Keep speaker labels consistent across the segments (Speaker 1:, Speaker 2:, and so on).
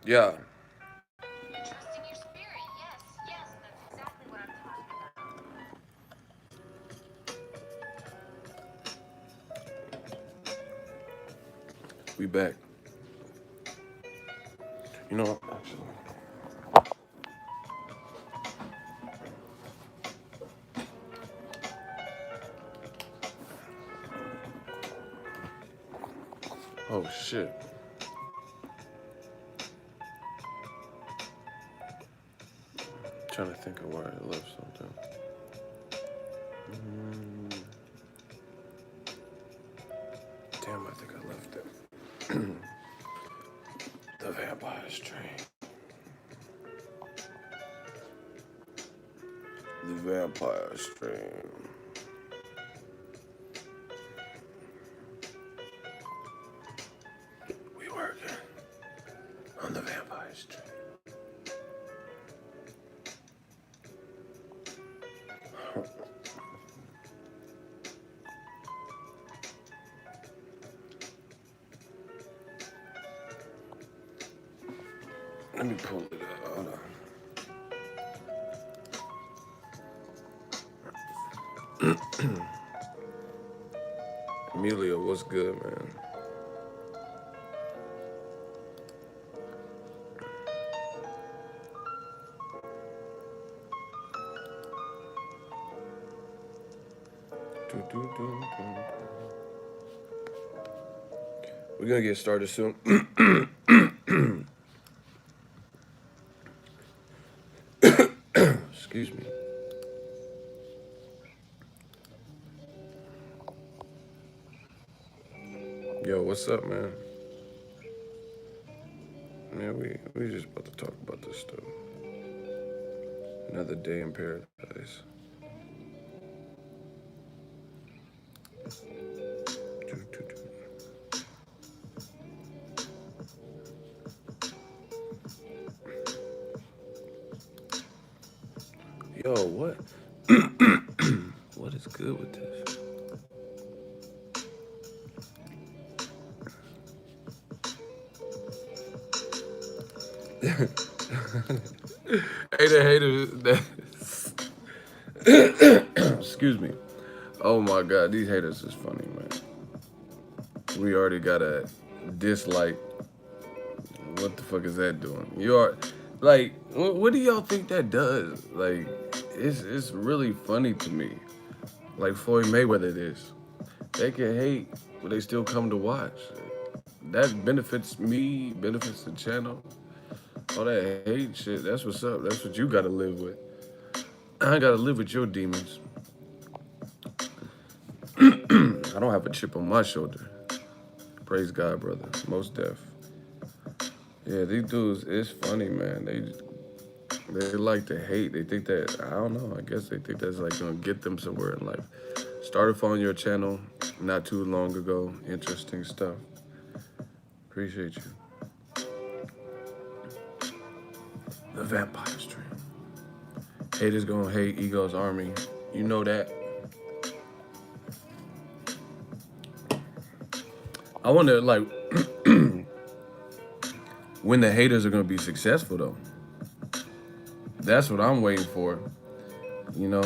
Speaker 1: Yeah.
Speaker 2: Trusting your spirit. Yes, yes, that's exactly what I'm talking about.
Speaker 1: We back. You know, actually. Oh shit. Trying to think of where I left something. Mm, damn, I think I left it. The Vampire's Train. The Vampire's Train. We working on the Vampire's Train. Let me pull it up. Hold on. Amelia, what's good, man? We're gonna get started soon. Excuse me. Yo, what's up, man? Man, we just about to talk about this stuff. Another day in paradise. Yo, what? What is good with this? Haters. Excuse me. Oh my god, these haters is funny, man. We already got a dislike. What the fuck is that doing? You are like, what do y'all think that does? Like, it's really funny to me. Like Floyd Mayweather is. They can hate, but they still come to watch. That benefits me, benefits the channel. All that hate shit, that's what's up. That's what you gotta live with. I gotta live with your demons. I don't have a chip on my shoulder. Praise God, brother. Most deaf. Yeah, these dudes, it's funny, man. They like to hate. They think that, I don't know, I guess they think that's like gonna get them somewhere in life. Started following your channel not too long ago. Interesting stuff. Appreciate you. The Vampire Stream. Haters gonna hate Ego's army. You know that. I wonder, like, when the haters are gonna be successful, though. That's what I'm waiting for. You know,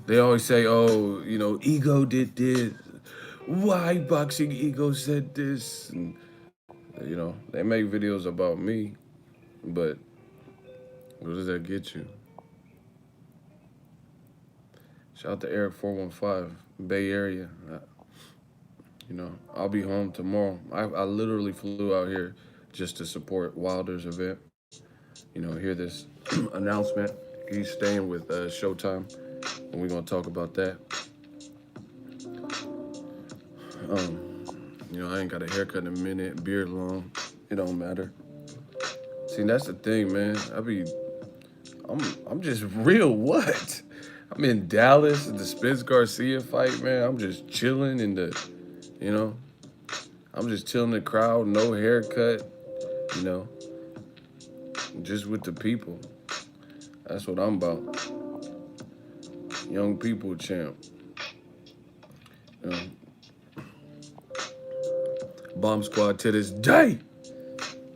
Speaker 1: they always say, "Oh, Ego did this. Why boxing Ego said this?" And they make videos about me, but what does that get you? Shout out to Eric 415, Bay Area. I'll be home tomorrow. I literally flew out here just to support Wilder's event. Hear this announcement. He's staying with Showtime, and we're gonna talk about that. I ain't got a haircut in a minute, beard long. It don't matter. See, that's the thing, man. I'm just real. What? I'm in Dallas at the Spence Garcia fight, man. I'm just chilling in the, you know, I'm just chilling in the crowd, no haircut, you know, just with the people. That's what I'm about. Young people champ. You know, Bomb squad to this day.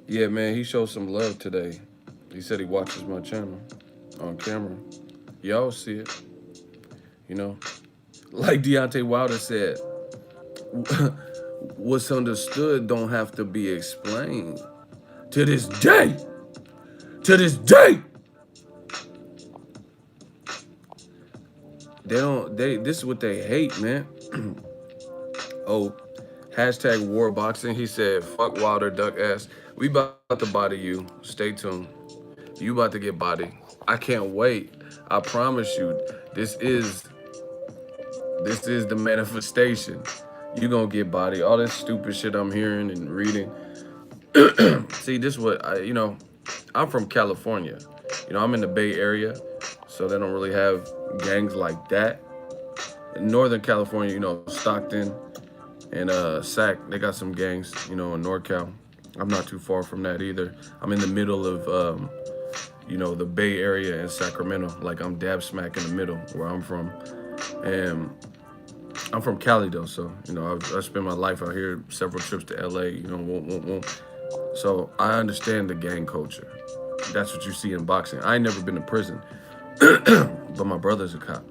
Speaker 1: Yeah, man, he showed some love today. He said he watches my channel on camera. Y'all see it, you know. Like Deontay Wilder said, what's understood don't have to be explained. To this day, to this day, they don't. They this is what they hate, man. Oh, hashtag war boxing. He said, "Fuck Wilder, duck ass. We about to body you. Stay tuned. You about to get bodied. I can't wait. I promise you. This is this is the manifestation. You gonna get bodied. All this stupid shit I'm hearing and reading. See, this is what I'm from California. I'm in the Bay Area, so they don't really have gangs like that. In Northern California, Stockton and Sac, they got some gangs, in NorCal. I'm not too far from that either. I'm in the middle of, the Bay Area and Sacramento. Like I'm dab smack in the middle where I'm from. And I'm from Cali though, so I spent my life out here, several trips to LA. So I understand the gang culture. That's what you see in boxing. I ain't never been to prison, but my brother's a cop.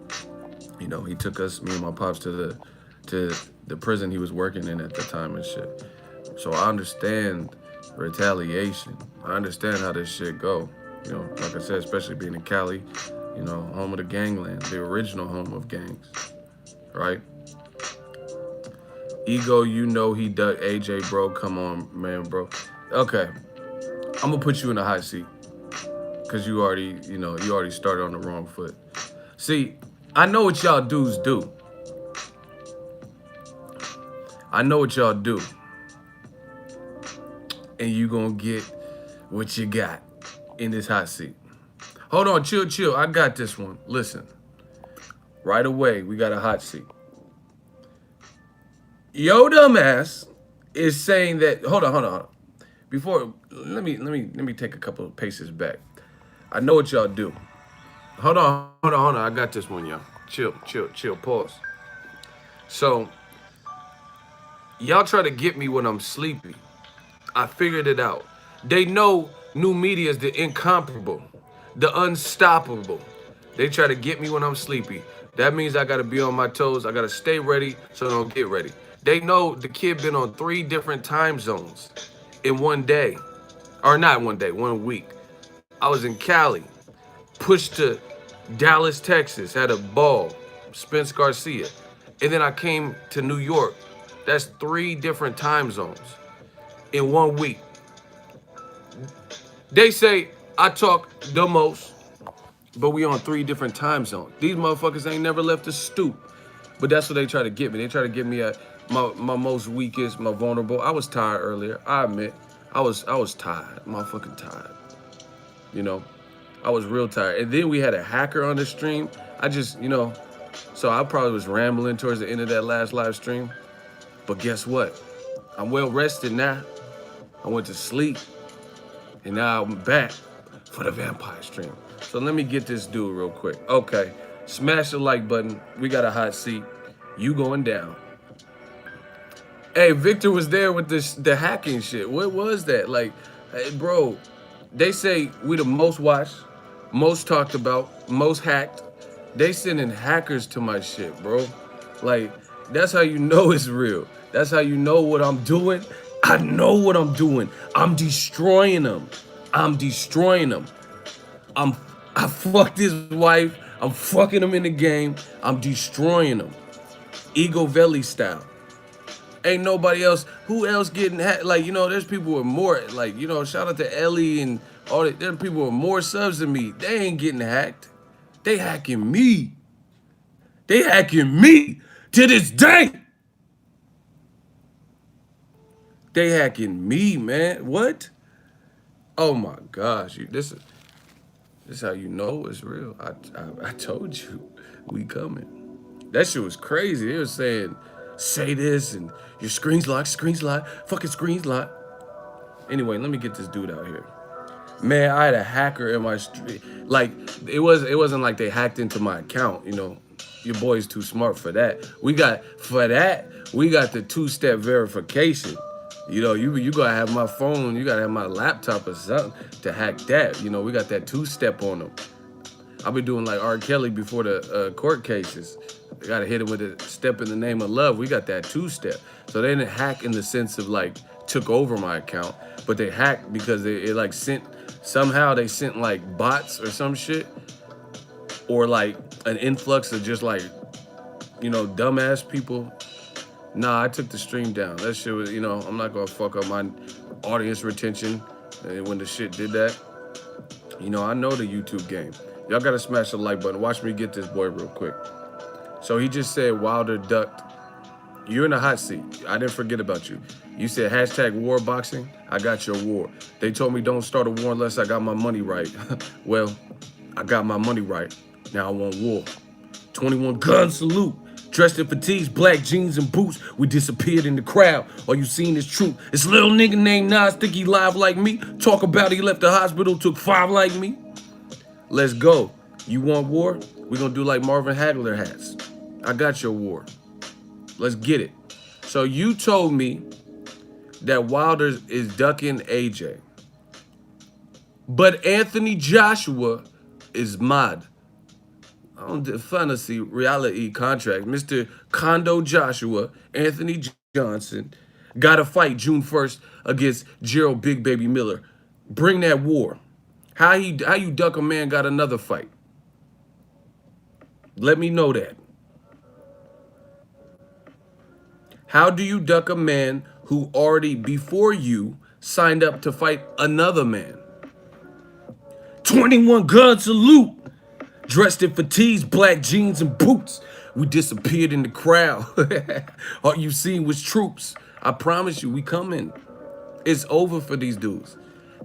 Speaker 1: He took us, me and my pops, to the prison he was working in at the time and shit. So I understand retaliation. I understand how this shit go. Like I said, especially being in Cali, home of the gangland, the original home of gangs, right? Ego, he ducked AJ, bro. Come on, man, bro. Okay, I'm gonna put you in the hot seat because you already started on the wrong foot. See, I know what y'all dudes do. I know what y'all do. And you gonna get what you got in this hot seat. Hold on, chill. I got this one. Listen. Right away, we got a hot seat. Yo dumbass is saying that hold on. Before let me take a couple of paces back. I know what y'all do. Hold on. I got this one, y'all. Chill, pause. So y'all try to get me when I'm sleepy. I figured it out. They know new media is the incomparable, the unstoppable. They try to get me when I'm sleepy. That means I gotta be on my toes. I gotta stay ready so I don't get ready. They know the kid been on 3 different time zones in one day. Or not one day, 1 week. I was in Cali, pushed to Dallas, Texas, had a ball, Spence Garcia. And then I came to New York. That's 3 different time zones in 1 week. They say I talk the most, but we on 3 different time zones. These motherfuckers ain't never left the stoop. But that's what they try to get me. They try to get me at my most weakest, my vulnerable. I was tired earlier. I admit. I was tired. Motherfucking tired. I was real tired. And then we had a hacker on the stream. I just, so I probably was rambling towards the end of that last live stream. But guess what? I'm well rested now. I went to sleep. And now I'm back for the vampire stream. So let me get this dude real quick. Okay. Smash the like button. We got a hot seat. You going down. Hey, Victor was there with the hacking shit. What was that? Like, hey, bro, they say we the most watched, most talked about, most hacked. They sending hackers to my shit, bro. Like, that's how you know it's real. That's how you know what I'm doing. I know what I'm doing. I'm destroying them. I fucked his wife. I'm fucking him in the game. I'm destroying him. Ego Valley style. Ain't nobody else. Who else getting hacked? Like, there's people with more, like, shout out to Ellie and all that. There are people with more subs than me. They ain't getting hacked. They hacking me. They hacking me to this day. They hacking me, man. What? Oh my gosh. This is how you know it's real. I told you. We coming. That shit was crazy. They was saying, say this and your screen's locked, fucking screen's locked. Anyway, let me get this dude out here. Man, I had a hacker in my street. Like, it wasn't like they hacked into my account, Your boy's too smart for that. We got the 2-step verification. You know, you gotta have my phone, you gotta have my laptop or something to hack that. You know, we got that two-step on them. I've been doing like R. Kelly before the court cases. They gotta hit it with a step in the name of love. We got that two-step. So they didn't hack in the sense of like took over my account, but they hacked because it like sent somehow they sent like bots or some shit or like an influx of just like dumbass people. Nah, I took the stream down. That shit was, I'm not gonna fuck up my audience retention when the shit did that. I know the YouTube game. Y'all gotta smash the like button. Watch me get this boy real quick. So he just said Wilder ducked. You're in the hot seat. I didn't forget about you. You said hashtag war boxing. I got your war. They told me don't start a war unless I got my money right. Well, I got my money right. Now I want war. 21 gun salute. Dressed in fatigues, black jeans and boots. We disappeared in the crowd. All you seen is truth. This little nigga named Nas think he live like me. Talk about he left the hospital, took 5 like me. Let's go. You want war? We gonna do like Marvin Hagler hats. I got your war. Let's get it. So you told me that Wilder is ducking AJ. But Anthony Joshua is mod. On the fantasy reality contract, Mr. Kondo Joshua, Anthony Johnson, got a fight June 1st against Gerald Big Baby Miller. Bring that war. How you duck a man got another fight? Let me know that. How do you duck a man who already before you signed up to fight another man? 21 gun salute. Dressed in fatigues, black jeans and boots. We disappeared in the crowd. All you seen was troops. I promise you, we coming. It's over for these dudes.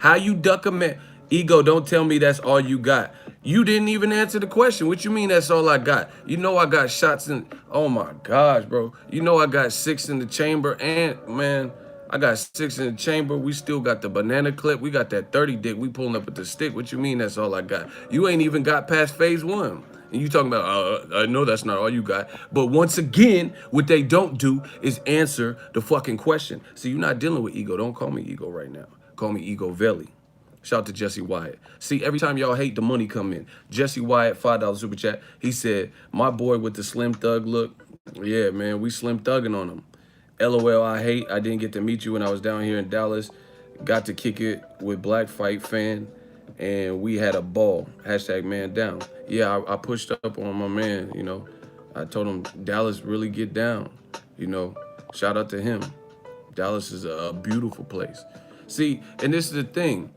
Speaker 1: How you duck a man? Ego, don't tell me that's all you got. You didn't even answer the question. What you mean that's all I got? You know I got shots in, oh my gosh, bro. You know I got 6 in the chamber and, man, I got 6 in the chamber. We still got the banana clip. We got that 30 dick. We pulling up with the stick. What you mean that's all I got? You ain't even got past phase 1. And you talking about, I know that's not all you got. But once again, what they don't do is answer the fucking question. So you're not dealing with ego. Don't call me ego right now. Call me Ego Velli. Shout out to Jesse Wyatt. See, every time y'all hate, the money come in. Jesse Wyatt, $5 super chat. He said, my boy with the slim thug look. Yeah, man, we slim thugging on him. LOL, I hate. I didn't get to meet you when I was down here in Dallas. Got to kick it with Black Fight Fan. And we had a ball. Hashtag man down. Yeah, I pushed up on my man, I told him Dallas really get down, Shout out to him. Dallas is a beautiful place. See, and this is the thing.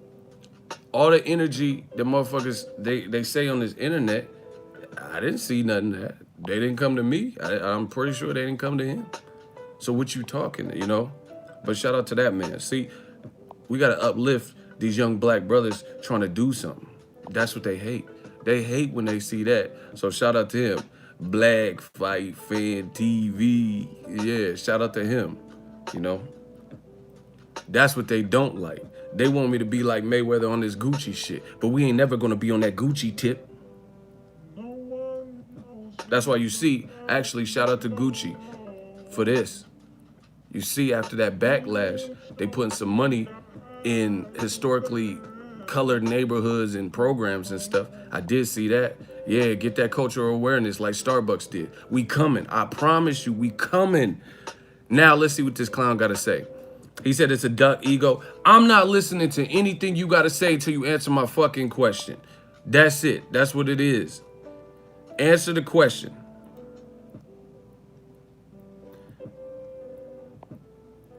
Speaker 1: All the energy the motherfuckers, they say on this internet, I didn't see nothing of that. They didn't come to me. I'm pretty sure they didn't come to him. So what you talking, But shout out to that man. See, we got to uplift these young black brothers trying to do something. That's what they hate. They hate when they see that. So shout out to him. Black Fight Fan TV. Yeah, shout out to him, That's what they don't like. They want me to be like Mayweather on this Gucci shit. But we ain't never going to be on that Gucci tip. That's why you see, actually, shout out to Gucci for this. You see, after that backlash, they putting some money in historically colored neighborhoods and programs and stuff. I did see that. Yeah, get that cultural awareness like Starbucks did. We coming. I promise you, we coming. Now, let's see what this clown got to say. He said it's a duck ego. I'm not listening to anything you got to say till you answer my fucking question. That's it. That's what it is. Answer the question.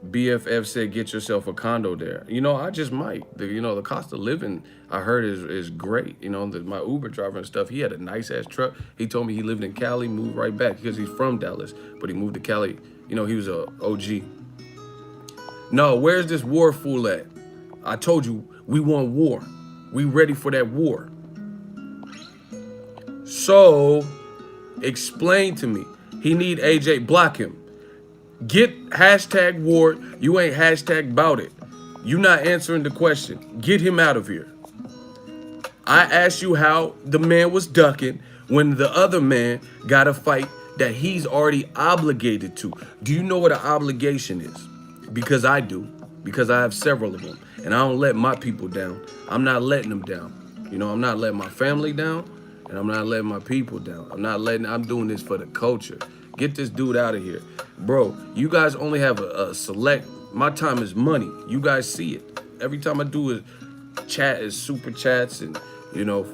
Speaker 1: BFF said, get yourself a condo there. I just might. The cost of living, I heard, is great. My Uber driver and stuff, he had a nice-ass truck. He told me he lived in Cali, moved right back because he's from Dallas, but he moved to Cali. He was a OG. No, where's this war fool at? I told you, we want war. We ready for that war. So, explain to me. He need AJ, block him. Get hashtag war. You ain't hashtag bout it. You not answering the question. Get him out of here. I asked you how the man was ducking when the other man got a fight that he's already obligated to. Do you know what an obligation is? Because I do. because I have several of them, and I don't let my people down. I'm not letting them down. You know, I'm not letting my family down, and I'm not letting my people down. I'm doing this for the culture. Get this dude out of here. Bro, you guys only have a select, my time is money. You guys see it. Every time I do it, chat is super chats and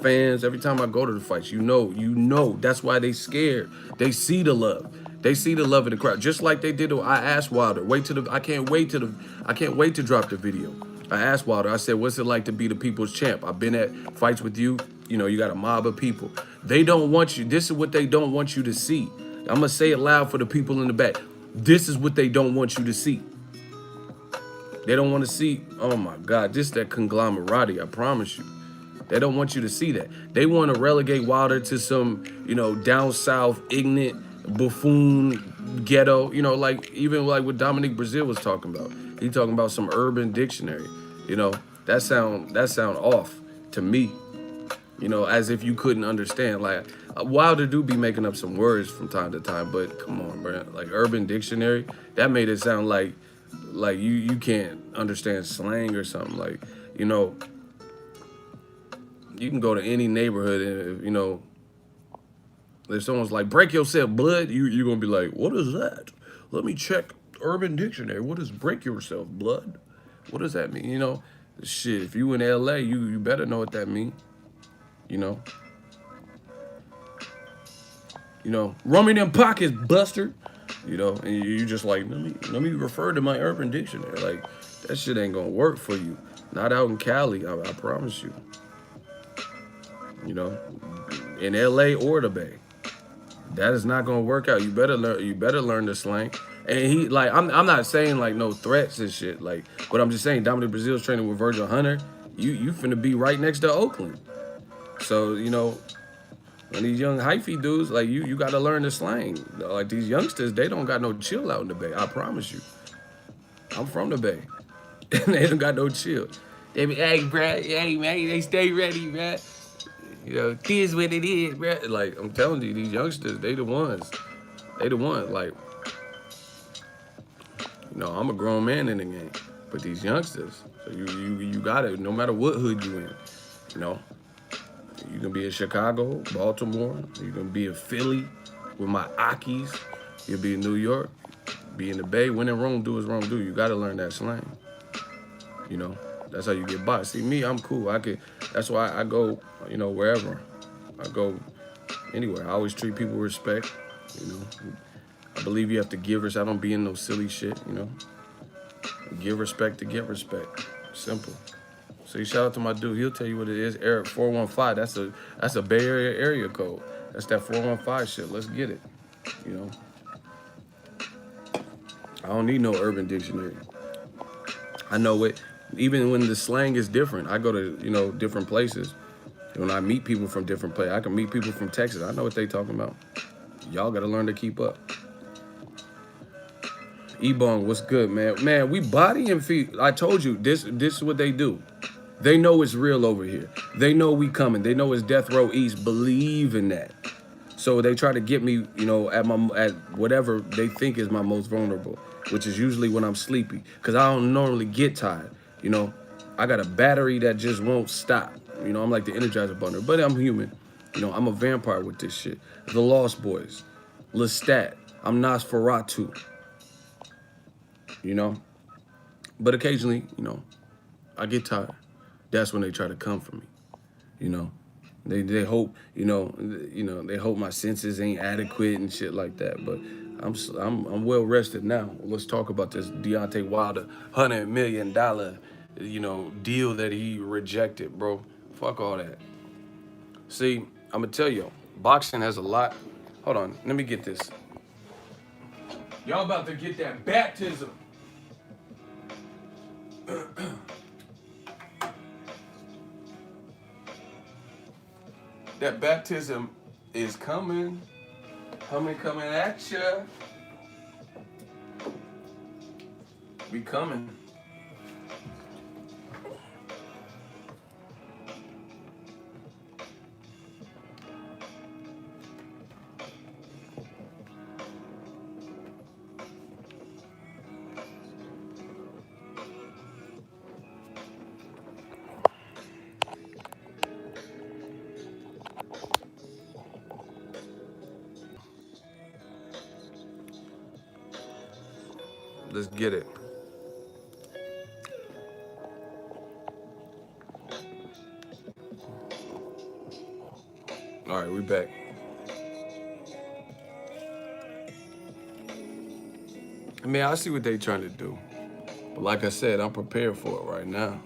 Speaker 1: fans. Every time I go to the fights, that's why they scared. They see the love. They see the love in the crowd, just like they did. I asked Wilder. I can't wait to drop the video. I asked Wilder. I said, "What's it like to be the people's champ? I've been at fights with you. You know, you got a mob of people. They don't want you. This is what they don't want you to see. I'm gonna say it loud for the people in the back. This is what they don't want you to see. They don't want to see, oh my God, this that conglomerate, I promise you. They don't want you to see that. They want to relegate Wilder to some, down south, ignorant, buffoon, ghetto, even like what Dominic Brazil was talking about. He talking about some urban dictionary. That sound off to me. As if you couldn't understand. Like, Wilder do be making up some words from time to time, but come on, bro. Like, urban dictionary, that made it sound like you can't understand slang or something. Like, you can go to any neighborhood and, if someone's like, break yourself, blood, you're going to be like, what is that? Let me check Urban Dictionary. What is break yourself, blood? What does that mean? Shit, if you in LA, you better know what that means. Run me them pockets, buster. And you just like, let me refer to my Urban Dictionary. Like, that shit ain't gonna work for you. Not out in Cali, I promise you. In LA or the Bay. That is not gonna work out. You better learn the slang. And I'm not saying like no threats and shit. Like, but I'm just saying Dominic Brazil's training with Virgil Hunter. You finna be right next to Oakland. So, and these young hyphy dudes, like you gotta learn the slang. Like these youngsters, they don't got no chill out in the Bay. I promise you. I'm from the Bay. And they don't got no chill. They be, hey, bro, hey, man, they stay ready, man. This what it is, bro. Like, I'm telling you, these youngsters, they the ones. They the ones. Like, I'm a grown man in the game. But these youngsters, so you got it, no matter what hood you in, You can be in Chicago, Baltimore. You can be in Philly with my Akis. You'll be in New York, be in the Bay. When in Rome, do as Rome do. You got to learn that slang. That's how you get by. See, me, I'm cool. That's why I go, wherever. I go anywhere. I always treat people with respect. I believe you have to give respect. I don't be in no silly shit, Give respect to get respect. Simple. So shout out to my dude. He'll tell you what it is. Eric 415. That's a Bay area code. That's that 415 shit. Let's get it. I don't need no Urban Dictionary. I know it. Even when the slang is different, I go to different places. When I meet people from different places, I can meet people from Texas. I know what they talking about. Y'all got to learn to keep up. E-Bong, what's good, man? Man, we body and feet. I told you, this is what they do. They know it's real over here. They know we coming. They know it's Death Row East. Believe in that. So they try to get me, at whatever they think is my most vulnerable, which is usually when I'm sleepy, because I don't normally get tired. I got a battery that just won't stop. I'm like the Energizer Bunny, but I'm human. I'm a vampire with this shit. The Lost Boys, Lestat. I'm Nosferatu. But occasionally, I get tired. That's when they try to come for me. They hope, they hope my senses ain't adequate and shit like that. But I'm well rested now. Let's talk about this Deontay Wilder $100 million, deal that he rejected, bro. Fuck all that. See, I'm gonna tell you, boxing has a lot. Hold on, let me get this. Y'all about to get that baptism. That baptism is coming at ya. We coming. Let's get it. All right, we back. I mean, I see what they trying to do. But like I said, I'm prepared for it right now.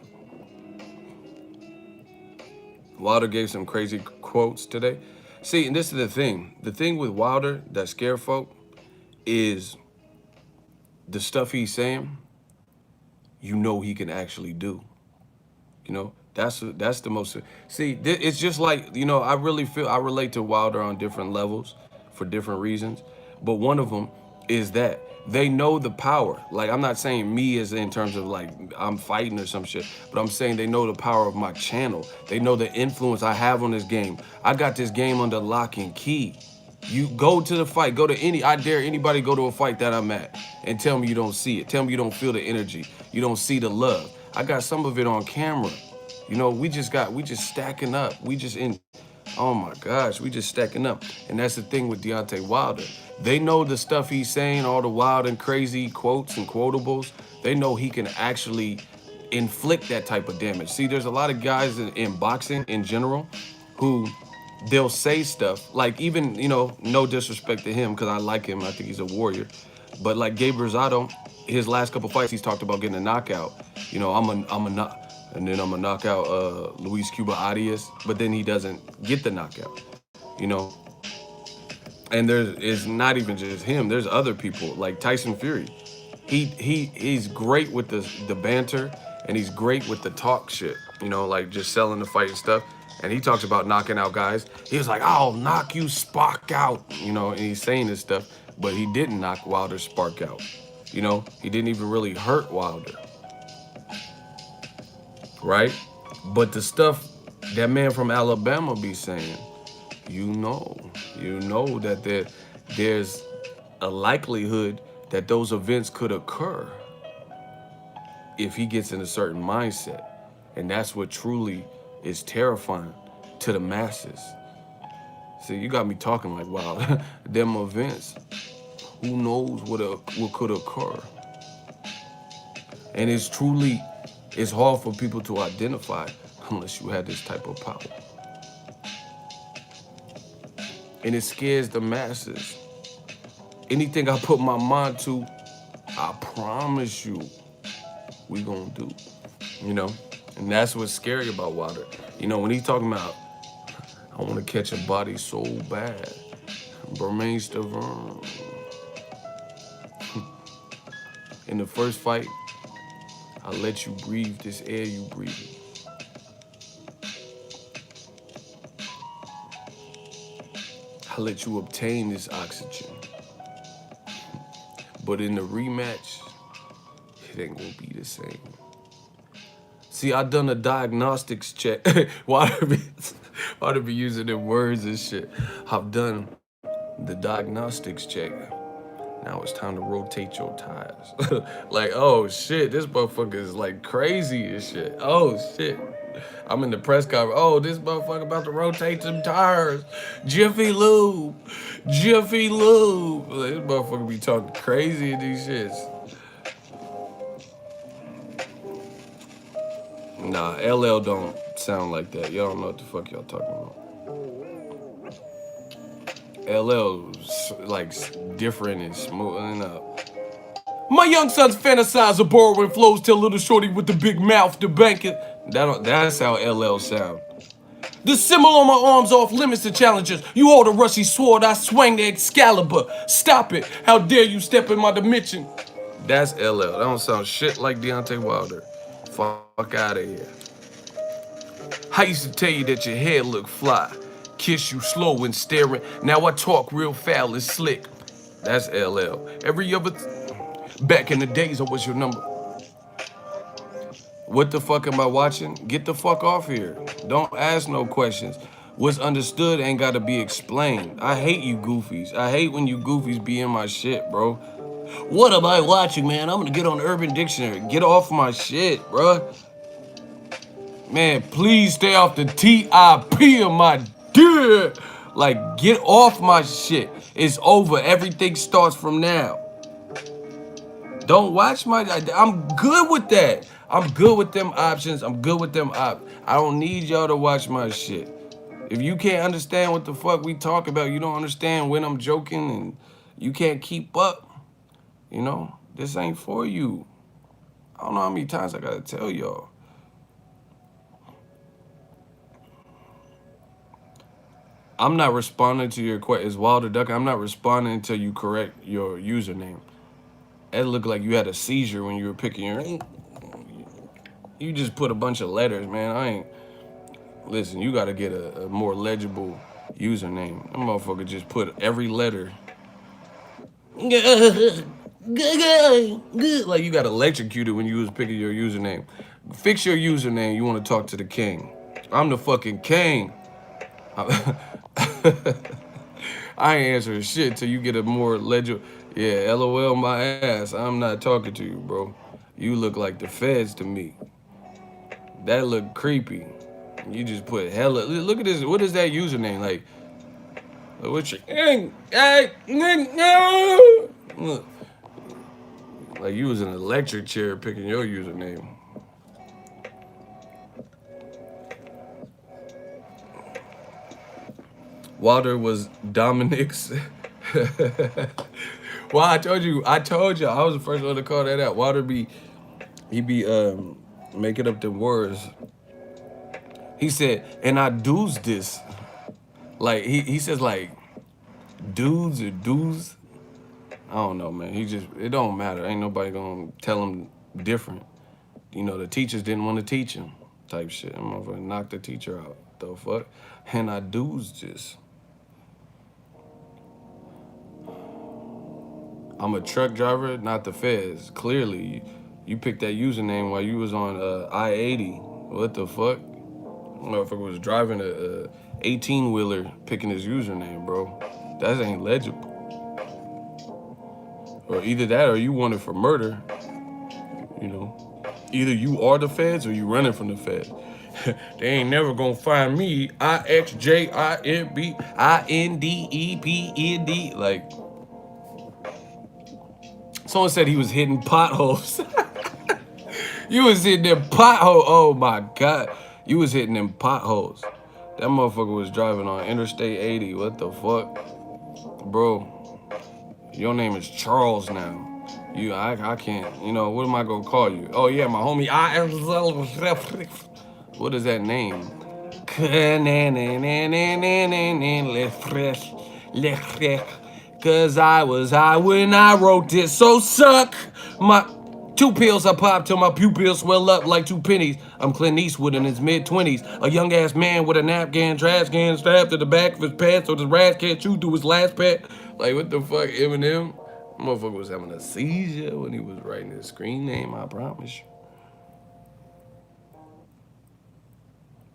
Speaker 1: Wilder gave some crazy quotes today. See, and this is the thing. The thing with Wilder that scare folk is the stuff he's saying, you know he can actually do. You know, that's the most. See, it's just like, you know, I really feel I relate to Wilder on different levels for different reasons, but one of them is that they know the power. Like, I'm not saying me as in terms of like I'm fighting or some shit, but I'm saying they know the power of my channel. They know the influence I have on this game. I got this game under lock and key. You go to the fight, go to I dare anybody go to a fight that I'm at and tell me you don't see it. Tell me you don't feel the energy. You don't see the love. I got some of it on camera. You know, we just stacking up. Oh my gosh, we just stacking up. And that's the thing with Deontay Wilder. They know the stuff he's saying, all the wild and crazy quotes and quotables. They know he can actually inflict that type of damage. See, there's a lot of guys in boxing in general who they'll say stuff like, even, you know, no disrespect to him because I like him. I think he's a warrior. But like Gabe Rosado, his last couple fights, he's talked about getting a knockout. You know, and then I'm gonna knock out Luis Cuba Arias, but then he doesn't get the knockout. You know, and it's not even just him. There's other people like Tyson Fury. He's great with the banter, and he's great with the talk shit. You know, like just selling the fight and stuff. And he talks about knocking out guys. He was like, "I'll knock you spark out," you know, and he's saying this stuff, but he didn't knock Wilder spark out. You know, he didn't even really hurt Wilder, right? But the stuff that man from Alabama be saying, you know that there's a likelihood that those events could occur if he gets in a certain mindset. And that's what truly is terrifying to the masses. See, you got me talking like, wow, them events, who knows what could occur? And it's hard for people to identify unless you have this type of power. And it scares the masses. Anything I put my mind to, I promise you, we gonna do. You know? And that's what's scary about Wilder. You know, when he's talking about, I want to catch a body so bad. Bermain Stavern. In the first fight, I let you breathe this air you breathe. I let you obtain this oxygen. But in the rematch, it ain't gonna be the same. See, I done a diagnostics check. Why do be using them words and shit? I've done the diagnostics check. Now it's time to rotate your tires. Like, oh shit, this motherfucker is like crazy and shit. Oh shit. I'm in the press conference. Oh, this motherfucker about to rotate some tires. Jiffy Lube. Jiffy Lube. Like, this motherfucker be talking crazy in these shits. Nah, LL don't sound like that. Y'all don't know what the fuck y'all talking about. LL's like different and smoothing up. My young sons fantasize of borrowing flows, tell little shorty with the big mouth to bank it. That's how LL sound. The symbol on my arms off limits to challengers. You hold a rusty sword, I swing the Excalibur. Stop it, how dare you step in my dimension. That's LL, that don't sound shit like Deontay Wilder. Fuck out of here. I used to tell you that your hair looked fly. Kiss you slow and staring. Now I talk real foul and slick. That's LL. Back in the days, I was your number. What the fuck am I watching? Get the fuck off here. Don't ask no questions. What's understood ain't gotta be explained. I hate you goofies. I hate when you goofies be in my shit, bro. What am I watching, man? I'm gonna get on Urban Dictionary. Get off my shit, bro. Man, please stay off the TIP of my dear. Like, get off my shit. It's over. Everything starts from now. Don't watch my. I'm good with that. I'm good with them options. I'm good with them I don't need y'all to watch my shit. If you can't understand what the fuck we talk about, you don't understand when I'm joking, and you can't keep up. You know, this ain't for you. I don't know how many times I gotta tell y'all. I'm not responding to your question. It's Wilder Duck. I'm not responding until you correct your username. It looked like you had a seizure when you were picking your. You just put a bunch of letters, man. I ain't. Listen, you gotta get a more legible username. That motherfucker just put every letter. Like you got electrocuted when you was picking your username. Fix your username. You want to talk to the king. I'm the fucking king. I ain't answering shit till you get a more legible. Yeah, LOL my ass. I'm not talking to you, bro. You look like the feds to me. That look creepy. You just put hella. Look at this. What is that username? What you? Like you was in an electric chair picking your username. Walter was Dominic's. Well, I told you, I was the first one to call that out. Walter he be making up the words. He said, and I do's this. Like he says like dudes or do's. I don't know, man. It don't matter. Ain't nobody gonna tell him different. You know, the teachers didn't want to teach him type shit. I'm gonna knock the teacher out. The fuck? And I do's this. I'm a truck driver, not the feds. Clearly, you picked that username while you was on I-80. What the fuck? Motherfucker was driving a 18-wheeler picking his username, bro. That ain't legible. Or either that or you wanted for murder. You know, either you are the feds or you running from the feds. They ain't never gonna find me. IXJIMBINDEPND. Like, someone said he was hitting potholes. You was hitting them potholes. Oh my God. You was hitting them potholes. That motherfucker was driving on Interstate 80. What the fuck? Bro, your name is Charles now. I can't, you know, what am I gonna call you? Oh yeah, my homie. What is that name? Cause I was high when I wrote this, so suck my 2 pills I popped till my pupils swell up like 2 pennies. I'm Clint Eastwood in his mid-20s. A young-ass man with a napkin, trash can strapped to the back of his pants so the rat can't chew through his last pet. Like, what the fuck, Eminem? Motherfucker was having a seizure when he was writing his screen name, I promise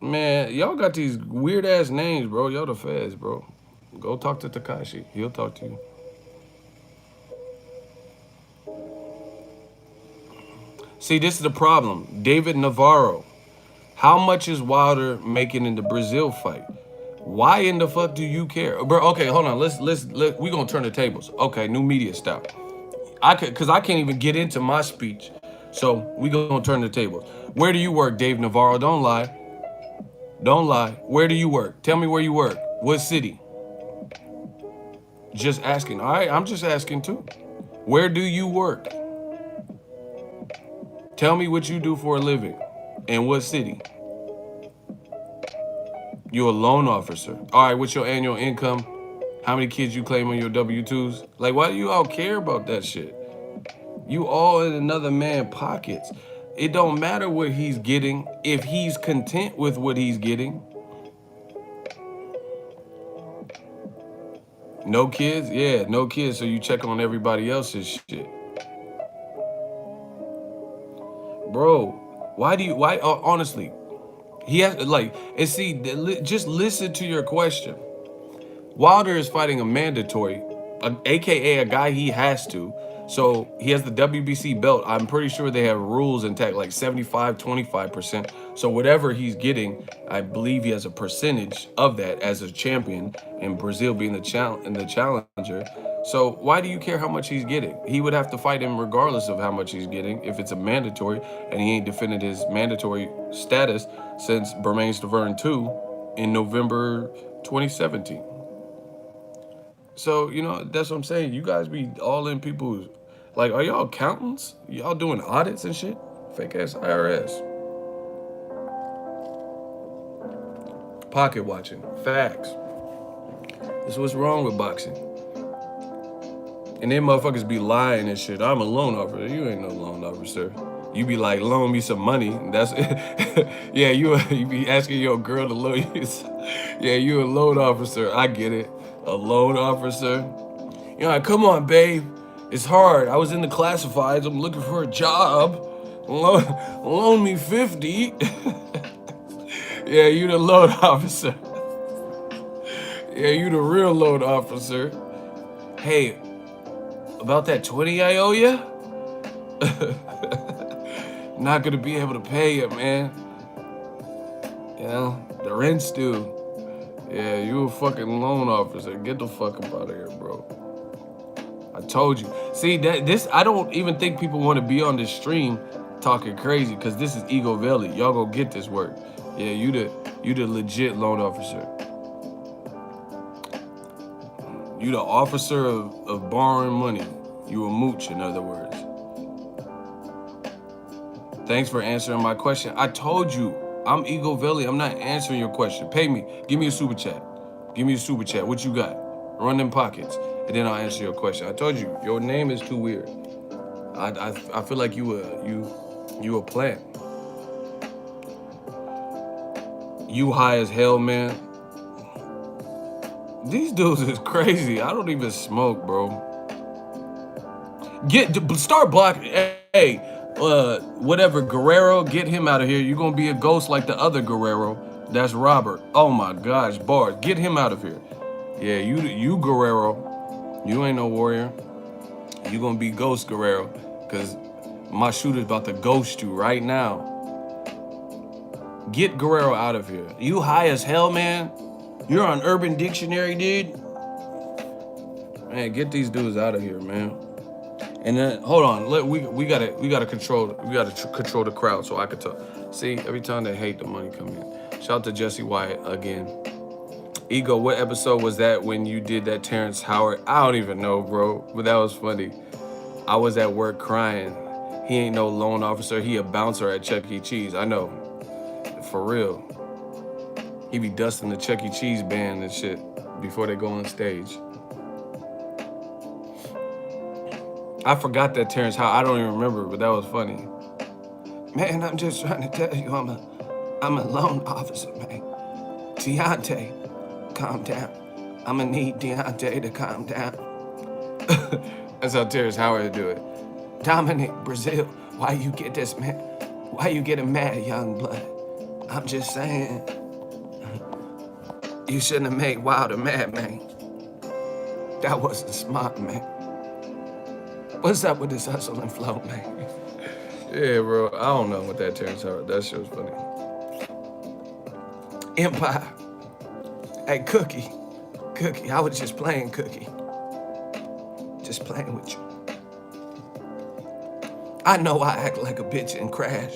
Speaker 1: you. Man, y'all got these weird-ass names, bro. Y'all the feds, bro. Go talk to Takashi. He'll talk to you. See, this is the problem. David Navarro. How much is Wilder making in the Brazil fight? Why in the fuck do you care, bro? Okay, hold on. We gonna turn the tables. Okay, new media style. Cause I can't even get into my speech. So we gonna turn the tables. Where do you work, Dave Navarro? Don't lie. Don't lie. Where do you work? Tell me where you work. What city? Just asking. All right, I'm just asking too. Where do you work? Tell me what you do for a living. In what city? You're a loan officer. All right, what's your annual income? How many kids you claim on your W-2s? Like, why do you all care about that shit? You all in another man's pockets. It don't matter what he's getting if he's content with what he's getting. No kids? Yeah, no kids, so you check on everybody else's shit. Bro, honestly, he has, like, and see, just listen to your question. Wilder is fighting a mandatory, aka a guy he has to. So he has the WBC belt. I'm pretty sure they have rules intact, like 75, 25%. So whatever he's getting, I believe he has a percentage of that as a champion, and Brazil being the challenger. So why do you care how much he's getting? He would have to fight him regardless of how much he's getting if it's a mandatory, and he ain't defended his mandatory status since Bermain Stavern 2 in November 2017. So, that's what I'm saying. You guys be all in people's, like, are y'all accountants? Y'all doing audits and shit? Fake ass IRS. Pocket watching. Facts. That's what's wrong with boxing. And then motherfuckers be lying and shit. I'm a loan officer. You ain't no loan officer. You be like, loan me some money. That's yeah. You be asking your girl to loan you. Yeah, you a loan officer. I get it. A loan officer. Like, come on, babe. It's hard. I was in the classifieds. I'm looking for a job. Loan me 50. Yeah, you the loan officer. Yeah, you the real loan officer. Hey, about that 20 I owe you? Not gonna be able to pay it, man. The rent's due. Yeah, you a fucking loan officer. Get the fuck up out of here, bro. I told you. See, I don't even think people want to be on this stream talking crazy, because this is Ego Valley. Y'all go get this work. Yeah, you the legit loan officer. You the officer of borrowing money. You a mooch, in other words. Thanks for answering my question. I told you, I'm Ego Valley. I'm not answering your question. Pay me. Give me a super chat. Give me a super chat. What you got? Run them pockets, and then I'll answer your question. I told you, your name is too weird. I feel like you a plant. You high as hell, man. These dudes is crazy. I don't even smoke, bro. Start blocking. Hey, whatever, Guerrero, get him out of here. You're gonna be a ghost like the other Guerrero. That's Robert. Oh my gosh, bars. Get him out of here. Yeah, you Guerrero. You ain't no warrior. You gonna be ghost Guerrero, cause my shooter's about to ghost you right now. Get Guerrero out of here. You high as hell, man. You're on Urban Dictionary, dude. Man, get these dudes out of here, man. And then hold on, we gotta control the crowd so I could talk. See, every time they hate, the money come in. Shout out to Jesse Wyatt again. Ego, what episode was that when you did that Terrence Howard? I don't even know, bro, but that was funny. I was at work crying. He ain't no loan officer. He a bouncer at Chuck E. Cheese. I know, for real. He be dusting the Chuck E. Cheese band and shit before they go on stage. I forgot that Terrence Howard. I don't even remember, but that was funny. Man, I'm just trying to tell you, I'm a loan officer, man. Deontay, calm down. I'm gonna need Deontay to calm down. That's how Terrence Howard do it. Dominic, Brazil, why you get this, man? Why you getting mad, young blood? I'm just saying. You shouldn't have made Wilder mad, man. That wasn't smart, man. What's up with this hustle and flow, man? Yeah, bro. I don't know what that Terrence Howard. That shit was funny. Empire. Hey, Cookie. Cookie, I was just playing, Cookie. Just playing with you. I know I act like a bitch and crash.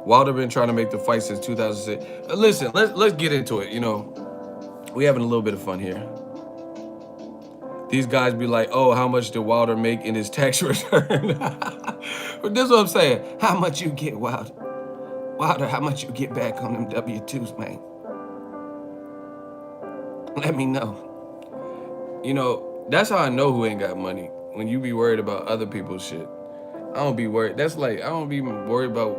Speaker 1: Wilder been trying to make the fight since 2006. Listen, let's get into it. We having a little bit of fun here. These guys be like, oh, how much did Wilder make in his tax return? But this is what I'm saying. How much you get, Wilder? Wilder, how much you get back on them W-2s, man? Let me know. That's how I know who ain't got money. When you be worried about other people's shit. I don't be worried. That's like, I don't be worried about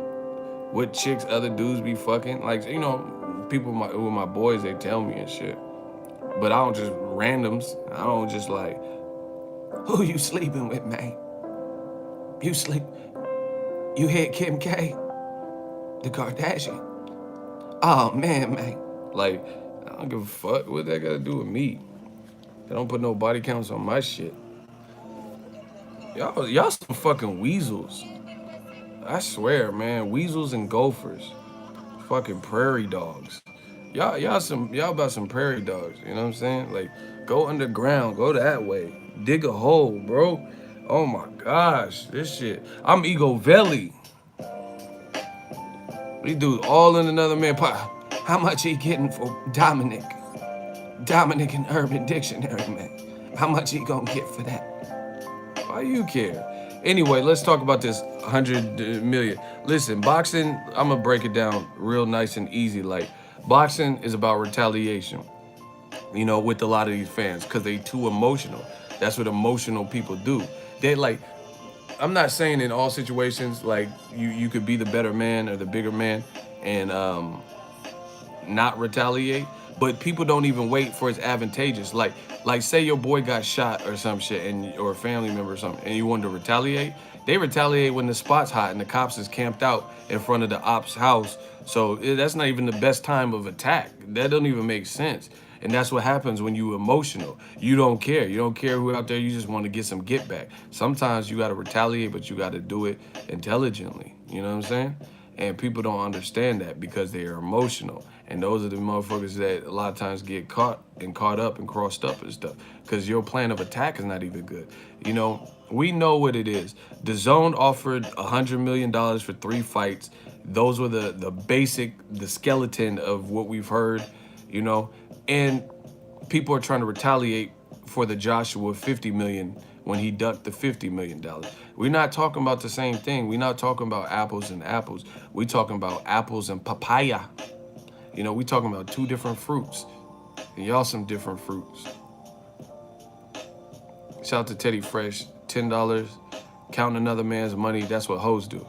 Speaker 1: what chicks other dudes be fucking. Like, people who are my boys, they tell me and shit. But I don't just randoms. I don't just like, who you sleeping with, man? You hit Kim K, the Kardashian. Oh, man. Like, I don't give a fuck what that got to do with me. They don't put no body counts on my shit. Y'all some fucking weasels. I swear, man. Weasels and gophers. Fucking prairie dogs. Y'all about some prairie dogs. You know what I'm saying? Like, go underground, go that way, dig a hole, bro. Oh my gosh, this shit. I'm Ego Valley. We do all in another man pot. How much he getting for Dominic? Dominic in Urban Dictionary, man. How much he gonna get for that? Why you care? Anyway, let's talk about this 100 million. Listen, boxing, I'm gonna break it down real nice and easy. Like, boxing is about retaliation, with a lot of these fans, because they too emotional. That's what emotional people do. They like, I'm not saying in all situations, like, you could be the better man or the bigger man and not retaliate, but people don't even wait for it's advantageous. Like say your boy got shot or some shit, and or a family member or something, and you wanted to retaliate. They retaliate when the spot's hot and the cops is camped out in front of the ops house. So that's not even the best time of attack. That doesn't even make sense. And that's what happens when you emotional. You don't care. You don't care who out there. You just want to get some get back. Sometimes you got to retaliate, but you got to do it intelligently. You know what I'm saying? And people don't understand that because they are emotional. And those are the motherfuckers that a lot of times get caught up and crossed up and stuff. Because your plan of attack is not even good. We know what it is. DAZN offered $100 million for 3 fights. Those were the basic, the skeleton of what we've heard, and people are trying to retaliate for the Joshua 50 million when he ducked the $50 million. We're not talking about the same thing. We're not talking about apples and apples. We're talking about apples and papaya. We talking about 2 different fruits. And y'all some different fruits. Shout out to Teddy Fresh, $10, counting another man's money. That's what hoes do.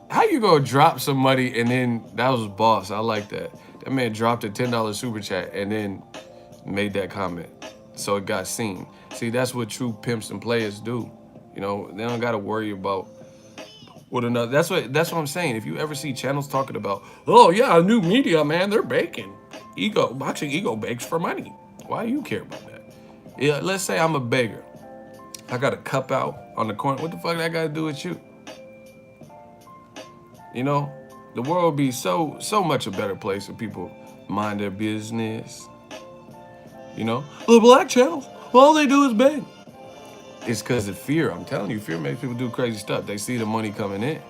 Speaker 1: How you gonna drop some money and then that was boss? I like that. That man dropped a $10 super chat and then made that comment, so it got seen. See, that's what true pimps and players do. They don't gotta worry about what another. That's what I'm saying. If you ever see channels talking about, oh yeah, new media, man, they're baking. Boxing ego bakes for money. Why do you care about that? Yeah, let's say I'm a beggar. I got a cup out on the corner. What the fuck that got to do with you? The world would be so much a better place if people mind their business. The black channels, all they do is beg. It's because of fear. I'm telling you, fear makes people do crazy stuff. They see the money coming in.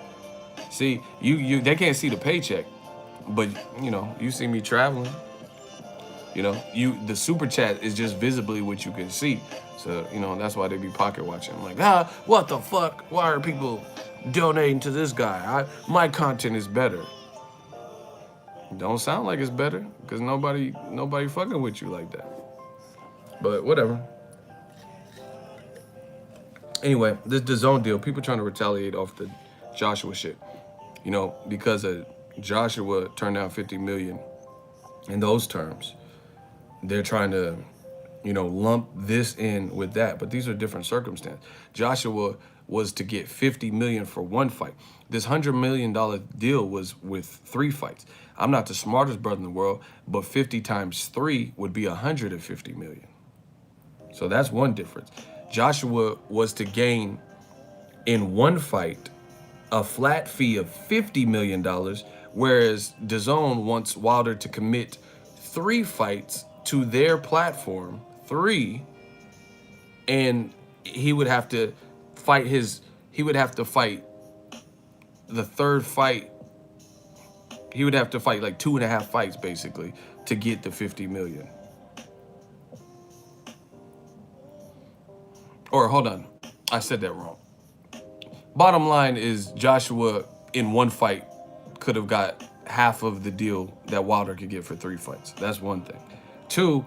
Speaker 1: See, they can't see the paycheck, but you see me traveling. The super chat is just visibly what you can see. So that's why they be pocket watching. I'm like, what the fuck? Why are people donating to this guy? My content is better. Don't sound like it's better because nobody fucking with you like that. But whatever. Anyway, this DAZN deal, people trying to retaliate off the Joshua shit. Because Joshua turned down 50 million in those terms. They're trying to, lump this in with that. But these are different circumstances. Joshua was to get 50 million for 1 fight. This $100 million deal was with 3 fights. I'm not the smartest brother in the world, but 50 times 3 would be 150 million. So that's one difference. Joshua was to gain in 1 fight a flat fee of $50 million, whereas DAZN wants Wilder to commit 3 fights to their platform, 3, and he would have to fight the 3rd fight. He would have to fight like 2.5 fights basically to get the 50 million. Or hold on, I said that wrong. Bottom line is Joshua in 1 fight could have got half of the deal that Wilder could get for 3 fights. That's one thing. 2,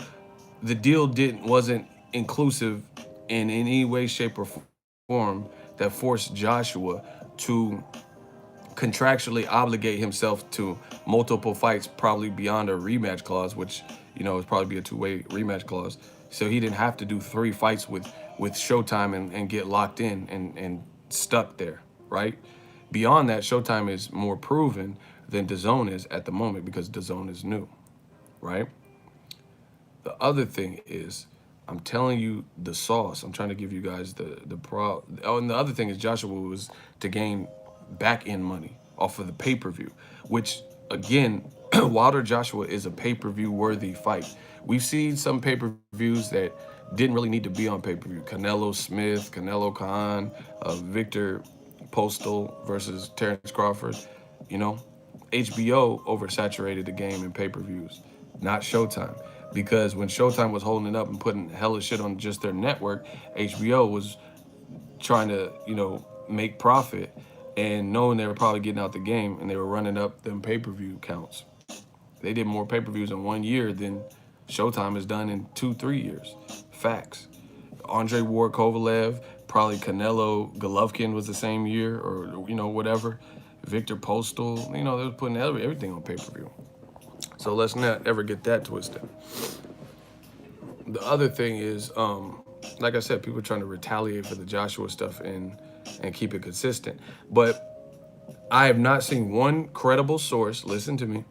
Speaker 1: the deal wasn't inclusive in any way, shape, or form that forced Joshua to contractually obligate himself to multiple fights, probably beyond a rematch clause, which is probably be a 2-way rematch clause. So he didn't have to do 3 fights with Showtime and get locked in and stuck there, right? Beyond that, Showtime is more proven than DAZN is at the moment because DAZN is new, right? The other thing is, I'm telling you the sauce. I'm trying to give you guys the pro. Oh, and the other thing is Joshua was to gain back end money off of the pay-per-view, which again, Wilder Joshua is a pay-per-view worthy fight. We've seen some pay-per-views that didn't really need to be on pay-per-view. Canelo Smith, Canelo Khan, Victor Postal versus Terrence Crawford. You know, HBO oversaturated the game in pay-per-views, not Showtime. Because when Showtime was holding it up and putting hella shit on just their network, HBO was trying to, make profit and knowing they were probably getting out the game and they were running up them pay-per-view counts. They did more pay-per-views in 1 year than Showtime has done in 2, 3 years. Facts. Andre Ward Kovalev, probably Canelo Golovkin was the same year, or whatever. Victor Postal, they were putting everything on pay-per-view. So let's not ever get that twisted. The other thing is, like I said, people are trying to retaliate for the Joshua stuff and keep it consistent. But I have not seen one credible source. Listen to me.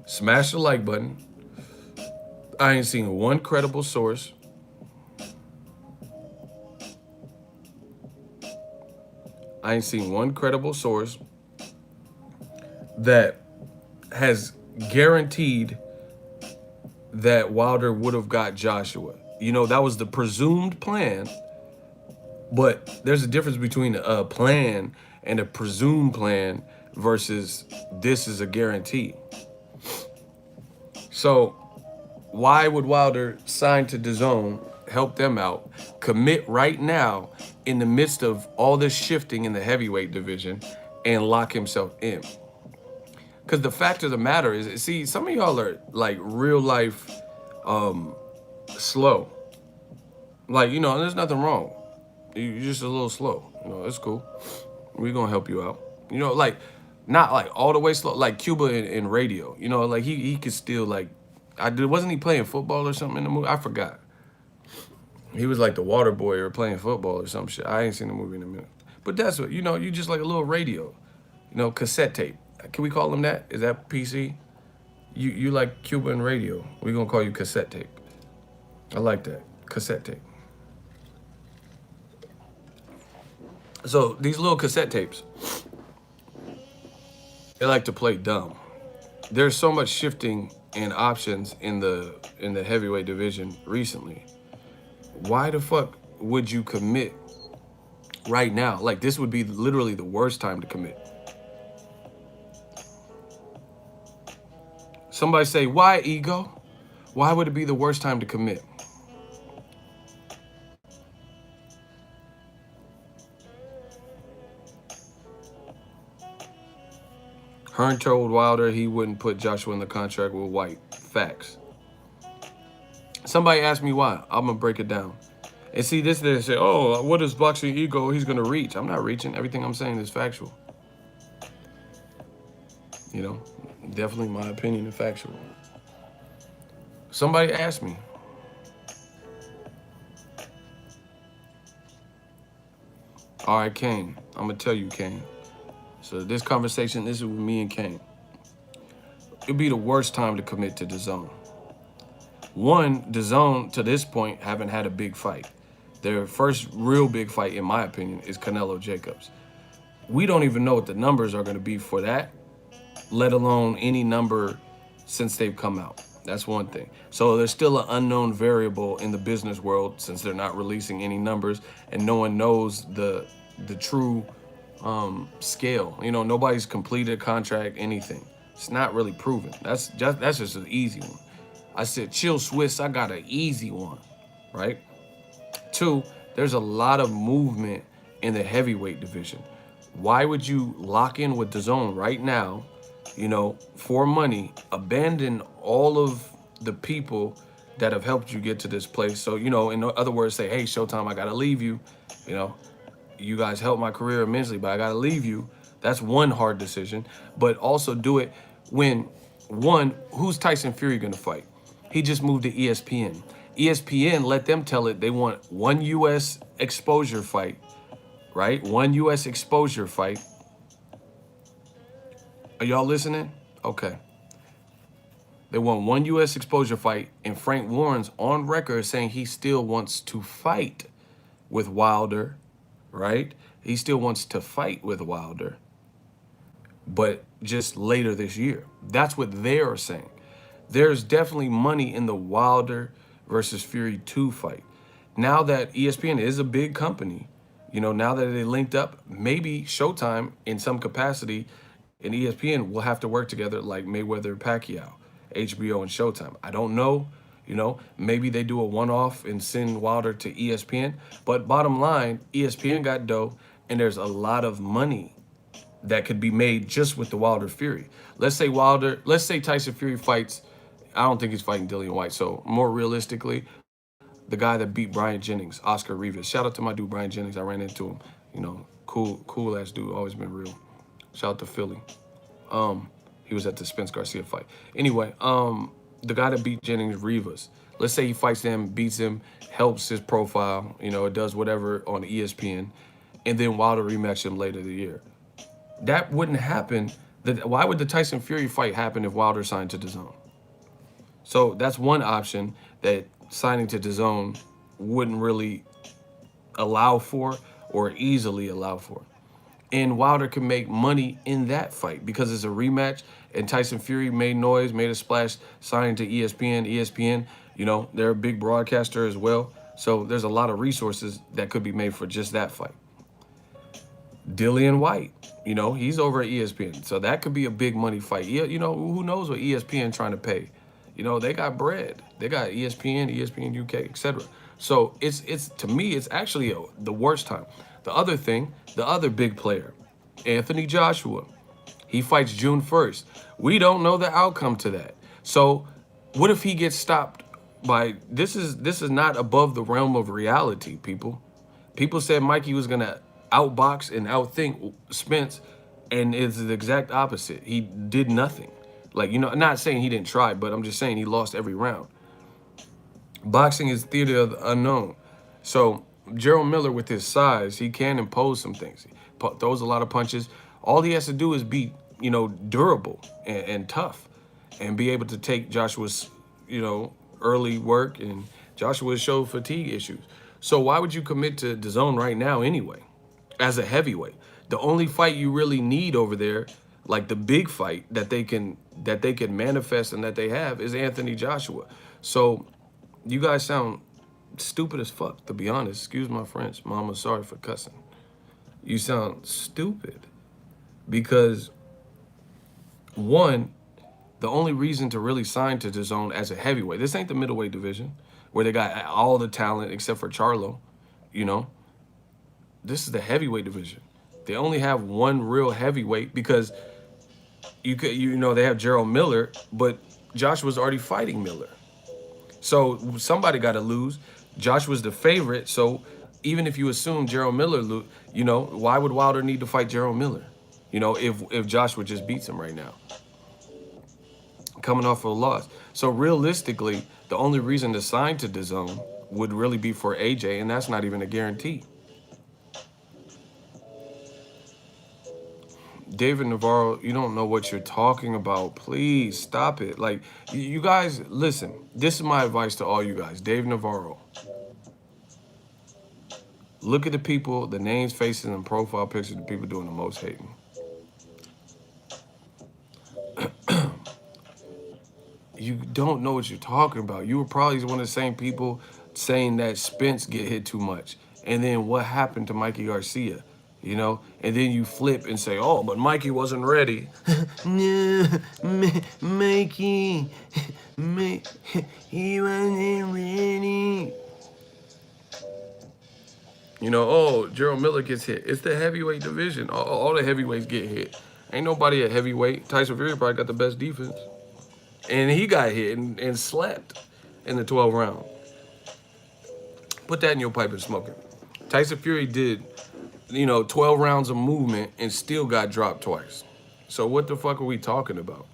Speaker 1: Smash the like button. I ain't seen one credible source that has guaranteed that Wilder would have got Joshua. That was the presumed plan, but there's a difference between a plan and a presumed plan versus this is a guarantee. So why would Wilder sign to Dazn, help them out, commit right now in the midst of all this shifting in the heavyweight division and lock himself in? Because the fact of the matter is, see, some of y'all are like real life slow. Like, there's nothing wrong. You're just a little slow. It's cool. We're going to help you out. Like, not like all the way slow, like Cuba in radio. Like he could still like, wasn't he playing football or something in the movie? I forgot. He was like the Wonderboy or playing football or some shit. I ain't seen the movie in a minute. But that's what, you just like a little radio, cassette tape. Can we call him that? Is that PC? You like Cuba and radio. We're going to call you cassette tape. I like that. Cassette tape. So these little cassette tapes, they like to play dumb. There's so much shifting and options in the heavyweight division recently. Why the fuck would you commit right now? Like, this would be literally the worst time to commit. Somebody say, why, ego? Why would it be the worst time to commit? Hearn told Wilder he wouldn't put Joshua in the contract with White. Facts. Somebody asked me why. I'm going to break it down. And see, this they say, oh, what is boxing ego he's going to reach? I'm not reaching. Everything I'm saying is factual. Definitely my opinion is factual. Somebody asked me. All right, Kane. I'm going to tell you, Kane. So this conversation, this is with me and Kane. It'd be the worst time to commit to Dazn. One, Dazn, to this point, haven't had a big fight. Their first real big fight, in my opinion, is Canelo Jacobs. We don't even know what the numbers are going to be for that, let alone any number since they've come out. That's one thing. So there's still an unknown variable in the business world since they're not releasing any numbers and no one knows the true scale. Nobody's completed a contract, anything. It's not really proven. That's just an easy one. I said, chill, Swiss, I got an easy one, right? Two, there's a lot of movement in the heavyweight division. Why would you lock in with Dazn right now, for money, abandon all of the people that have helped you get to this place? So, in other words, say, hey, Showtime, I got to leave you. You guys helped my career immensely, but I got to leave you. That's one hard decision. But also do it when, one, who's Tyson Fury going to fight? He just moved to ESPN. ESPN, let them tell it they want one U.S. exposure fight, right? One U.S. exposure fight. Are y'all listening? Okay. They want one U.S. exposure fight, and Frank Warren's on record saying he still wants to fight with Wilder, right? He still wants to fight with Wilder. but just later this year. That's what they are saying. There's definitely money in the Wilder versus Fury 2 fight. Now that ESPN is a big company, now that they linked up, maybe Showtime in some capacity and ESPN will have to work together like Mayweather Pacquiao, HBO and Showtime. I don't know. Maybe they do a one-off and send Wilder to ESPN. But bottom line, ESPN got dough, and there's a lot of money that could be made just with the Wilder Fury. Let's say Tyson Fury fights. I don't think he's fighting Dillian White. So more realistically, the guy that beat Brian Jennings, Oscar Rivas. Shout out to my dude Brian Jennings. I ran into him. Cool ass dude. Always been real. Shout out to Philly. He was at the Spence Garcia fight. Anyway, the guy that beat Jennings, Rivas. Let's say he fights him, beats him, helps his profile. It does whatever on ESPN, and then Wilder rematch him later the year. That wouldn't happen. Why would the Tyson Fury fight happen if Wilder signed to DAZN? So that's one option that signing to DAZN wouldn't really allow for or easily allow for. And Wilder can make money in that fight because it's a rematch. And Tyson Fury made noise, made a splash, signing to ESPN. ESPN, they're a big broadcaster as well. So there's a lot of resources that could be made for just that fight. Dillian White, he's over at ESPN. So that could be a big money fight. Yeah, who knows what ESPN trying to pay? They got bread. They got ESPN, ESPN UK, etc. So it's to me, it's actually the worst time. The other thing, the other big player, Anthony Joshua, he fights June 1st. We don't know the outcome to that. So what if he gets stopped by, this is not above the realm of reality, people. People said Mikey was gonna outbox and outthink Spence, and it's the exact opposite. He did nothing. Not saying he didn't try, but I'm just saying he lost every round. Boxing is theater of the unknown. So Gerald Miller, with his size, he can impose some things. He throws a lot of punches. All he has to do is be, durable and tough, and be able to take Joshua's, early work. And Joshua showed fatigue issues. So why would you commit to DAZN right now anyway, as a heavyweight? The only fight you really need over there, like the big fight that they can manifest and that they have, is Anthony Joshua. So you guys sound stupid as fuck, to be honest. Excuse my French, mama, sorry for cussing. You sound stupid because, one, the only reason to really sign to DAZN as a heavyweight, this ain't the middleweight division where they got all the talent except for Charlo, This is the heavyweight division. They only have one real heavyweight because they have Gerald Miller, but Joshua's already fighting Miller. So somebody got to lose. Joshua's the favorite, so even if you assume Gerald Miller, why would Wilder need to fight Gerald Miller? If Joshua just beats him right now, coming off of a loss. So realistically, the only reason to sign to DAZN would really be for AJ, and that's not even a guarantee. David Navarro, you don't know what you're talking about. Please stop it. Like, you guys, listen, this is my advice to all you guys. Dave Navarro, look at the people, the names, faces, and profile pictures of the people doing the most hating. You don't know what you're talking about. You were probably one of the same people saying that Spence get hit too much. And then what happened to Mikey Garcia? And then you flip and say, oh, but Mikey wasn't ready. No, Mikey, he wasn't ready. Oh, Gerald Miller gets hit. It's the heavyweight division. All the heavyweights get hit. Ain't nobody at heavyweight. Tyson Fury probably got the best defense. And he got hit and slept in the 12th round. Put that in your pipe and smoke it. Tyson Fury did 12 rounds of movement and still got dropped twice. So what the fuck are we talking about?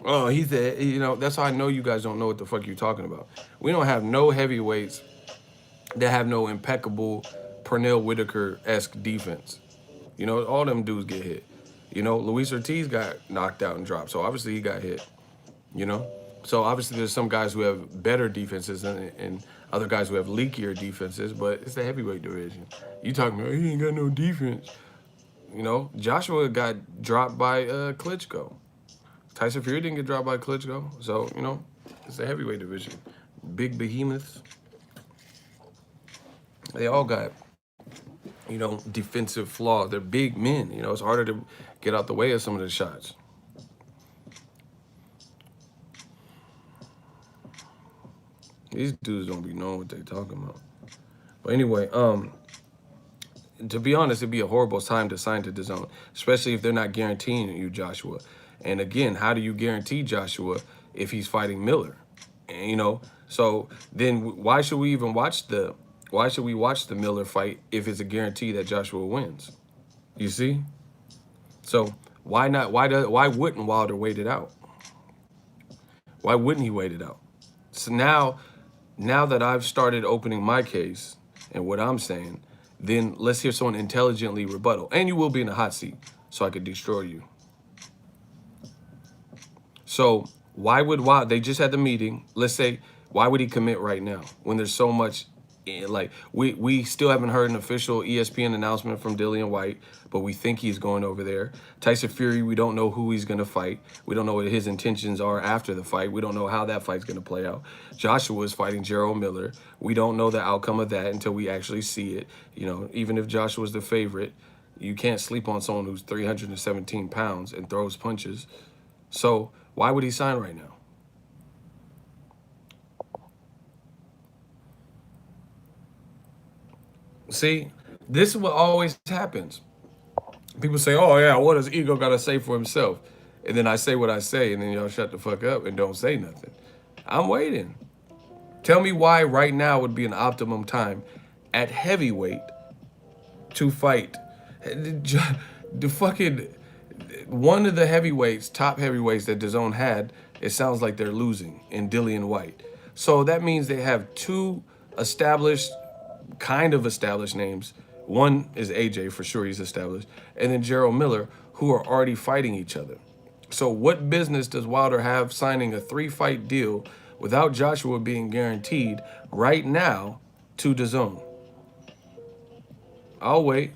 Speaker 1: Oh, he said, that's how I know you guys don't know what the fuck you're talking about. We don't have no heavyweights that have no impeccable Pernell Whitaker-esque defense. All them dudes get hit. Luis Ortiz got knocked out and dropped, so obviously he got hit. So obviously there's some guys who have better defenses and other guys who have leakier defenses, but it's the heavyweight division. You talking about he ain't got no defense. You know, Joshua got dropped by Klitschko. Tyson Fury didn't get dropped by Klitschko. So, you know, it's a heavyweight division. Big behemoths. They all got, you know, defensive flaws. They're big men. You know, it's harder to get out the way of some of the shots. These dudes don't be knowing what they talking about. But anyway, to be honest, it'd be a horrible time to sign to DAZN, especially if they're not guaranteeing you Joshua. And again, how do you guarantee Joshua if he's fighting Miller? And, you know, so then why should we even watch the why should we watch the Miller fight if it's a guarantee that Joshua wins? You see? So why not? Why wouldn't Wilder wait it out? Why wouldn't he wait it out? So now that I've started opening my case and what I'm saying, then let's hear someone intelligently rebuttal. And you will be in a hot seat, so I could destroy you. So why would they just had the meeting? Let's say, why would he commit right now when there's so much? Like we still haven't heard an official ESPN announcement from Dillian White, but we think he's going over there. Tyson Fury, we don't know who he's gonna fight. We don't know what his intentions are after the fight. We don't know how that fight's gonna play out. Joshua is fighting Gerald Miller. We don't know the outcome of that until we actually see it. You know, even if Joshua's the favorite, you can't sleep on someone who's 317 pounds and throws punches. So why would he sign right now? See, this is what always happens. People say, oh, yeah, what does ego got to say for himself? And then I say what I say, and then y'all shut the fuck up and don't say nothing. I'm waiting. Tell me why right now would be an optimum time at heavyweight to fight the fucking one of the heavyweights, top heavyweights that DAZN had. It sounds like they're losing in Dillian White. So that means they have two established, kind of established names. One is AJ, for sure he's established, and then Gerald Miller, who are already fighting each other. So what business does Wilder have signing a 3-fight deal without Joshua being guaranteed right now to DAZN? I'll wait.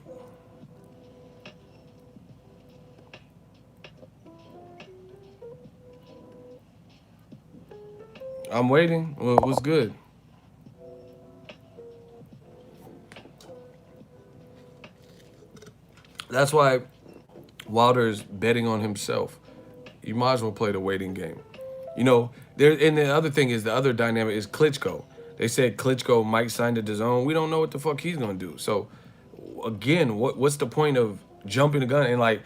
Speaker 1: I'm waiting. Well, what's good? That's why Wilder's betting on himself. You might as well play the waiting game. You know, there. And the other thing is, the other dynamic is Klitschko. They said Klitschko might sign to DAZN. We don't know what the fuck he's gonna do. So, again, what's the point of jumping the gun and like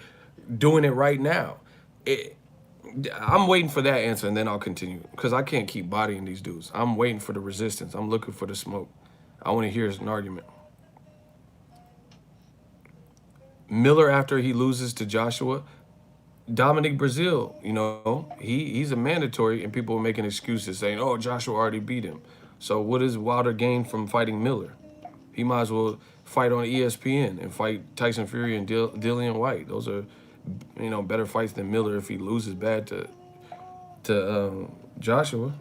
Speaker 1: doing it right now? It, I'm waiting for that answer, and then I'll continue because I can't keep bodying these dudes. I'm waiting for the resistance. I'm looking for the smoke. I want to hear an argument. Miller, after he loses to Joshua, Dominic Brazil, you know, he's a mandatory, and people are making excuses saying, oh, Joshua already beat him. So what does Wilder gain from fighting Miller? He might as well fight on ESPN and fight Tyson Fury and Dillian White. Those are, you know, better fights than Miller if he loses bad to Joshua.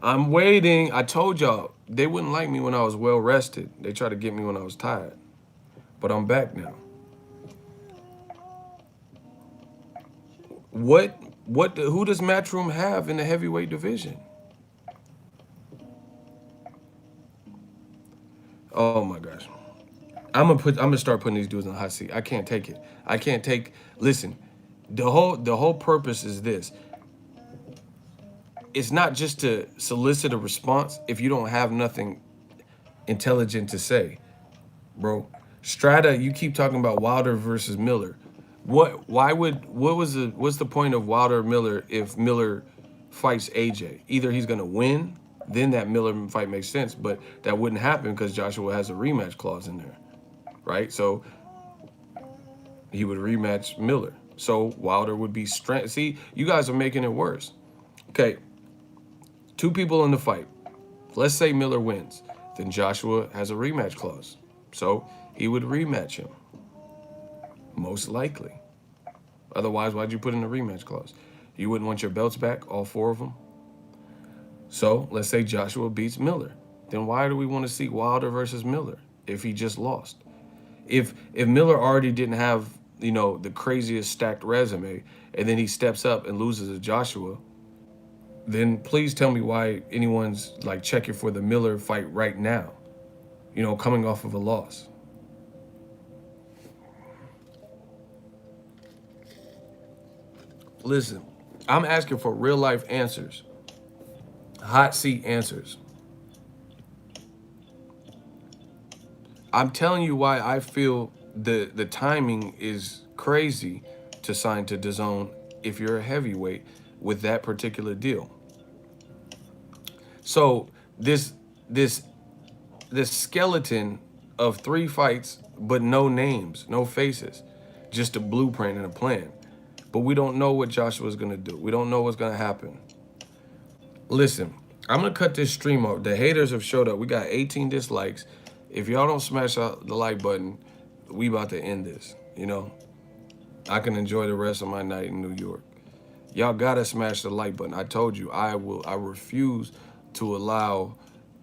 Speaker 1: I'm waiting. I told y'all they wouldn't like me when I was well rested. They tried to get me when I was tired, but I'm back now. Who does Matchroom have in the heavyweight division? Oh my gosh. I'm gonna start putting these dudes in the hot seat. I can't take it. I can't take listen, the whole purpose is this. It's not just to solicit a response if you don't have nothing intelligent to say, bro. Strata, you keep talking about Wilder versus Miller. What's the point of Wilder Miller if Miller fights AJ? Either he's gonna win, then that Miller fight makes sense, but that wouldn't happen because Joshua has a rematch clause in there, right? So he would rematch Miller. So Wilder would be strength. See, you guys are making it worse. Okay, two people in the fight. Let's say Miller wins, then Joshua has a rematch clause, so he would rematch him. Most likely. Otherwise, why'd you put in a rematch clause? You wouldn't want your belts back, all 4 of them? So, let's say Joshua beats Miller. Then why do we want to see Wilder versus Miller if he just lost? If Miller already didn't have, the craziest stacked resume, and then he steps up and loses to Joshua, then please tell me why anyone's like checking for the Miller fight right now, coming off of a loss. Listen, I'm asking for real life answers, hot seat answers. I'm telling you why I feel the timing is crazy to sign to DAZN if you're a heavyweight with that particular deal. So this this this skeleton of 3 fights, but no names, no faces, just a blueprint and a plan. But we don't know what Joshua's gonna do. We don't know what's gonna happen. Listen, I'm gonna cut this stream off. The haters have showed up. We got 18 dislikes. If y'all don't smash out the like button, we about to end this. I can enjoy the rest of my night in New York. Y'all gotta smash the like button. I told you, I refuse to allow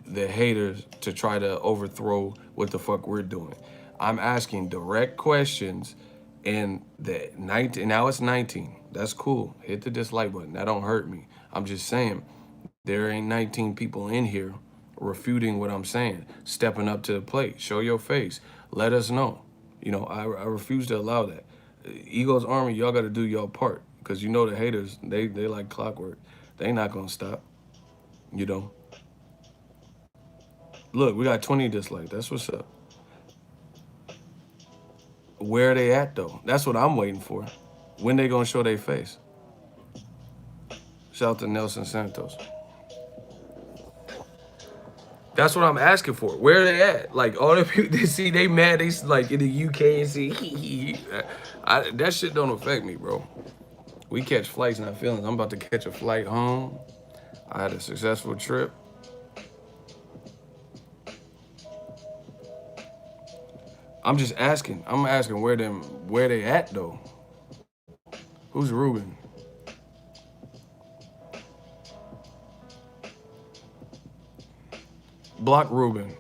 Speaker 1: the haters to try to overthrow what the fuck we're doing. I'm asking direct questions, and the 19, now it's 19. That's cool. Hit the dislike button. That don't hurt me. I'm just saying, there ain't 19 people in here refuting what I'm saying, stepping up to the plate. Show your face. Let us know. I refuse to allow that. Ego's Army, y'all got to do your part, because the haters, they like clockwork. They not going to stop. Look, we got 20 dislikes. That's what's up. Where are they at, though? That's what I'm waiting for. When they going to show their face? Shout out to Nelson Santos. That's what I'm asking for. Where are they at? Like, all the people, they see they mad, they like in the UK and see, that shit don't affect me, bro. We catch flights, not feelings. I'm about to catch a flight home. I had a successful trip. I'm just asking. I'm asking where they at, though. Who's Ruben? Block Ruben.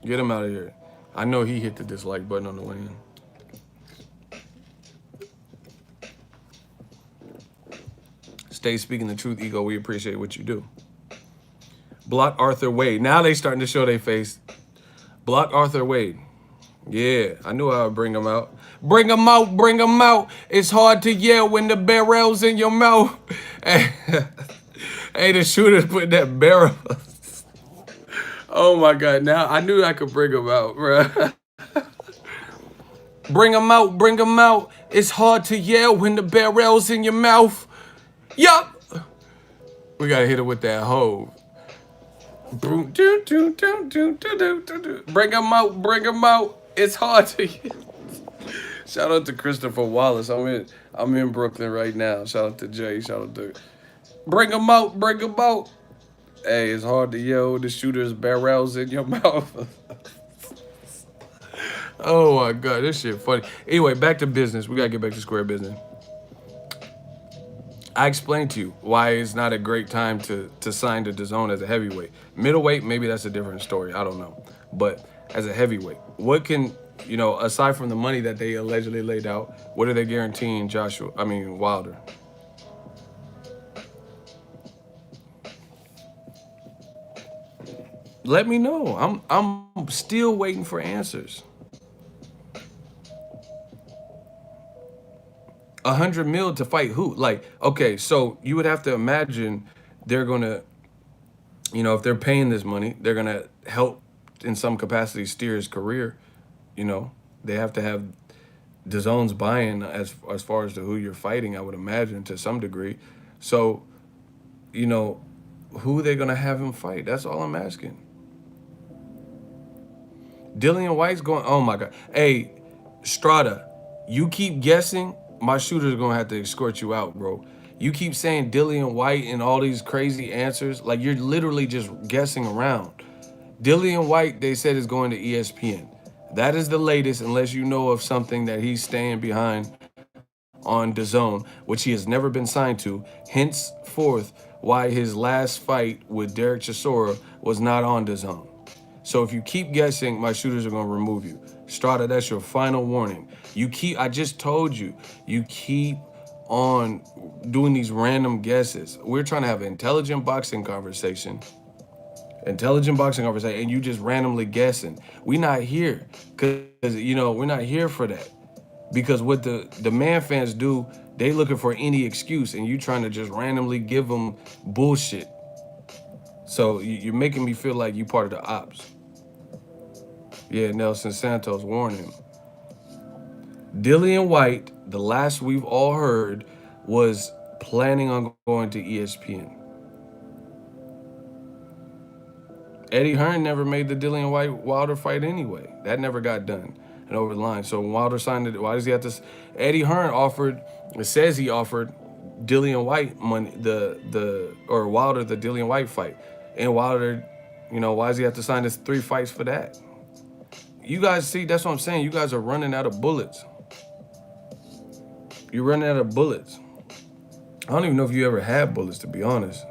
Speaker 1: Get him out of here. I know he hit the dislike button on the way in. Stay speaking the truth, Ego. We appreciate what you do. Block Arthur Wade. Now they starting to show their face. Block Arthur Wade. Yeah, I knew I would bring him out. Bring him out, bring him out. It's hard to yell when the barrel's in your mouth. Hey, the shooter's putting that barrel. Oh my God, now I knew I could bring him out, bro. Bring him out, bring him out. It's hard to yell when the barrel's in your mouth. Yup. We gotta hit it with that hoe. Bring him out, bring him out. It's hard to yell. Shout out to Christopher Wallace. I'm in Brooklyn right now. Shout out to Jay. Shout out to bring him out, bring him out. Hey, it's hard to yell when the shooter's barrels in your mouth. Oh my God, this shit funny. Anyway, back to business. We gotta get back to square business. I explained to you why it's not a great time to sign to DAZN as a heavyweight. Middleweight, maybe that's a different story. I don't know. But as a heavyweight, what can, aside from the money that they allegedly laid out, what are they guaranteeing Wilder? Let me know. I'm still waiting for answers. 100 mil to fight who? Like, okay, so you would have to imagine they're gonna, if they're paying this money, they're gonna help in some capacity steer his career. They have to have DAZN's buy-in as far as to who you're fighting, I would imagine, to some degree. So, who are they gonna have him fight? That's all I'm asking. Dillian White's going, oh my God. Hey, Strada, you keep guessing, my shooter's gonna have to escort you out, bro. You keep saying Dillian White and all these crazy answers, like you're literally just guessing around. Dillian White, they said, is going to ESPN. That is the latest, unless you know of something that he's staying behind on DAZN, which he has never been signed to. Henceforth, why his last fight with Derek Chisora was not on DAZN. So if you keep guessing, my shooters are going to remove you. Strada, that's your final warning. I just told you, you keep on doing these random guesses. We're trying to have an intelligent boxing conversation, and you just randomly guessing. We not here, because, we're not here for that. Because what the man fans do, they looking for any excuse, and you trying to just randomly give them bullshit. So you're making me feel like you part of the ops. Yeah, Nelson Santos warned him. Dillian White, the last we've all heard, was planning on going to ESPN. Eddie Hearn never made the Dillian White Wilder fight anyway. That never got done and over the line. So when Wilder signed it, why does he have to? Eddie Hearn offered. It says he offered Dillian White money, or Wilder the Dillian White fight, and Wilder, why does he have to sign his 3 fights for that? You guys see, that's what I'm saying. You guys are running out of bullets. You're running out of bullets. I don't even know if you ever had bullets, to be honest.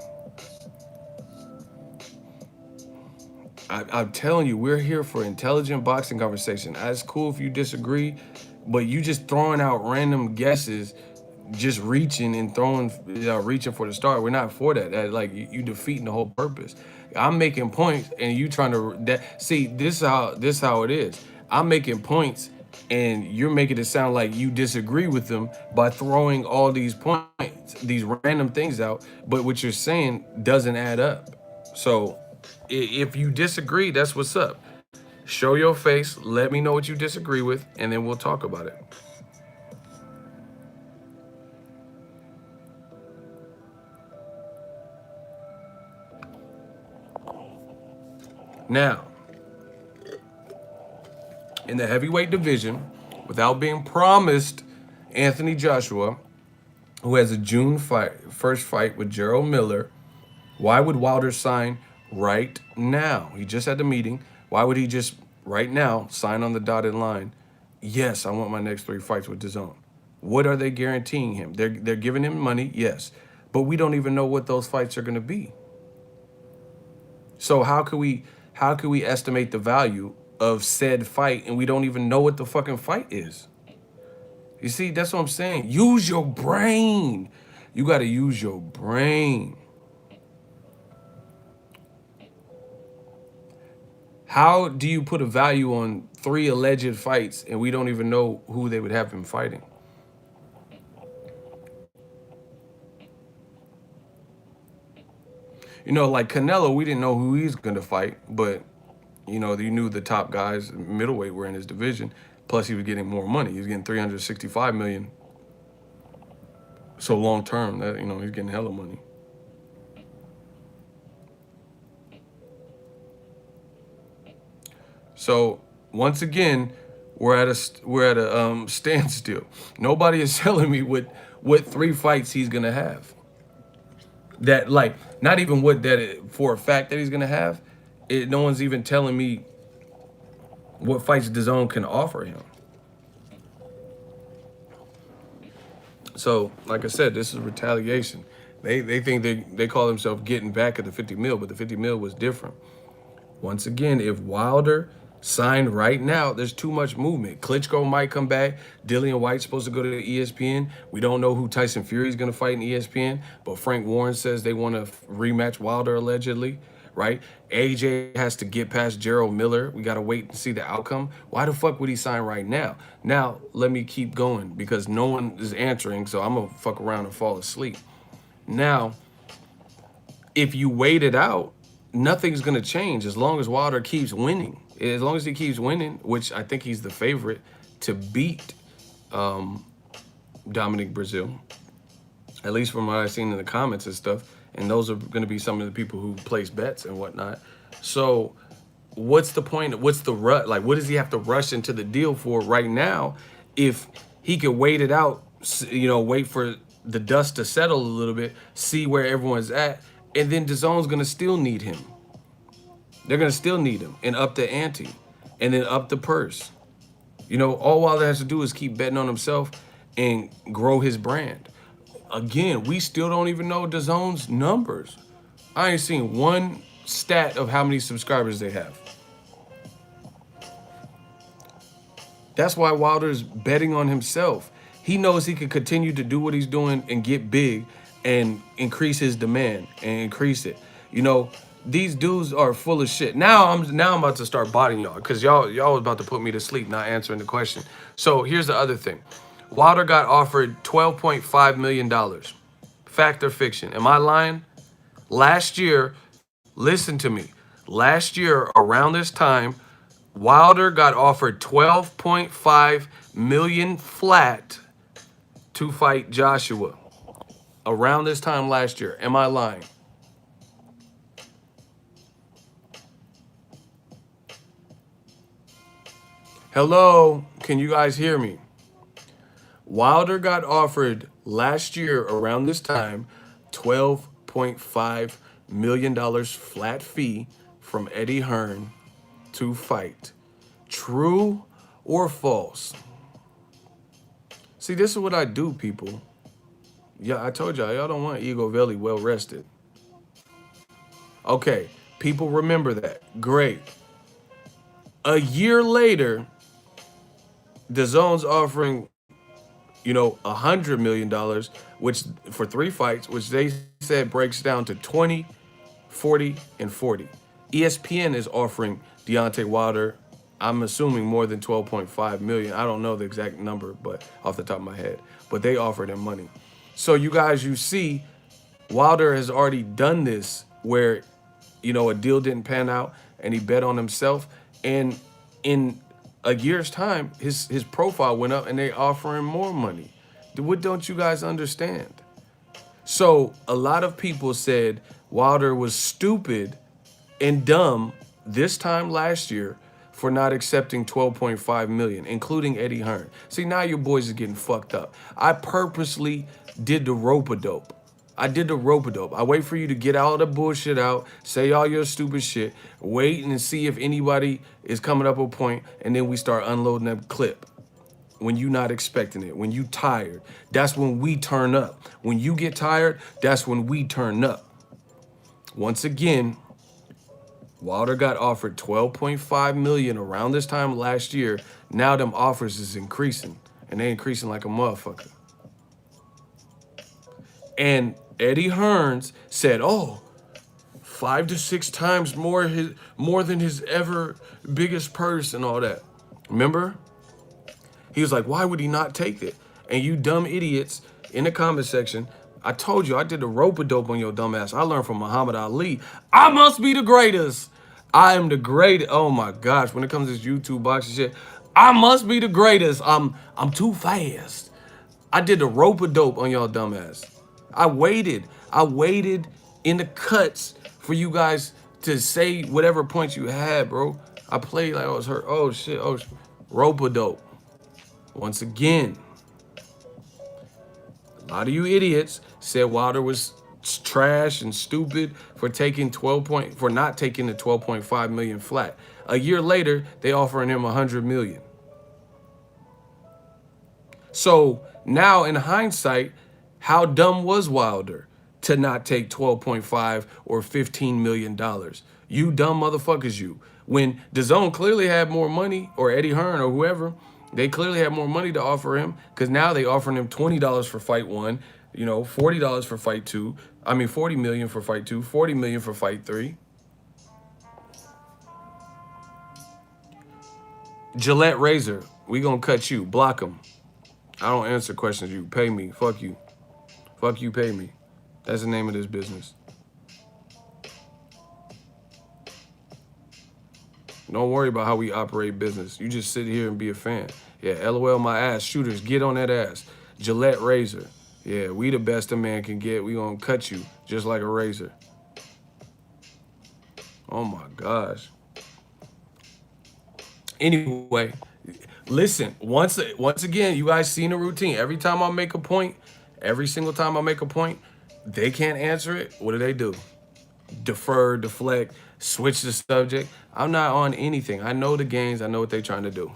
Speaker 1: I'm telling you, we're here for intelligent boxing conversation. It's cool if you disagree, but you just throwing out random guesses, just reaching and throwing, reaching for the start. We're not for that. Like you defeating the whole purpose. I'm making points, and you trying to see. This is how it is. I'm making points, and you're making it sound like you disagree with them by throwing all these points, these random things out. But what you're saying doesn't add up. So if you disagree, that's what's up. Show your face. Let me know what you disagree with, and then we'll talk about it. Now, in the heavyweight division, without being promised Anthony Joshua, who has a June first fight with Gerald Miller, why would Wilder sign right now? He just had the meeting. Why would he just right now sign on the dotted line? Yes, I want my next 3 fights with Dazn. What are they guaranteeing him? They're giving him money, yes, but we don't even know what those fights are going to be. So how could we estimate the value of said fight, and we don't even know what the fucking fight is? You see, that's what I'm saying. Use your brain. You got to use your brain. How do you put a value on 3 alleged fights and we don't even know who they would have him fighting? Like Canelo, we didn't know who he's going to fight, but, you knew the top guys, middleweight, were in his division. Plus, he was getting more money. He was getting $365 million. So long term, that he's getting hella money. So once again, we're at a standstill. Nobody is telling me what 3 fights he's gonna have. That, like, not even what that for a fact that he's gonna have. No one's even telling me what fights DAZN can offer him. So, like I said, this is retaliation. They think they call themselves getting back at the 50 mil, but the 50 mil was different. Once again, if Wilder signed right now, there's too much movement. Klitschko might come back. Dillian White's supposed to go to the ESPN. We don't know who Tyson Fury is going to fight in ESPN, but Frank Warren says they want to rematch Wilder allegedly, right? AJ has to get past Gerald Miller. We got to wait and see the outcome. Why the fuck would he sign right now? Now, let me keep going because no one is answering, so I'm going to fuck around and fall asleep. Now, if you wait it out, nothing's going to change as long as Wilder keeps winning. As long as he keeps winning, which I think he's the favorite to beat Dominic Brazil, at least from what I've seen in the comments and stuff. And those are going to be some of the people who place bets and whatnot. So what's the point? What's the rush? Like, what does he have to rush into the deal for right now if he could wait it out, wait for the dust to settle a little bit, see where everyone's at, and then DAZN's going to still need him. They're going to still need him and up the ante and then up the purse. All Wilder has to do is keep betting on himself and grow his brand. Again, we still don't even know DAZN's numbers. I ain't seen one stat of how many subscribers they have. That's why Wilder's betting on himself. He knows he can continue to do what he's doing and get big and increase his demand and increase it. You know, these dudes are full of shit. Now I'm about to start botting y'all because y'all was about to put me to sleep not answering the question. So here's the other thing. Wilder got offered $12.5 million. Fact or fiction? Am I lying? Last year, listen to me. Last year, around this time, Wilder got offered 12.5 million flat to fight Joshua. Around this time last year. Am I lying? Hello? Can you guys hear me? Wilder got offered last year around this time $12.5 million flat fee from Eddie Hearn to fight. True or false? See, this is what I do, people. Yeah, I told y'all don't want Ego Valley well rested. Okay, people remember that. Great. A year later, Dazon's offering, $100 million, which for 3 fights, which they said breaks down to 20, 40, and 40. ESPN is offering Deontay Wilder, I'm assuming more than 12.5 million. I don't know the exact number, but off the top of my head. But they offered him money. So you guys, you see, Wilder has already done this where, a deal didn't pan out and he bet on himself. And in a year's time, his profile went up and they offer him more money. What don't you guys understand? So a lot of people said Wilder was stupid and dumb this time last year for not accepting 12.5 million, including Eddie Hearn. See, now your boys are getting fucked up. I purposely did the rope-a-dope. I did the rope-a-dope. I wait for you to get all the bullshit out, say all your stupid shit, wait and see if anybody is coming up a point, and then we start unloading that clip. When you not expecting it, when you tired, that's when we turn up. When you get tired, that's when we turn up. Once again, Wilder got offered 12.5 million around this time last year. Now them offers is increasing, and they increasing like a motherfucker. And Eddie Hearns said, "Oh, 5 to 6 times more than his ever biggest purse and all that." Remember? He was like, "Why would he not take it?" And you dumb idiots in the comment section, I told you I did the rope-a-dope on your dumb ass. I learned from Muhammad Ali. I must be the greatest. I am the greatest. Oh my gosh, when it comes to this YouTube boxing shit, I must be the greatest. I'm too fast. I did the rope-a-dope on y'all dumb ass. I waited in the cuts for you guys to say whatever points you had, bro. I played like I was hurt. Oh shit. Oh, rope-a-dope. Once again, a lot of you idiots said Wilder was trash and stupid for not taking the 12.5 million flat. A year later, they offering him 100 million. So now in hindsight, how dumb was Wilder to not take 12.5 or 15 million dollars? You dumb motherfuckers, you. When DAZN clearly had more money, or Eddie Hearn or whoever, they clearly had more money to offer him, because now they offering him $20 for fight 1, $40 for fight 2. I mean, 40 million for fight 2, 40 million for fight 3. Gillette Razor, we gonna cut you, block him. I don't answer questions, you pay me, fuck you. Fuck you, pay me. That's the name of this business. Don't worry about how we operate business. You just sit here and be a fan. Yeah, LOL my ass. Shooters, get on that ass. Gillette Razor. Yeah, we the best a man can get. We gonna cut you just like a razor. Oh my gosh. Anyway, listen, once again, you guys seen the routine. Every time I make a point, every single time I make a point, they can't answer it. What do? Defer, deflect, switch the subject. I'm not on anything. I know the games. I know what they're trying to do.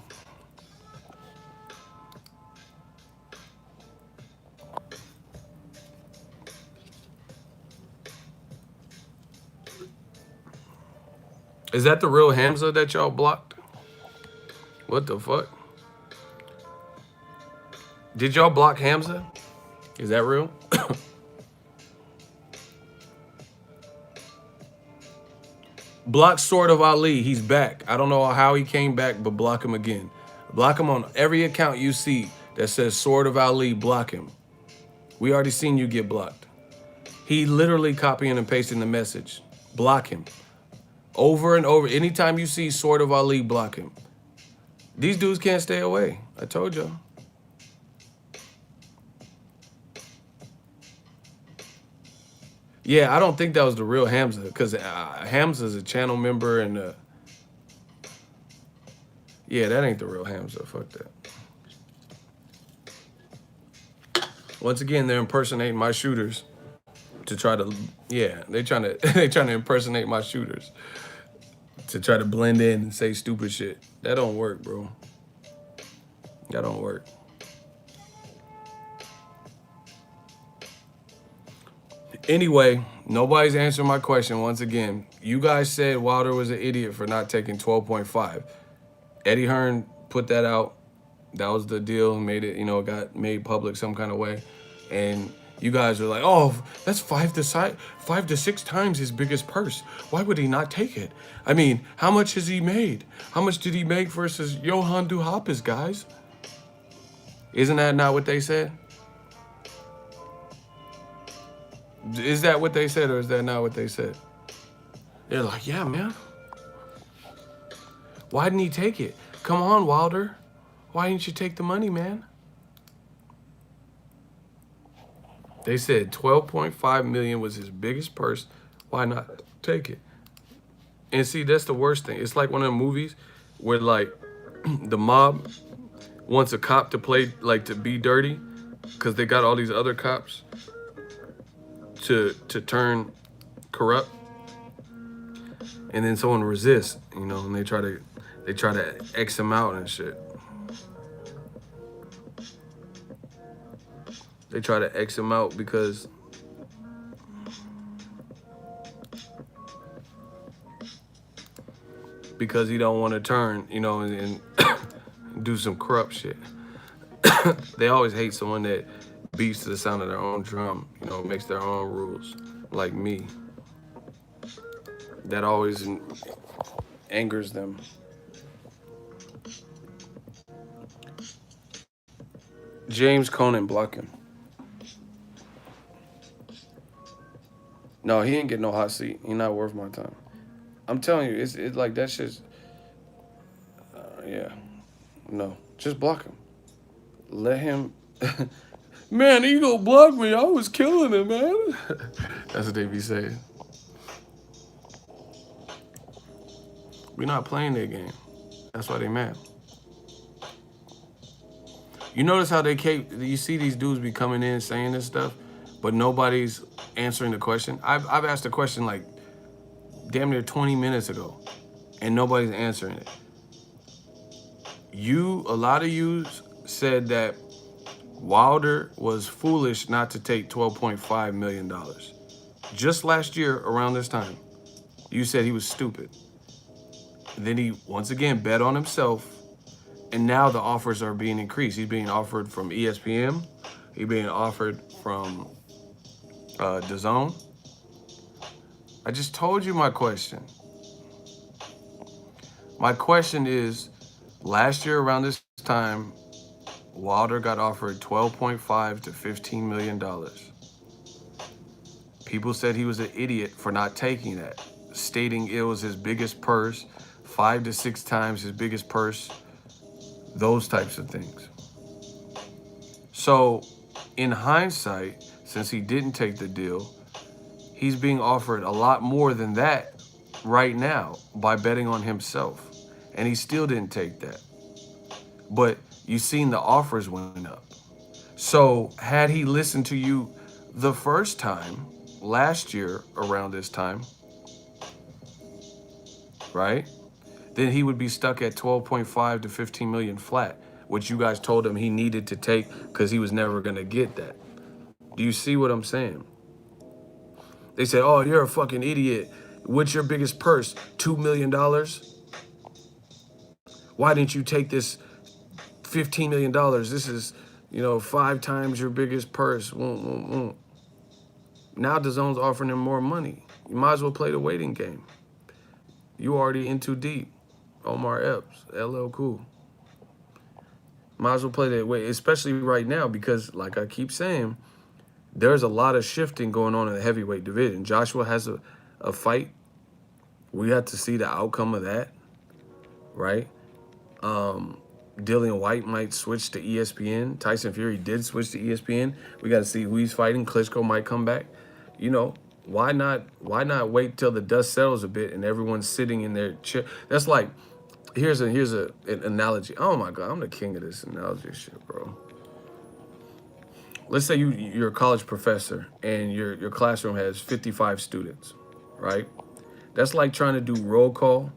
Speaker 1: Is that the real Hamza that y'all blocked? What the fuck? Did y'all block Hamza? Is that real? Block Sword of Ali. He's back. I don't know how he came back, but block him again. Block him on every account you see that says Sword of Ali. Block him. We already seen you get blocked. He literally copying and pasting the message. Block him. Over and over. Anytime you see Sword of Ali, block him. These dudes can't stay away. I told y'all. Yeah, I don't think that was the real Hamza, because Hamza's a channel member, and yeah, that ain't the real Hamza. Fuck that. Once again, they're impersonating my shooters to try to, yeah, they trying to impersonate my shooters to try to blend in and say stupid shit. That don't work, bro. That don't work. Anyway, nobody's answering my question once again. You guys said Wilder was an idiot for not taking 12.5. Eddie Hearn put that out. That was the deal, made it, got made public some kind of way. And you guys were like, oh, that's 5 to 6 times his biggest purse. Why would he not take it? I mean, how much has he made? How much did he make versus Johan Duhaupas, guys? Isn't that not what they said? Is that what they said, or is that not what they said? They're like, yeah, man. Why didn't he take it? Come on, Wilder. Why didn't you take the money, man? They said 12.5 million was his biggest purse. Why not take it? And see, that's the worst thing. It's like one of the movies where, like, the mob wants a cop to play, like, to be dirty, because they got all these other cops to turn corrupt, and then someone resists, and they try to X him out and shit. They try to X him out because he don't want to turn, and do some corrupt shit. They always hate someone that beats to the sound of their own drum, makes their own rules, like me. That always angers them. James Conan, block him. No, he ain't get no hot seat. He not worth my time. I'm telling you, it's like that shit's, yeah. No, just block him. Let him, man, he gonna block me. I was killing him, man. That's what they be saying. We're not playing their game. That's why they mad. You notice how you see these dudes be coming in saying this stuff, but nobody's answering the question. I've asked a question like damn near 20 minutes ago, and nobody's answering it. A lot of you said that Wilder was foolish not to take $12.5 million. Just last year, around this time, you said he was stupid. Then he, once again, bet on himself, and now the offers are being increased. He's being offered from ESPN. He's being offered from Dazn. I just told you my question. My question is, last year around this time, Wilder got offered $12.5 to $15 million. People said he was an idiot for not taking that, stating it was his biggest purse, 5 to 6 times his biggest purse, those types of things. So, in hindsight, since he didn't take the deal, he's being offered a lot more than that right now by betting on himself. And he still didn't take that. But you've seen the offers went up. So had he listened to you the first time, last year around this time, right? Then he would be stuck at 12.5 to 15 million flat, which you guys told him he needed to take because he was never going to get that. Do you see what I'm saying? They said, oh, you're a fucking idiot. What's your biggest purse? $2 million? Why didn't you take this $15 million? This is You know, 5 times your biggest purse. Now DAZN's offering him more money. You might as well play the waiting game. You already in too deep. Omar Epps, LL Cool. Might as well play that way, especially right now because, like I keep saying, there's a lot of shifting going on in the heavyweight division. Joshua has a fight. We have to see the outcome of that, right? Dillian White might switch to ESPN. Tyson Fury did switch to ESPN. We got to see who he's fighting. Klitschko might come back. You know, why not? Why not wait till the dust settles a bit and everyone's sitting in their chair? That's like, here's an analogy. Oh my God, I'm the king of this analogy shit, bro. Let's say you're a college professor and your classroom has 55 students, right? That's like trying to do roll call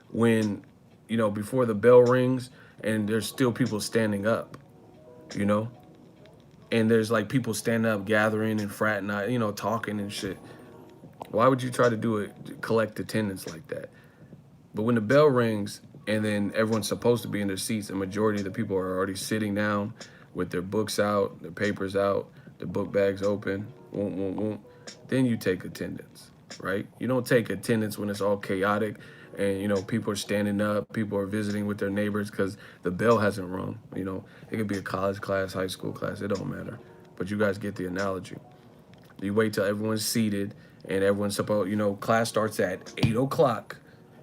Speaker 1: when, you know, before the bell rings and there's still people standing up, you know? And there's like people standing up, gathering and fraternizing, you know, talking and shit. Why would you try to do it, collect attendance like that? But when the bell rings and then everyone's supposed to be in their seats, the majority of the people are already sitting down with their books out, their papers out, their book bags open, then you take attendance, right? You don't take attendance when it's all chaotic and, you know, people are standing up, people are visiting with their neighbors because the bell hasn't rung. You know, it could be a college class, high school class, it don't matter. But you guys get the analogy. You wait till everyone's seated and everyone's supposed, you know, class starts at 8 o'clock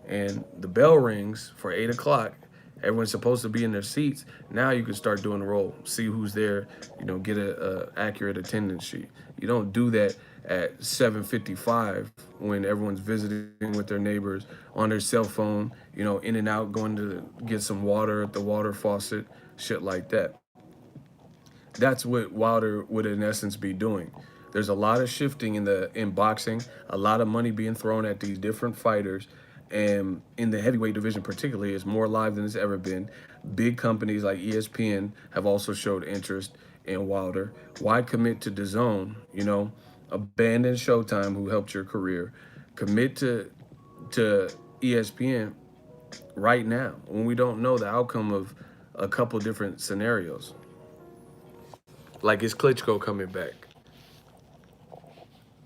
Speaker 1: and the bell rings for 8 o'clock. Everyone's supposed to be in their seats. Now you can start doing the roll, see who's there, you know, get a accurate attendance sheet. You don't do that at 7:55 when everyone's visiting with their neighbors on their cell phone, you know, in and out, going to get some water at the water faucet, shit like that. That's what Wilder would in essence be doing. There's a lot of shifting in boxing, a lot of money being thrown at these different fighters, and in the heavyweight division particularly, it's more live than it's ever been. Big companies like ESPN have also showed interest in Wilder. Why commit to DAZN? You know, abandon Showtime, who helped your career. Commit to ESPN right now when we don't know the outcome of a couple different scenarios. Like, is Klitschko coming back?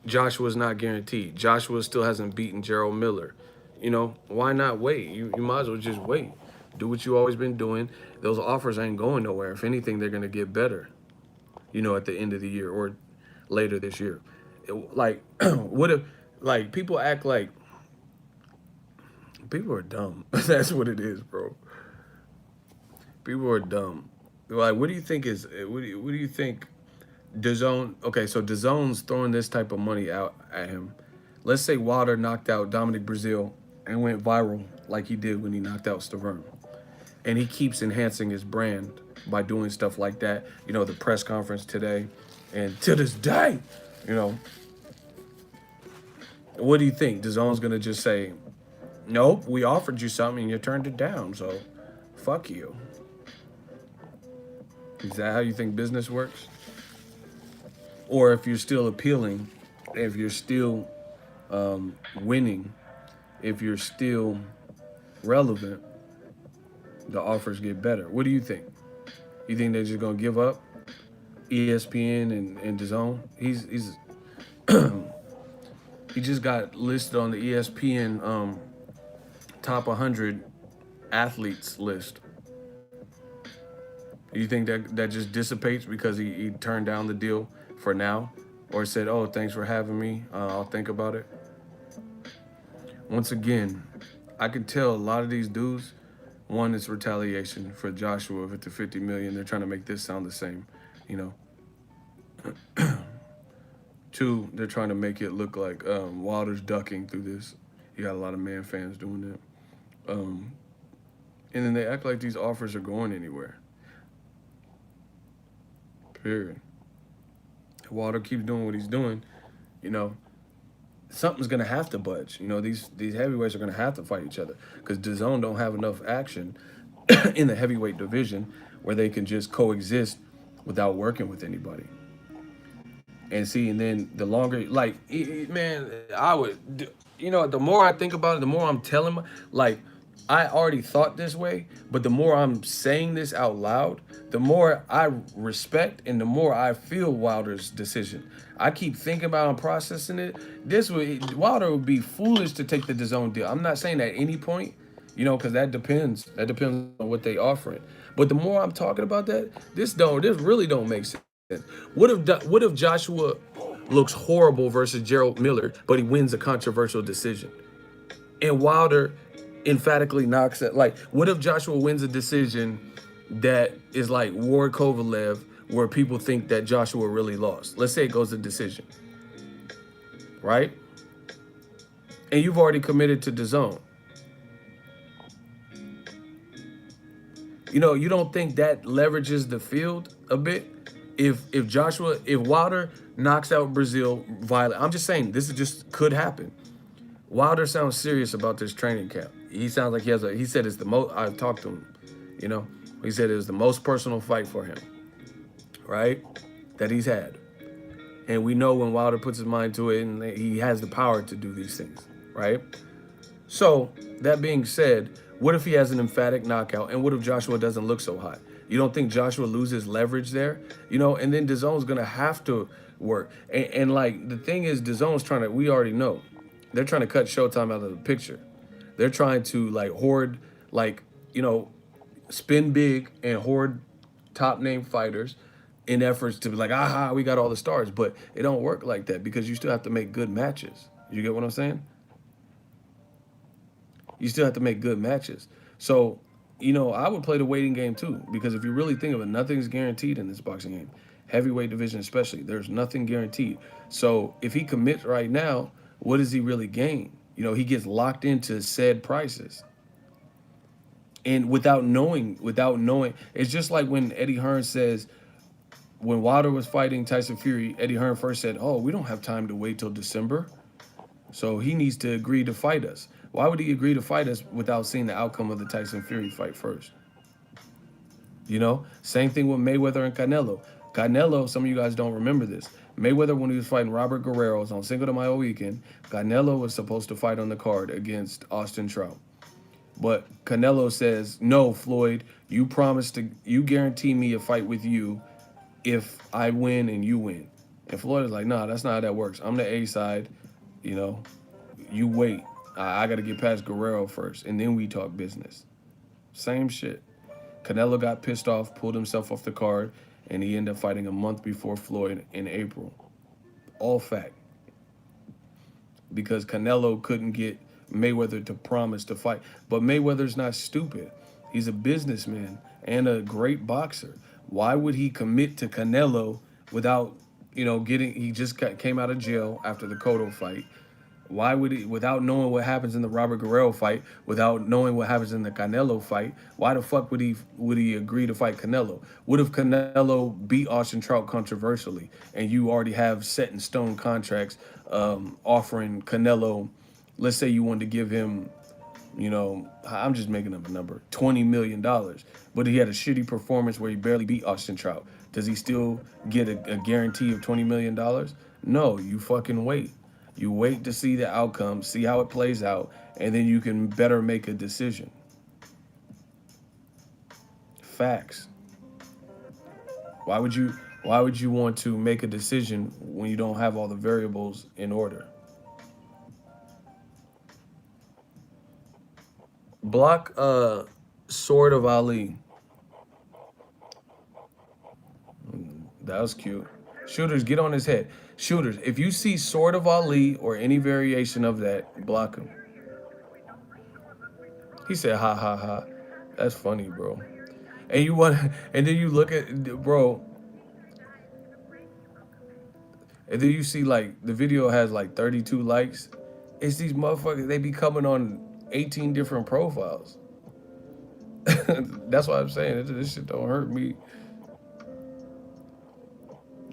Speaker 1: Joshua's not guaranteed. Joshua still hasn't beaten Gerald Miller. You know, why not wait? You might as well just wait. Do what you always been doing. Those offers ain't going nowhere. If anything, they're gonna get better. You know, at the end of the year or later this year. Like, what if, like, people act like people are dumb. That's what it is, bro. People are dumb. Like, what do you think is? What do you think? DAZN. Okay, so DAZN's throwing this type of money out at him. Let's say Wilder knocked out Dominic Brazil and went viral like he did when he knocked out Stavern, and he keeps enhancing his brand by doing stuff like that. You know, the press conference today, and to this day, you know, what do you think? DAZN's gonna just say, "Nope, we offered you something and you turned it down, so fuck you." Is that how you think business works? Or if you're still appealing, if you're still winning, if you're still relevant, the offers get better. What do you think? You think they're just gonna give up ESPN and DAZN? He's he just got listed on the ESPN top 100 athletes list. Do you think that just dissipates because he turned down the deal for now, or said, "Oh, thanks for having me. I'll think about it"? Once again, I can tell a lot of these dudes, one, it's retaliation for Joshua with the 50 million. They're trying to make this sound the same, you know. Two, they're trying to make it look like Wilder's ducking through this. You got a lot of man fans doing that. And then they act like these offers are going anywhere. Period. Wilder keeps doing what he's doing, you know, something's gonna have to budge. You know, these heavyweights are gonna have to fight each other because DAZN don't have enough action in the heavyweight division where they can just coexist without working with anybody. And see, and then the longer, like, man, I would, you know, the more I think about it, the more I'm telling, like, I already thought this way, but the more I'm saying this out loud, the more I respect and the more I feel Wilder's decision. I keep thinking about and processing it. Wilder would be foolish to take the DAZN deal. I'm not saying at any point, because that depends. That depends on what they offering. But the more I'm talking about that, this really don't make sense. What if Joshua looks horrible versus Gerald Miller, but he wins a controversial decision? And Wilder emphatically knocks it. Like, what if Joshua wins a decision that is like Ward Kovalev, where people think that Joshua really lost? Let's say it goes to decision, right? And you've already committed to DAZN. You don't think that leverages the field a bit? If Wilder knocks out Brazil violent, I'm just saying this is just could happen. Wilder sounds serious about this training camp. He sounds like he said it's the most, I've talked to him, you know. He said it was the most personal fight for him, right? That he's had. And we know when Wilder puts his mind to it and he has the power to do these things, right? So, that being said, what if he has an emphatic knockout? And what if Joshua doesn't look so hot? You don't think Joshua loses leverage there? And then DAZN's going to have to work. And like, the thing is, DAZN's trying to, we already know, they're trying to cut Showtime out of the picture. They're trying to, like, hoard, like, spin big and hoard top name fighters in efforts to be like, aha, we got all the stars. But it don't work like that because you still have to make good matches. You get what I'm saying? You still have to make good matches. So, I would play the waiting game too, because if you really think of it, nothing's guaranteed in this boxing game. Heavyweight division especially, there's nothing guaranteed. So if he commits right now, what does he really gain? He gets locked into said prices. And without knowing, it's just like when Eddie Hearn says, when Wilder was fighting Tyson Fury, Eddie Hearn first said, oh, we don't have time to wait till December. So he needs to agree to fight us. Why would he agree to fight us without seeing the outcome of the Tyson Fury fight first? Same thing with Mayweather and Canelo. Canelo, some of you guys don't remember this. Mayweather, when he was fighting Robert Guerrero on Cinco de Mayo weekend, Canelo was supposed to fight on the card against Austin Trout. But Canelo says, no, Floyd, you guarantee me a fight with you if I win and you win. And Floyd is like, nah, that's not how that works. I'm the A side, you wait. I got to get past Guerrero first, and then we talk business. Same shit. Canelo got pissed off, pulled himself off the card, and he ended up fighting a month before Floyd in April. All fact. Because Canelo couldn't get Mayweather to promise to fight. But Mayweather's not stupid. He's a businessman and a great boxer. Why would he commit to Canelo without, he just came out of jail after the Cotto fight. Why would he, without knowing what happens in the Robert Guerrero fight, without knowing what happens in the Canelo fight, why the fuck would he agree to fight Canelo? What if Canelo beat Austin Trout controversially and you already have set in stone contracts offering Canelo, let's say you wanted to give him, I'm just making up a number, $20 million, but he had a shitty performance where he barely beat Austin Trout. Does he still get a guarantee of $20 million? No, you fucking wait. You wait to see the outcome, see how it plays out, and then you can better make a decision. Facts. Why would you want to make a decision when you don't have all the variables in order? Block Sword of Ali. That was cute. Shooters, get on his head. Shooters, if you see Sword of Ali or any variation of that, block him. He said, ha ha ha. That's funny, bro. And then you look at, bro, and then you see like the video has like 32 likes. It's these motherfuckers, they be coming on 18 different profiles. That's why I'm saying this shit don't hurt me.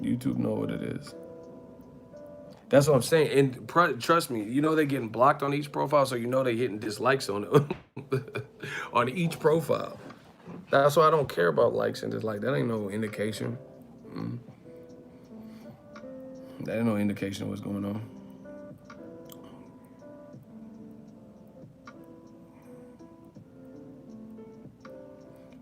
Speaker 1: YouTube know what it is. That's what I'm saying. And trust me, they getting blocked on each profile, so they hitting dislikes on it on each profile. That's why I don't care about likes and dislikes. That ain't no indication. That ain't no indication of what's going on.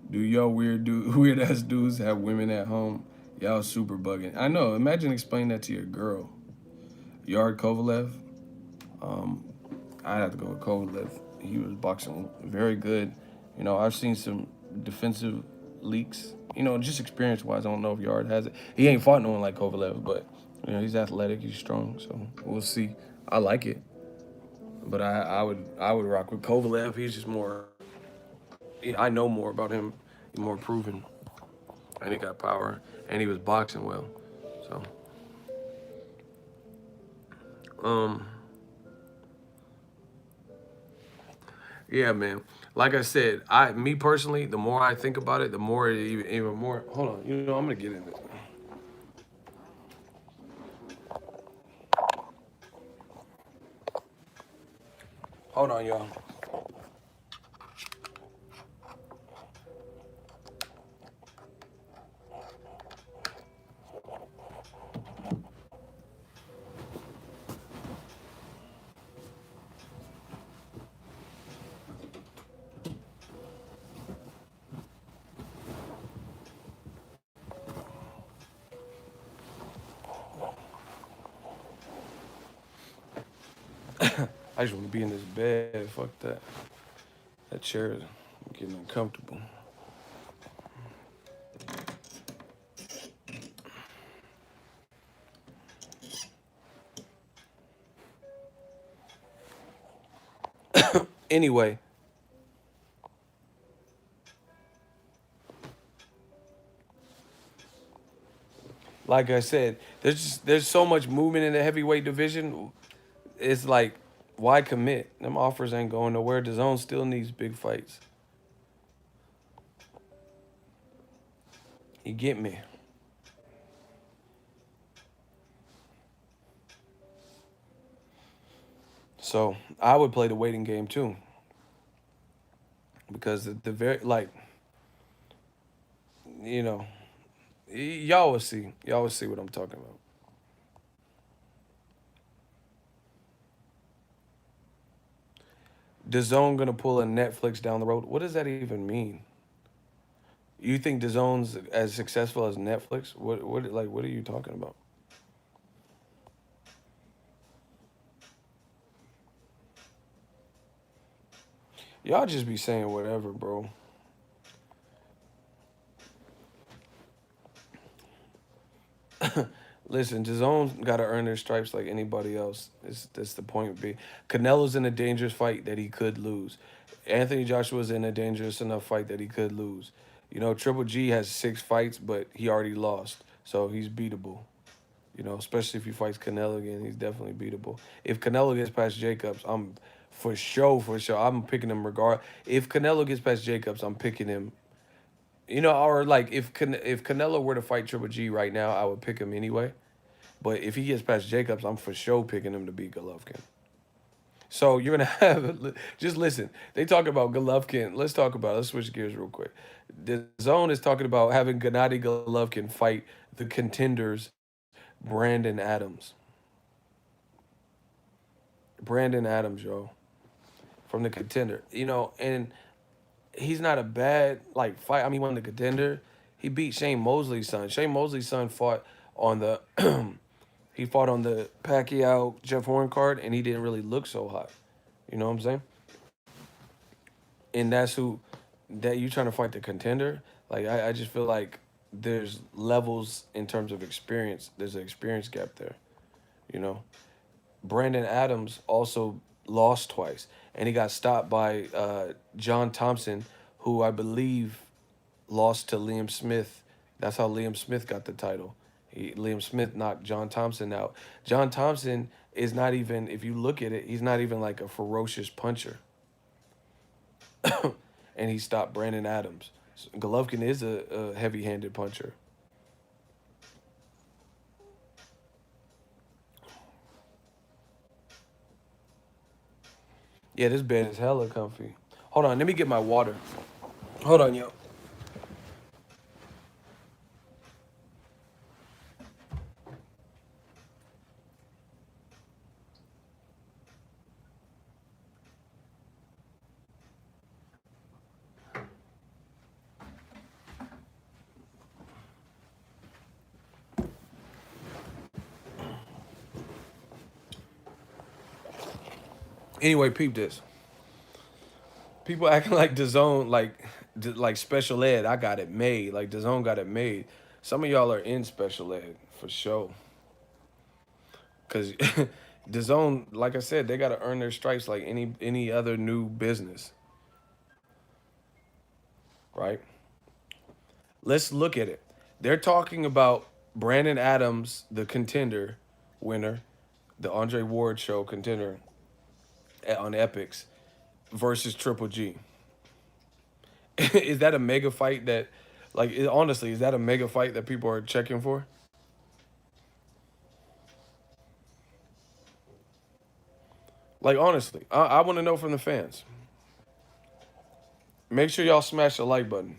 Speaker 1: Do y'all weird ass dudes have women at home? Y'all super bugging. I know. Imagine explaining that to your girl. Yard Kovalev. Um, I'd have to go with Kovalev. He was boxing very good. You know, I've seen some defensive leaks. You know, just experience wise, I don't know if Yard has it. He ain't fought no one like Kovalev, but you know, he's athletic, he's strong, so we'll see. I like it, but I would rock with Kovalev. He's just more. I know more about him. He's more proven, and he got power, and he was boxing well. So, um, yeah, man. Like I said, me personally, the more I think about it, the more even more. Hold on, you know, I'm gonna get in it. Hold on, y'all. I just want to be in this bed. Fuck that. That chair is getting uncomfortable. Anyway, like I said, there's so much movement in the heavyweight division. It's like, why commit? Them offers ain't going nowhere. The zone still needs big fights. You get me? So I would play the waiting game too, because the very like, you know, y'all will see. Y'all will see what I'm talking about. The zone gonna pull a Netflix down the road. What does that even mean? You think the zone's as successful as Netflix? What are you talking about? Y'all just be saying whatever, bro. Listen, DAZN got to earn their stripes like anybody else. That's the point. Be Canelo's in a dangerous fight that he could lose. Anthony Joshua's in a dangerous enough fight that he could lose. You know, Triple G has 6 fights, but he already lost, so he's beatable. You know, especially if he fights Canelo again, he's definitely beatable. If Canelo gets past Jacobs, I'm for sure. I'm picking him regard. If Canelo gets past Jacobs, I'm picking him. You know, or like if Canelo were to fight Triple G right now, I would pick him anyway. But if he gets past Jacobs, I'm for sure picking him to beat Golovkin. So you're gonna have just listen. They talk about Golovkin. Let's talk about. Let's switch gears real quick. The zone is talking about having Gennady Golovkin fight the contenders Brandon Adams. Brandon Adams, yo, from the contender. You know, and he's not a bad like fight. I mean, one the contender. He beat Shane Mosley's son. Shane Mosley's son fought on the he fought on the Pacquiao Jeff Horn card, and he didn't really look so hot. You know what I'm saying? And that's who that you trying to fight the contender. Like I just feel like there's levels in terms of experience. There's an experience gap there. You know, Brandon Adams also lost twice, and he got stopped by John Thompson, who I believe lost to Liam Smith. That's how Liam Smith got the title. Liam Smith knocked John Thompson out. John Thompson is not even, if you look at it, he's not even like a ferocious puncher. And he stopped Brandon Adams. Golovkin is a heavy-handed puncher. Yeah, this bed is hella comfy. Hold on, let me get my water. Hold on, yo. Anyway, peep this. People acting like DAZN, like special ed. I got it made. Like DAZN got it made. Some of y'all are in special ed for sure. Cause DAZN, like I said, they gotta earn their stripes like any other new business, right? Let's look at it. They're talking about Brandon Adams, the contender winner, the Andre Ward show contender on Epics versus Triple G. Is that a mega fight that, like, honestly, is that a mega fight that people are checking for? Like, honestly, I want to know from the fans. Make sure y'all smash the like button.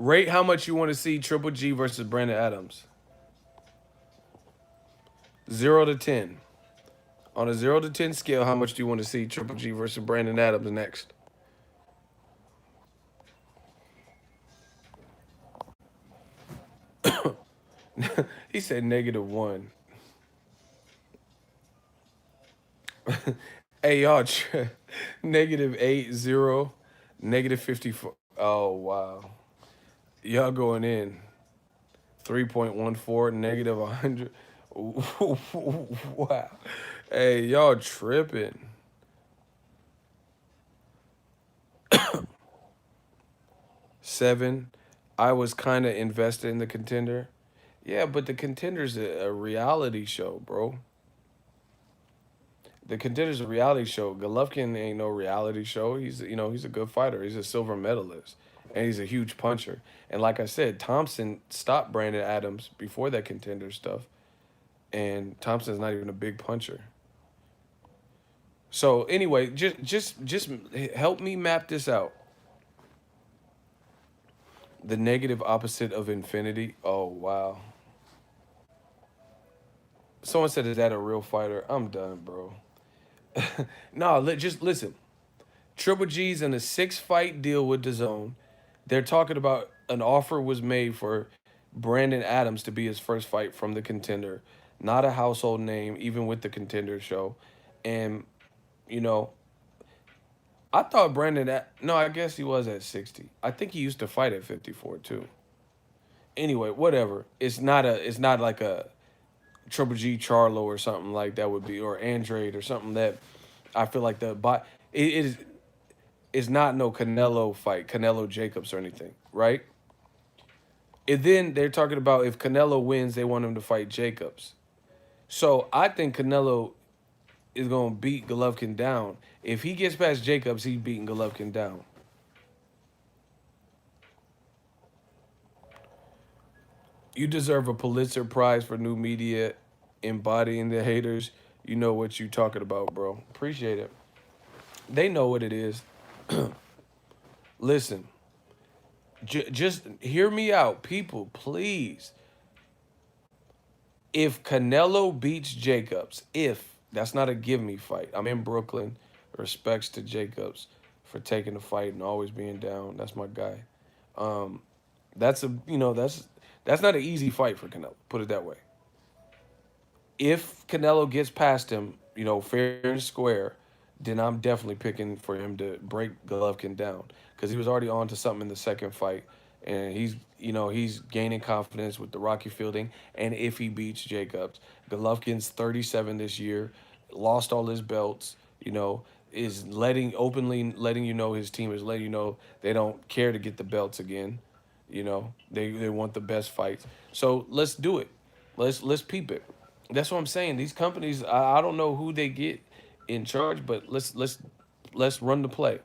Speaker 1: Rate how much you want to see Triple G versus Brandon Adams. 0 to 10. On a 0 to 10 scale, how much do you want to see Triple G versus Brandon Adams next? He said -1. Hey, y'all, -8, 0, -54. Oh, wow. Y'all going in. 3.14, -100. Wow. Hey, y'all tripping. 7. I was kind of invested in the contender. Yeah, but the contender's a reality show, bro. The contender's a reality show. Golovkin ain't no reality show. He's a good fighter. He's a silver medalist, and he's a huge puncher. And like I said, Thompson stopped Brandon Adams before that contender stuff, and Thompson's not even a big puncher. So anyway, just help me map this out. The negative opposite of infinity. Oh wow. Someone said, "Is that a real fighter?" I'm done, bro. No, just listen. Triple G's in a 6-fight deal with DAZN. They're talking about an offer was made for Brandon Adams to be his first fight from the contender. Not a household name, even with the contender show. And, you know, I thought no, I guess he was at 60. I think he used to fight at 54 too. Anyway, whatever. It's not like a Triple G Charlo or something like that would be, or Andrade or something that I feel like it is. It's not no Canelo fight, Canelo Jacobs or anything, right? And then they're talking about if Canelo wins, they want him to fight Jacobs. So I think Canelo is gonna beat Golovkin down. If he gets past Jacobs, he's beating Golovkin down. You deserve a Pulitzer Prize for new media, embodying the haters. You know what you talking about, bro. Appreciate it. They know what it is. Listen, just hear me out, people, please. If Canelo beats Jacobs, if that's not a give me fight, I'm in Brooklyn. Respects to Jacobs for taking the fight and always being down. That's my guy. Um, that's a that's not an easy fight for Canelo. Put it that way. If Canelo gets past him, fair and square, then I'm definitely picking for him to break Golovkin down because he was already on to something in the second fight, and he's gaining confidence with the Rocky fielding. And if he beats Jacobs, Golovkin's 37 this year, lost all his belts, is openly letting his team is letting they don't care to get the belts again. They want the best fights. So let's do it. Let's peep it. That's what I'm saying. These companies, I don't know who they get in charge, but let's run the play.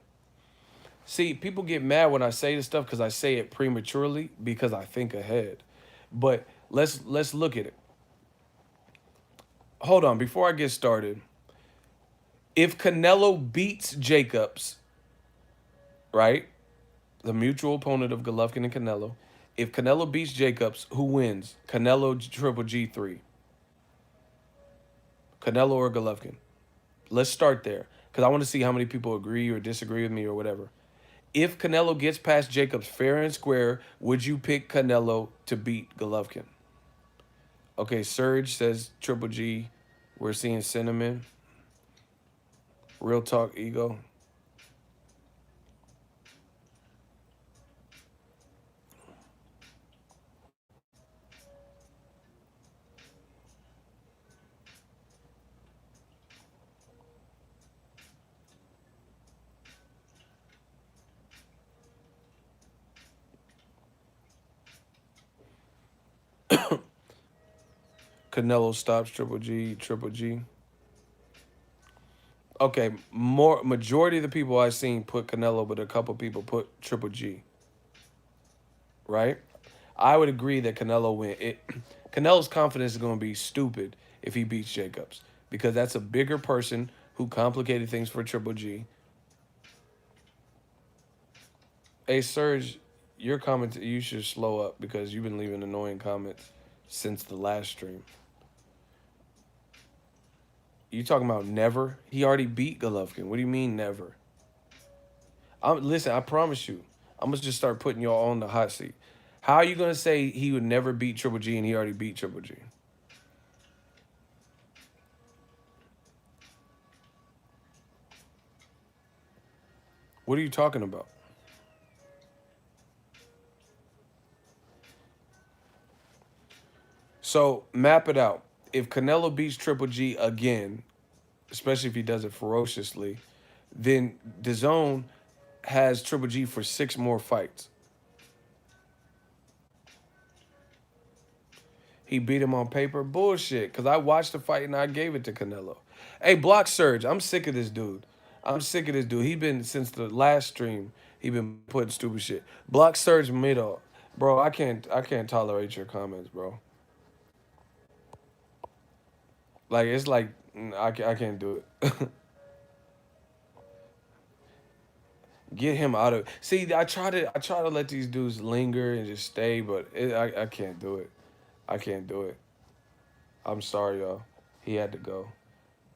Speaker 1: See, people get mad when I say this stuff because I say it prematurely because I think ahead. But let's look at it. Hold on, before I get started. If Canelo beats Jacobs, right? The mutual opponent of Golovkin and Canelo. If Canelo beats Jacobs, who wins? Canelo Triple G3. Canelo or Golovkin? Let's start there because I want to see how many people agree or disagree with me or whatever. If Canelo gets past Jacobs fair and square, would you pick Canelo to beat Golovkin? Okay, Surge says Triple G. We're seeing Cinnamon. Real talk, ego. Canelo stops Triple G. Triple G. Okay, more majority of the people I've seen put Canelo, but a couple people put Triple G. Right? I would agree that Canelo win. Canelo's confidence is going to be stupid if he beats Jacobs because that's a bigger person who complicated things for Triple G. Hey Serge, your comment you should slow up because you've been leaving annoying comments since the last stream. You talking about never? He already beat Golovkin. What do you mean never? Listen, I promise you, I'm gonna just start putting y'all on the hot seat. How are you gonna say he would never beat Triple G and he already beat Triple G? What are you talking about? So map it out. If Canelo beats Triple G again, especially if he does it ferociously, then DAZN has Triple G for 6 more fights. He beat him on paper. Bullshit. Because I watched the fight and I gave it to Canelo. Hey, Block Surge. I'm sick of this dude. I'm sick of this dude. He been, since the last stream, he been putting stupid shit. Block Surge middle. Bro, I can't tolerate your comments, bro. Like, it's like, I can't do it. Get him out of. See, I try to let these dudes linger and just stay, but I can't do it. I can't do it. I'm sorry, y'all. He had to go.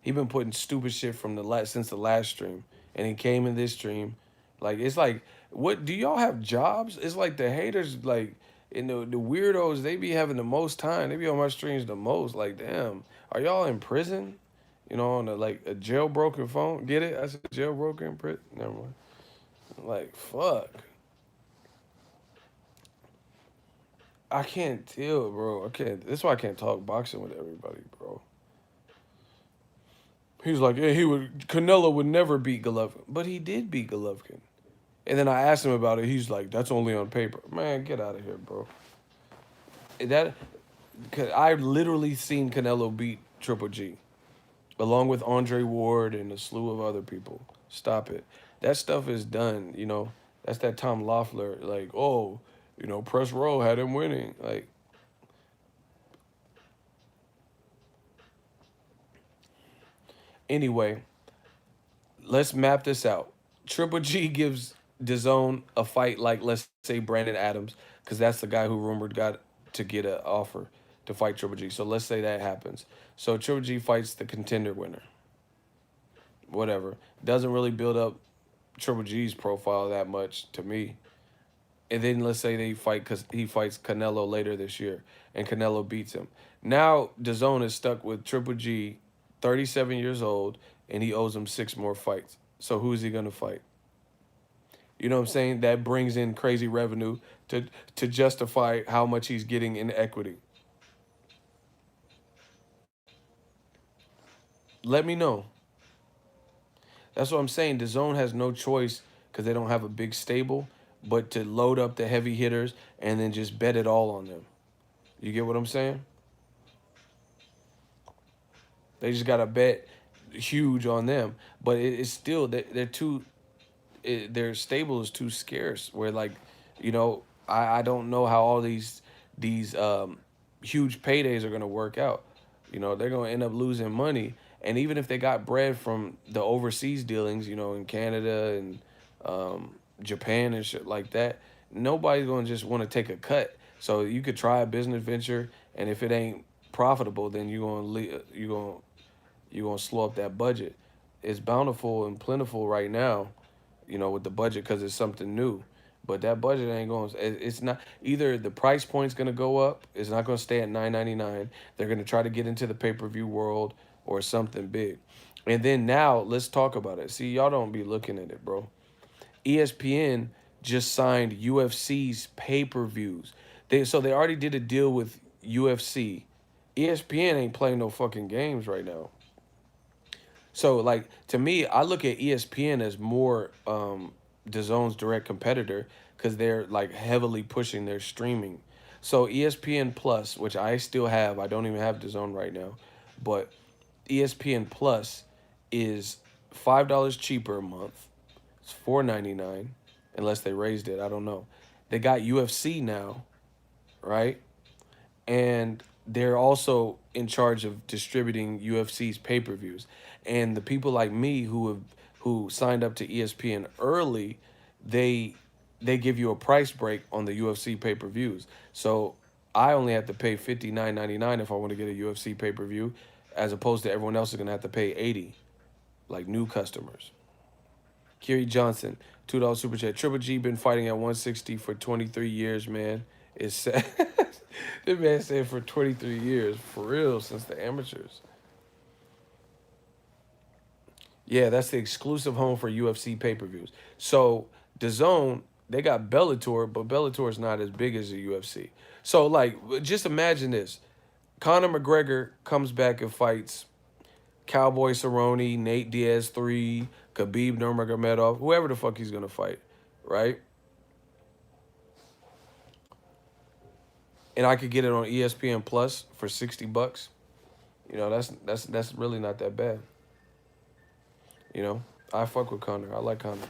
Speaker 1: He been putting stupid shit from the last since the last stream, and he came in this stream. Like it's like, what do y'all have jobs? It's like the haters, like, and the weirdos. They be having the most time. They be on my streams the most. Like, damn, are y'all in prison? You know, on a jailbroken phone. Get it? I said jailbroken prison. Never mind. Like, fuck. I can't deal, bro. I can't. That's why I can't talk boxing with everybody, bro. He's like, yeah, Canelo would never beat Golovkin, but he did beat Golovkin. And then I asked him about it. He's like, that's only on paper. Man, get out of here, bro. That, cause I literally seen Canelo beat Triple G, along with Andre Ward and a slew of other people. Stop it. That stuff is done. You know, that's that Tom Loeffler. Like, oh, Press Row had him winning. Like, anyway, let's map this out. Triple G gives DAZN a fight like, let's say, Brandon Adams, because that's the guy who rumored got to get an offer to fight Triple G. So let's say that happens. So Triple G fights the contender winner. Whatever. Doesn't really build up Triple G's profile that much to me. And then let's say they fight because he fights Canelo later this year and Canelo beats him. Now DAZN is stuck with Triple G, 37 years old, and he owes him 6 more fights. So who's he gonna fight? You know what I'm saying? That brings in crazy revenue to justify how much he's getting in equity. Let me know. That's what I'm saying. DAZN has no choice because they don't have a big stable, but to load up the heavy hitters and then just bet it all on them. You get what I'm saying? They just got to bet huge on them, but it's still they're too. Their stable is too scarce. Where like, I don't know how all these huge paydays are gonna work out. They're gonna end up losing money, and even if they got bread from the overseas dealings, in Canada and Japan and shit like that, nobody's gonna just want to take a cut. So you could try a business venture, and if it ain't profitable, then you're gonna slow up that budget. It's bountiful and plentiful right now, with the budget because it's something new. But that budget ain't going. It's not either. The price point's gonna go up. It's not gonna stay at 9.99. They're gonna try to get into the pay per view world or something big. And then now let's talk about it. See, y'all don't be looking at it, bro. ESPN just signed UFC's pay per views. They already did a deal with UFC. ESPN ain't playing no fucking games right now. So like to me, I look at ESPN as more DAZN's direct competitor because they're like heavily pushing their streaming. So ESPN Plus, which I still have, I don't even have DAZN right now, but ESPN Plus is $5 cheaper a month. It's $4.99, unless they raised it. I don't know. They got UFC now, right? And they're also in charge of distributing UFC's pay-per-views. And the people like me who signed up to ESPN early, they they give you a price break on the UFC pay-per-views. So I only have to pay $59.99 if I want to get a UFC pay-per-view, as opposed to everyone else is gonna have to pay 80, like new customers. Kerry Johnson, $2 super chat. Triple G been fighting at 160 for 23 years, man. It's sad. The man said for 23 years, for real, since the amateurs. Yeah, that's the exclusive home for UFC pay-per-views. So the zone, they got Bellator, but Bellator is not as big as the UFC. So like, just imagine this: Conor McGregor comes back and fights Cowboy Cerrone, Nate Diaz 3, Khabib Nurmagomedov, whoever the fuck he's gonna fight, right? And I could get it on ESPN Plus for $60. That's really not that bad. I fuck with Conor. I like Conor.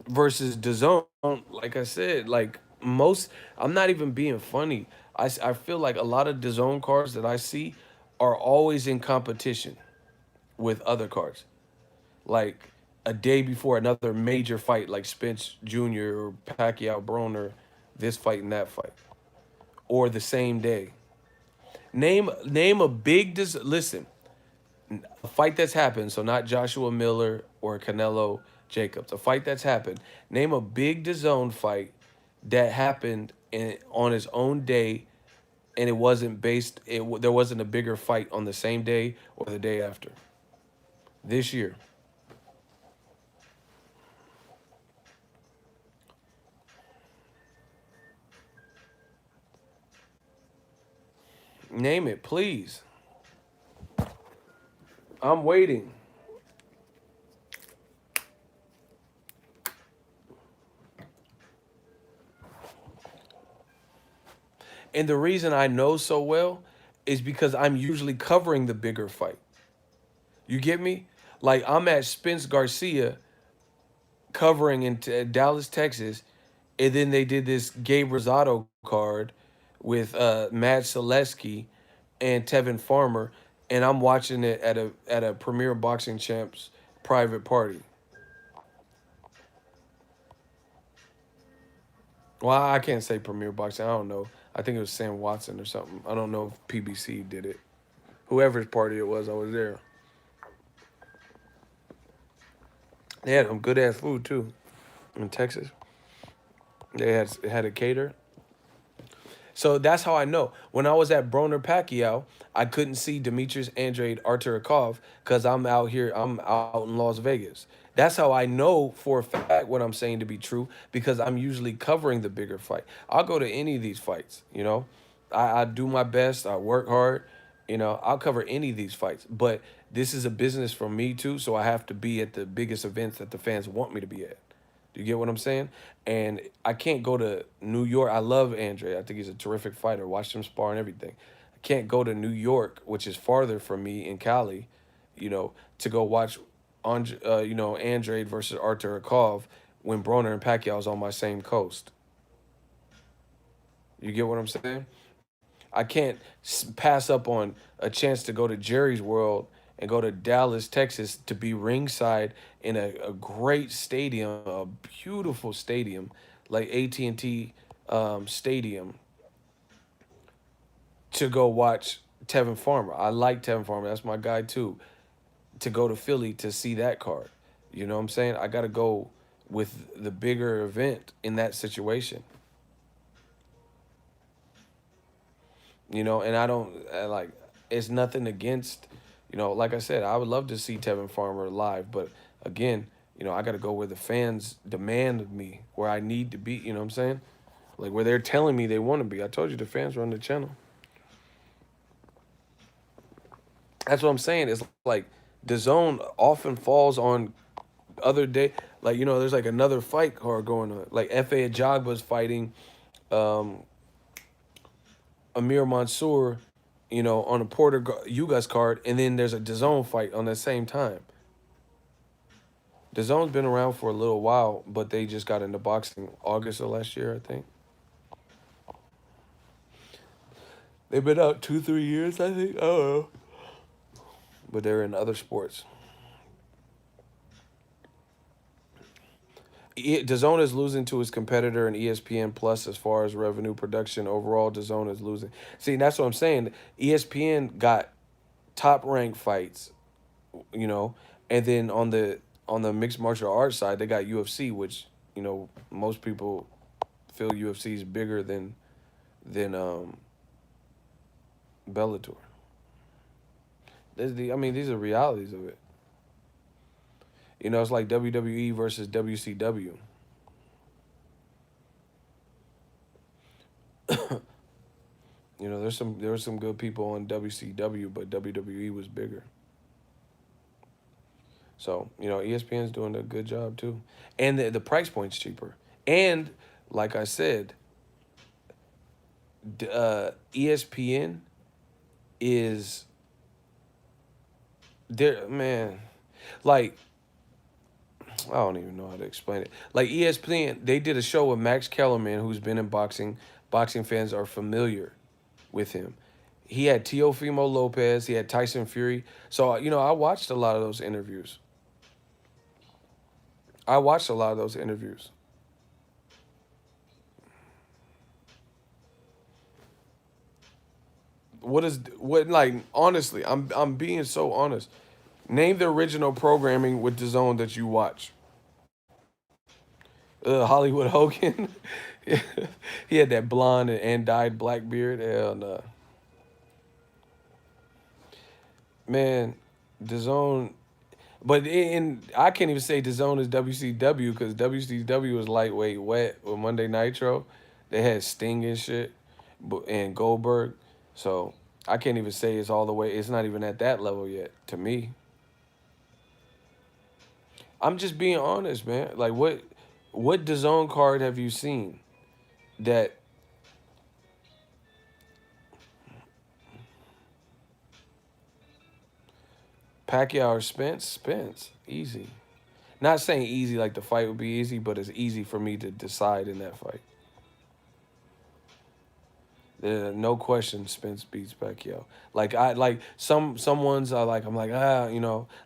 Speaker 1: Versus DAZN, like I said, like most, I'm not even being funny. I feel like a lot of DAZN cards that I see are always in competition with other cards. Like a day before another major fight, like Spence Jr. or Pacquiao Broner, this fight and that fight, or the same day. Name a big listen, a fight that's happened. So not Joshua Miller or Canelo Jacobs. A fight that's happened. Name a big DAZN fight that happened on its own day, and it wasn't based. There wasn't a bigger fight on the same day or the day after. This year, name it, please. I'm waiting. And the reason I know so well is because I'm usually covering the bigger fight. You get me? Like I'm at Spence Garcia covering in Dallas, Texas, and then they did this Gabe Rosado card with Matt Selesky and Tevin Farmer, and I'm watching it at a Premier Boxing Champs private party. Well, I can't say Premier Boxing. I don't know. I think it was Sam Watson or something. I don't know if PBC did it. Whoever's party it was, I was there. They had some good ass food too in Texas. They had a cater. So that's how I know. When I was at Broner Pacquiao, I couldn't see Demetrius Andrade Arturakov because I'm out here. I'm out in Las Vegas. That's how I know for a fact what I'm saying to be true because I'm usually covering the bigger fight. I'll go to any of these fights. I do my best. I work hard. I'll cover any of these fights. But this is a business for me too, so I have to be at the biggest events that the fans want me to be at. Do you get what I'm saying? And I can't go to New York. I love Andre. I think he's a terrific fighter. Watched him spar and everything. I can't go to New York, which is farther from me in Cali, to go watch Andrade versus Artur Akov when Broner and Pacquiao is on my same coast. You get what I'm saying? I can't pass up on a chance to go to Jerry's World and go to Dallas, Texas to be ringside in a great stadium, a beautiful stadium like AT&T Stadium to go watch Tevin Farmer. I like Tevin Farmer. That's my guy too. To go to Philly to see that card. You know what I'm saying? I got to go with the bigger event in that situation. You know, and I don't like it's nothing against, like I said, I would love to see Tevin Farmer live, but again, I got to go where the fans demand of me, where I need to be. You know what I'm saying? Like where they're telling me they want to be. I told you the fans run the channel. That's what I'm saying. It's like the zone often falls on other day. Like there's like another fight card going on. Like Fa Ajagba's fighting um, Amir Mansour, on a Yugas card, and then there's a DAZN fight on the same time. DAZN's been around for a little while, but they just got into boxing August of last year, I think. They've been out 2, 3 years, I think. I don't know, but they're in other sports. DAZN is losing to his competitor in ESPN Plus as far as revenue production. Overall, DAZN is losing. See, that's what I'm saying. ESPN got top ranked fights, you know, and then on the mixed martial arts side, they got UFC, which most people feel UFC is bigger than Bellator. I mean, these are realities of it. It's like WWE versus WCW. There were some good people on WCW, but WWE was bigger. So ESPN's doing a good job too, and the price point's cheaper. And like I said, ESPN is there, man. Like I don't even know how to explain it. Like ESPN, they did a show with Max Kellerman, who's been in boxing. Boxing fans are familiar with him. He had Teofimo Lopez. He had Tyson Fury. So I watched a lot of those interviews. I watched a lot of those interviews. What like honestly, I'm being so honest. Name the original programming with the zone that you watch. Hollywood Hogan. He had that blonde and dyed black beard. Hell no. Man, the zone. But I can't even say the zone is WCW because WCW was lightweight wet with Monday Nitro. They had Sting and shit, and Goldberg. So I can't even say it's all the way. It's not even at that level yet to me. I'm just being honest, man. Like what DAZN card have you seen that Pacquiao or Spence? Spence, easy. Not saying easy like the fight would be easy, but it's easy for me to decide in that fight. No question, Spence beats Pacquiao. Like I like some ones I'm like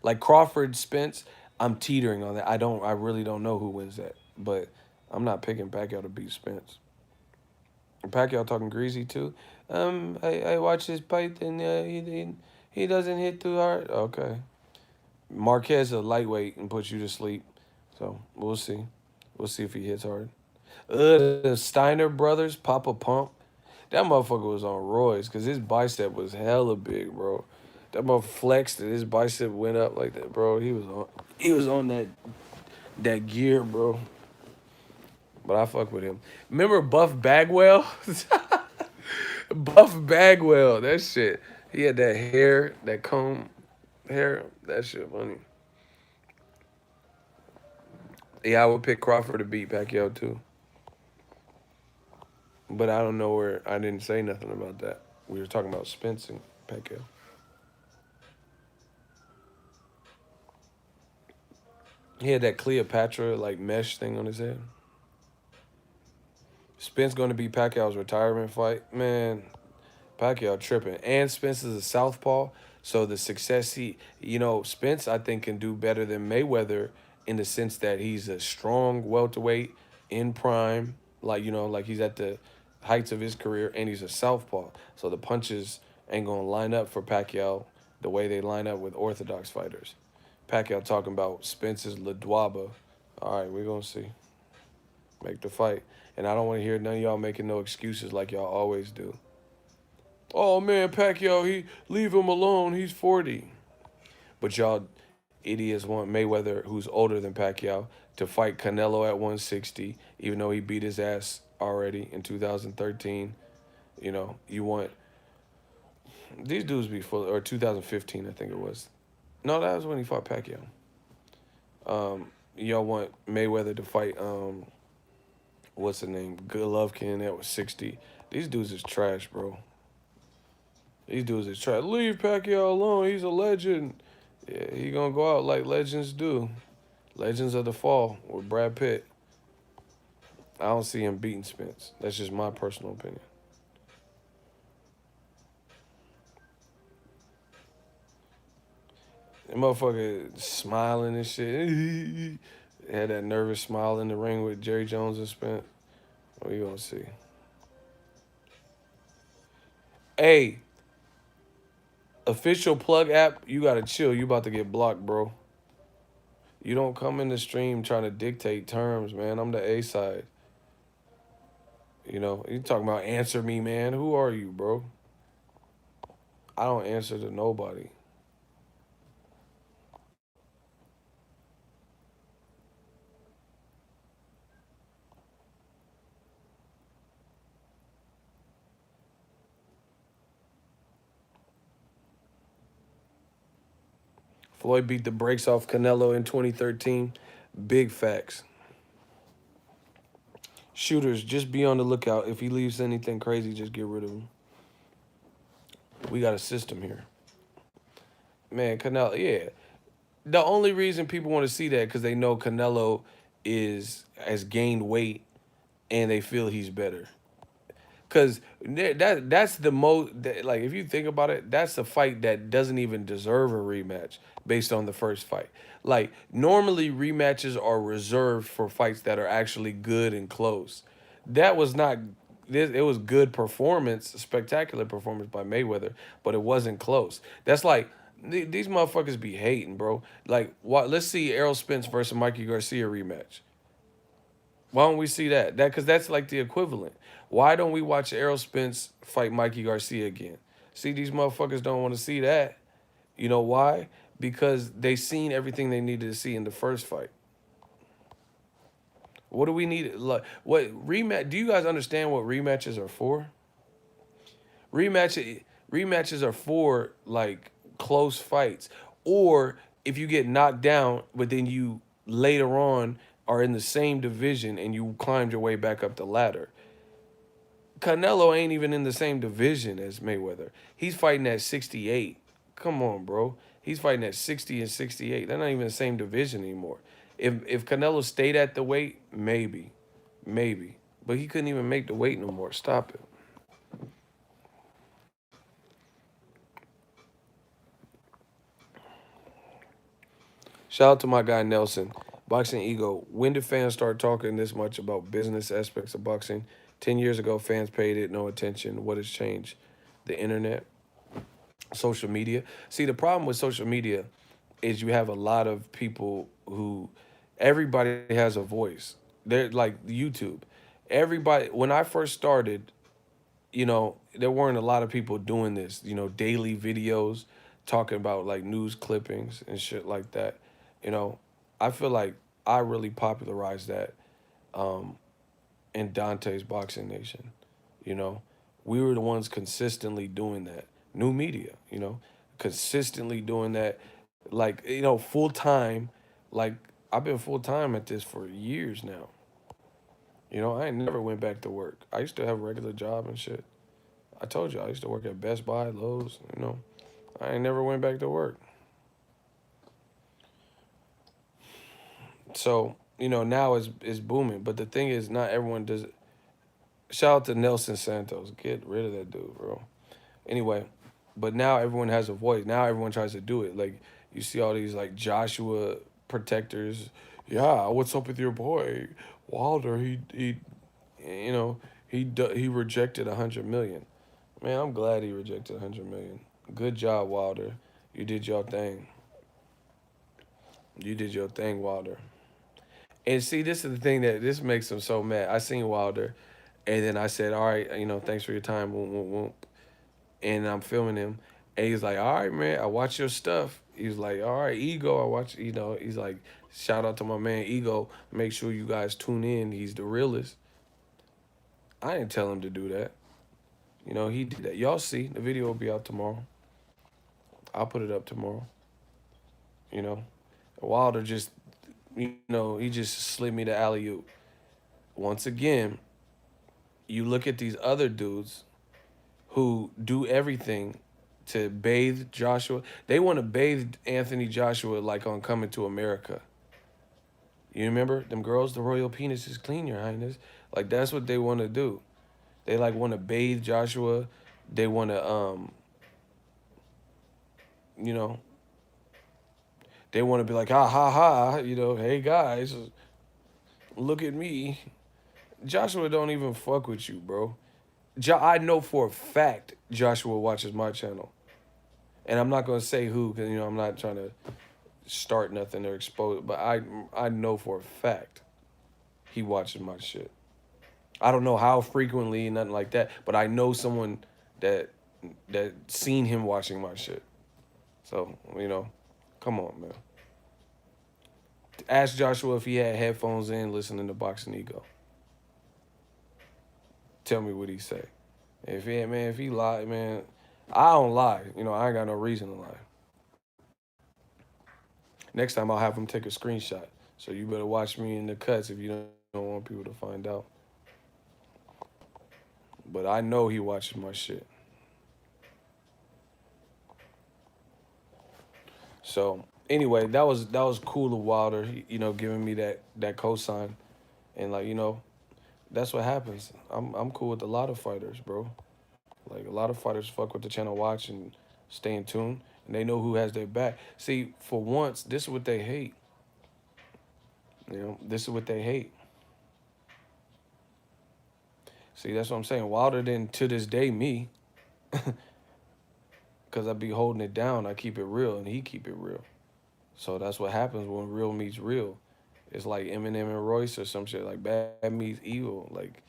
Speaker 1: like Crawford Spence. I'm teetering on that. I really don't know who wins that, but I'm not picking Pacquiao to beat Spence. And Pacquiao talking greasy too. I watch his fight and he doesn't hit too hard. Okay, Marquez a lightweight and puts you to sleep, so we'll see. We'll see if he hits hard. The Steiner brothers, Papa Pump. That motherfucker was on Roy's because his bicep was hella big, bro. That motherfucker flexed and his bicep went up like that, bro. He was on that gear, bro. But I fuck with him. Remember Buff Bagwell? Buff Bagwell, that shit. He had that hair, that comb hair. That shit funny. Yeah, I would pick Crawford to beat Pacquiao too. But I don't know where I didn't say nothing about that. We were talking about Spence and Pacquiao. He had that Cleopatra like mesh thing on his head. Spence going to be Pacquiao's retirement fight. Man, Pacquiao tripping. And Spence is a southpaw, so the success Spence I think can do better than Mayweather in the sense that he's a strong welterweight in prime, like he's at the heights of his career, and he's a southpaw. So the punches ain't gonna line up for Pacquiao the way they line up with orthodox fighters. Pacquiao talking about Spence's Ladwaba. All right, we're gonna see. Make the fight, and I don't want to hear none of y'all making no excuses like y'all always do. Oh man, Pacquiao, he leave him alone. He's 40. But y'all idiots want Mayweather, who's older than Pacquiao, to fight Canelo at 160, even though he beat his ass already in 2013. You want these dudes be full, or 2015, I think it was. No, that was when he fought Pacquiao. Y'all want Mayweather to fight what's the name? Golovkin that was 60. These dudes is trash, bro. These dudes is trash. Leave Pacquiao alone. He's a legend. Yeah, he gonna go out like legends do. Legends of the Fall with Brad Pitt. I don't see him beating Spence. That's just my personal opinion. That motherfucker smiling and shit. Had that nervous smile in the ring with Jerry Jones and Spence. What you gonna see? Hey, official plug app, you gotta chill. You about to get blocked, bro. You don't come in the stream trying to dictate terms, man. I'm the A side. You talking about answer me, man. Who are you, bro? I don't answer to nobody. Floyd beat the brakes off Canelo in 2013. Big facts. Shooters, just be on the lookout. If he leaves anything crazy, just get rid of him. We got a system here. Man, Canelo, yeah. The only reason people want to see that because they know Canelo has gained weight and they feel he's better. Cause that's the most like if you think about it, that's a fight that doesn't even deserve a rematch based on the first fight. Like normally rematches are reserved for fights that are actually good and close. That was not this. It was good performance, spectacular performance by Mayweather, but it wasn't close. That's like these motherfuckers be hating, bro. Like what? Let's see Errol Spence versus Mikey Garcia rematch. Why don't we see that? Because that's like the equivalent. Why don't we watch Errol Spence fight Mikey Garcia again? See, these motherfuckers don't want to see that. You know why? Because they seen everything they needed to see in the first fight. What do we need? Like, what rematch? Do you guys understand what rematches are for? Rematch rematches are for like close fights, or if you get knocked down, but then you later on are in the same division and you climbed your way back up the ladder. Canelo ain't even in the same division as Mayweather. He's fighting at 68. Come on, bro. He's fighting at 60 and 68. They're not even the same division anymore. If Canelo stayed at the weight, maybe. Maybe. But he couldn't even make the weight no more. Stop it. Shout out to my guy Nelson. Boxing ego. When did fans start talking this much about business aspects of boxing? 10 years ago, fans paid it no attention. What has changed? The internet, social media. See, the problem with social media is you have a lot of people who everybody has a voice. They're like YouTube. Everybody, when I first started, there weren't a lot of people doing this, daily videos talking about like news clippings and shit like that. You know, I feel like I really popularized that in Dante's Boxing Nation. You know, we were the ones consistently doing that. New media, consistently doing that, like, full time. Like, I've been full time at this for years now. I ain't never went back to work. I used to have a regular job and shit. I told you I used to work at Best Buy, Lowe's. I ain't never went back to work. So now it's booming. But the thing is, not everyone does it. Shout out to Nelson Santos. Get rid of that dude, bro. Anyway, but now everyone has a voice. Now everyone tries to do it. Like you see all these like Joshua protectors. Yeah, what's up with your boy Wilder? You know, he rejected 100 million. Man, I'm glad he rejected 100 million. Good job, Wilder. You did your thing. You did your thing, Wilder. And see, this is the thing that this makes him so mad. I seen Wilder, and then I said, "All right, thanks for your time." Whoop, whoop, whoop. And I'm filming him, and he's like, "All right, man, I watch your stuff." He's like, "All right, Ego, I watch." He's like, "Shout out to my man Ego. Make sure you guys tune in. He's the realest." I didn't tell him to do that. He did that. Y'all see the video will be out tomorrow. I'll put it up tomorrow. You know, Wilder just, he just slid me the alley oop. Once again, you look at these other dudes who do everything to bathe Joshua. They want to bathe Anthony Joshua like on Coming to America. You remember them girls? The royal penis is clean, Your Highness. Like that's what they want to do. They like want to bathe Joshua. They want to you know, they want to be like ha ha ha. Hey guys, look at me. Joshua don't even fuck with you, bro. I know for a fact Joshua watches my channel, and I'm not gonna say who because I'm not trying to start nothing or expose. But I know for a fact he watches my shit. I don't know how frequently, nothing like that, but I know someone that that seen him watching my shit. So come on, man. Ask Joshua if he had headphones in listening to Boxing Ego. Tell me what he say. If he lied, man, I don't lie. I ain't got no reason to lie. Next time I'll have him take a screenshot. So you better watch me in the cuts if you don't want people to find out. But I know he watches my shit. So anyway, that was cool of Wilder, giving me that cosign, and that's what happens. I'm cool with a lot of fighters, bro. Like a lot of fighters fuck with the channel watch and stay in tune, and they know who has their back. See, for once, this is what they hate. This is what they hate. See, that's what I'm saying. Wilder didn't to this day me, cause I be holding it down. I keep it real, and he keep it real. So that's what happens when real meets real. It's like Eminem and Royce or some shit. Like bad meets evil. Like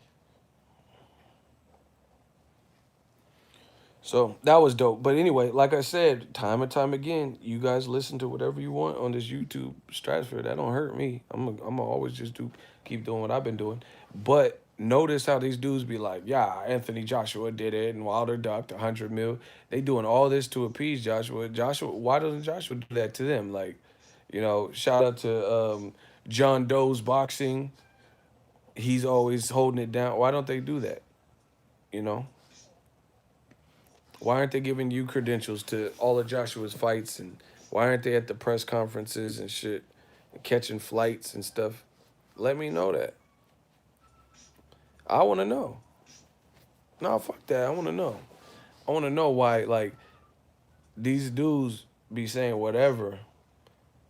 Speaker 1: so that was dope. But anyway, like I said, time and time again, you guys listen to whatever you want on this YouTube stratosphere. That don't hurt me. I'm always just keep doing what I've been doing. But notice how these dudes be like, yeah, Anthony Joshua did it, and Wilder ducked 100 mil. They doing all this to appease Joshua. Why doesn't Joshua do that to them? Like, shout out to John Doe's boxing. He's always holding it down. Why don't they do that? You know? Why aren't they giving you credentials to all of Joshua's fights, and why aren't they at the press conferences and shit, and catching flights and stuff? Let me know that. I want to know. No, fuck that. I want to know. I want to know why, like, these dudes be saying whatever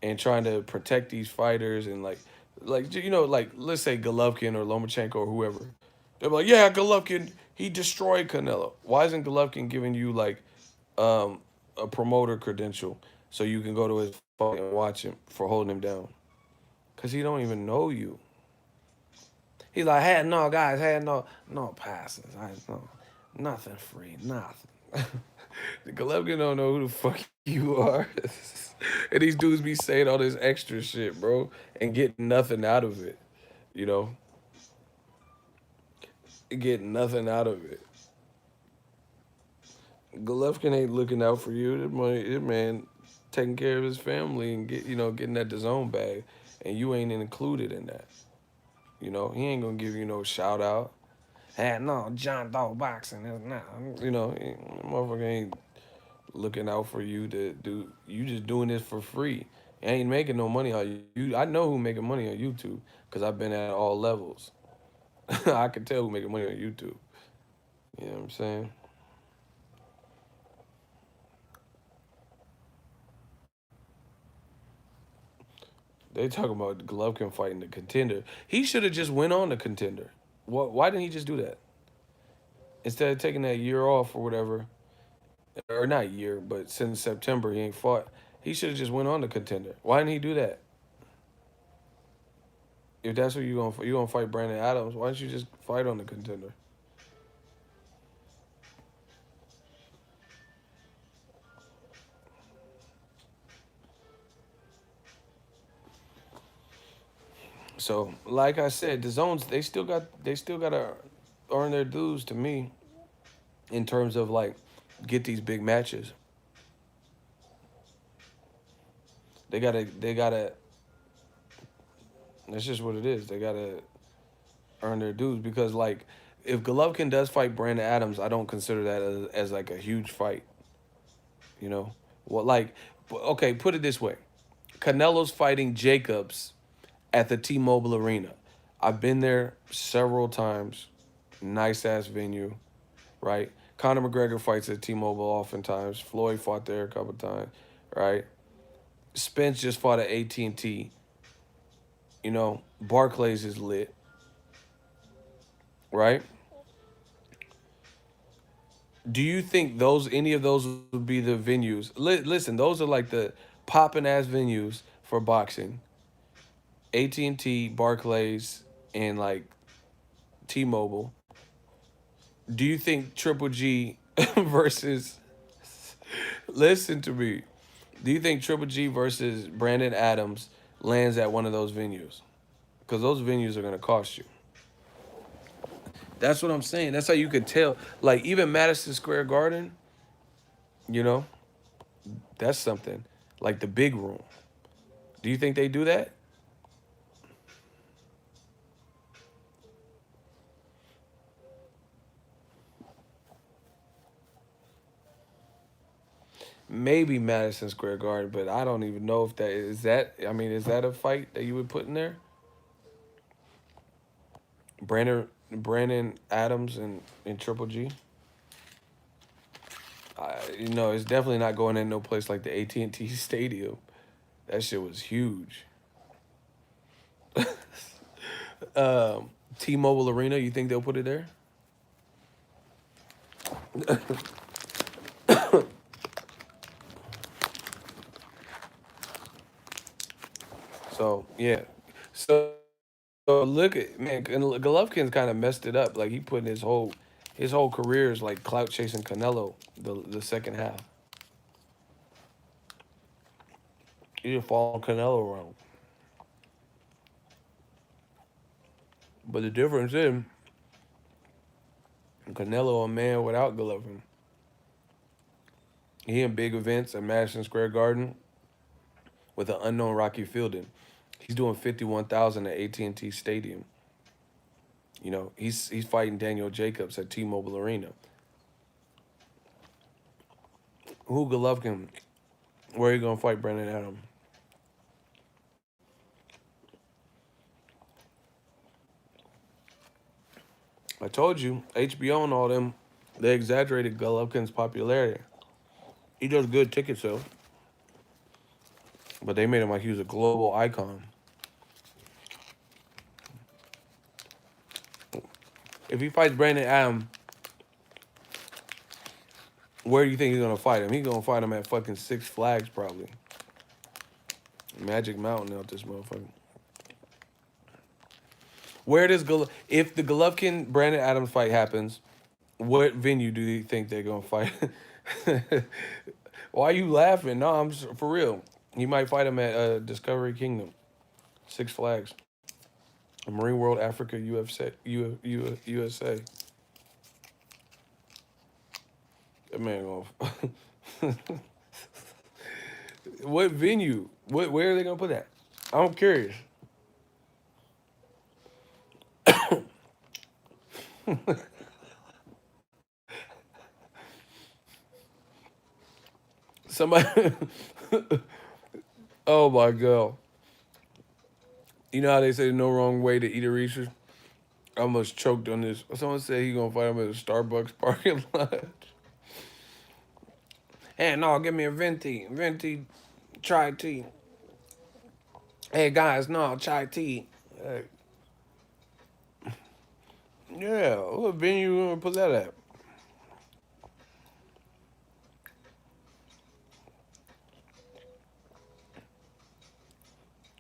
Speaker 1: and trying to protect these fighters and like let's say Golovkin or Lomachenko or whoever. They're like, yeah, Golovkin, he destroyed Canelo. Why isn't Golovkin giving you like um, a promoter credential so you can go to his fight and watch him for holding him down? Cause he don't even know you. He's like, had no guys, had no passes, I no nothing free, nothing. The Golovkin don't know who the fuck you are. And these dudes be saying all this extra shit, bro, and getting nothing out of it. You know, getting nothing out of it. Golovkin ain't looking out for you. That man taking care of his family and getting that DAZN bag, and you ain't included in that. He ain't gonna give you no shout out. Hey, no, John Dog boxing is not. Motherfucker ain't looking out for you to do. You just doing this for free. Ain't making no money on you. I know who making money on YouTube because I've been at all levels. I can tell who making money on YouTube. You know what I'm saying? They talking about Golovkin fighting the contender. He should have just went on the contender. Why didn't he just do that? Instead of taking that year off or whatever, or not year, but since September he ain't fought. He should have just went on the contender. Why didn't he do that? If that's what you gonna fight Brandon Adams, why don't you just fight on the contender? So, like I said, the zones they still gotta earn their dues to me in terms of like get these big matches. They gotta. That's just what it is. They gotta earn their dues because like if Golovkin does fight Brandon Adams, I don't consider that as like a huge fight. You know, well, like okay, put it this way: Canelo's fighting Jacobs at the T-Mobile Arena. I've been there several times. Nice ass venue, right? Conor McGregor fights at T-Mobile oftentimes. Floyd fought there a couple times, right? Spence just fought at AT&T. You know, Barclays is lit, right? Do you think those any of those would be the venues? Listen, those are like the popping ass venues for boxing. AT&T, Barclays, and like T-Mobile. Do you think Triple G versus listen to me? Do you think Triple G versus Brandon Adams lands at one of those venues? Because those venues are gonna cost you. That's what I'm saying. That's how you could tell. Like even Madison Square Garden, you know, that's something. Like the big room. Do you think they do that? Maybe Madison Square Garden, but I don't even know if that is that. I mean, is that a fight that you would put in there? Brandon Adams and Triple G. It's definitely not going in no place like the AT&T Stadium. That shit was huge. um, T-Mobile Arena. You think they'll put it there? So yeah. So look at man, Golovkin's kind of messed it up. Like he put in his whole career is like clout chasing Canelo. The second half, he just follow Canelo around. But the difference is Canelo a man without Golovkin. He in big events at Madison Square Garden with an unknown Rocky Fielding. He's doing 51,000 at AT&T Stadium. You know, he's fighting Daniel Jacobs at T-Mobile Arena. Who Golovkin? Where are you gonna fight Brandon Adams? I told you, HBO and all them, they exaggerated Golovkin's popularity. He does good ticket sales, but they made him like he was a global icon. If he fights Brandon Adams, where do you think he's gonna fight him? He's gonna fight him at fucking Six Flags probably. Magic Mountain out this motherfucker. Where does if the Golovkin Brandon Adams fight happens, what venue do you think they're gonna fight? Why are you laughing? No, I'm just, for real. He might fight him at Discovery Kingdom, Six Flags, Marine World Africa UFC, USA. That man gonna. What venue? Where are they gonna put that? I'm curious. Somebody. Oh my god. You know how they say no wrong way to eat a Reese's? I almost choked on this. Someone said he gonna fight him at a Starbucks parking lot. Hey, no, give me a venti chai tea. Hey guys, no chai tea. Hey, yeah, what venue you gonna put that at?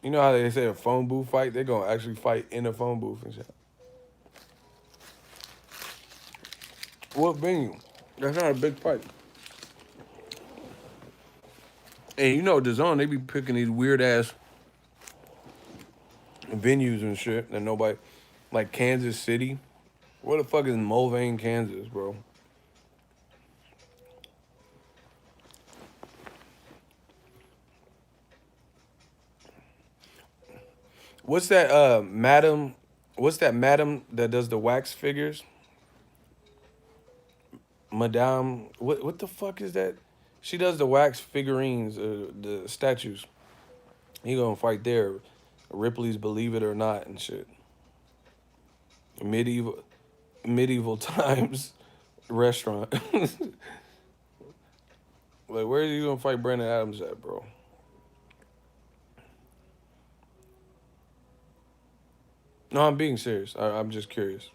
Speaker 1: You know how they say a phone booth fight? They're gonna actually fight in a phone booth and shit. What venue? That's not a big fight. And you know, Dazn, they be picking these weird ass venues and shit that nobody, like Kansas City. Where the fuck is Mulvane, Kansas, bro? What's that, madam? What's that madam that does the wax figures? Madame, what the fuck is that? She does the wax figurines, the statues. He gonna fight there. Ripley's Believe It or Not and shit. Medieval medieval times restaurant. Like, where are you gonna fight Brandon Adams at, bro? No, I'm being serious. I'm just curious.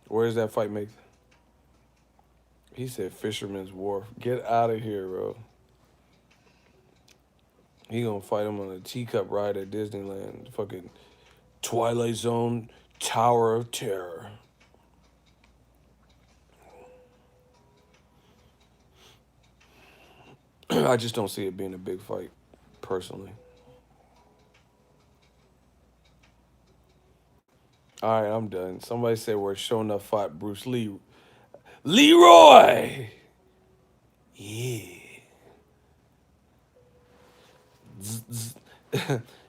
Speaker 1: Where's that fight make? He said Fisherman's Wharf. Get out of here, bro. He gonna fight him on a teacup ride at Disneyland. Fucking Twilight Zone Tower of Terror. I just don't see it being a big fight, personally. All right, I'm done. Somebody said we're showing up fight Bruce Lee. Leroy! Yeah.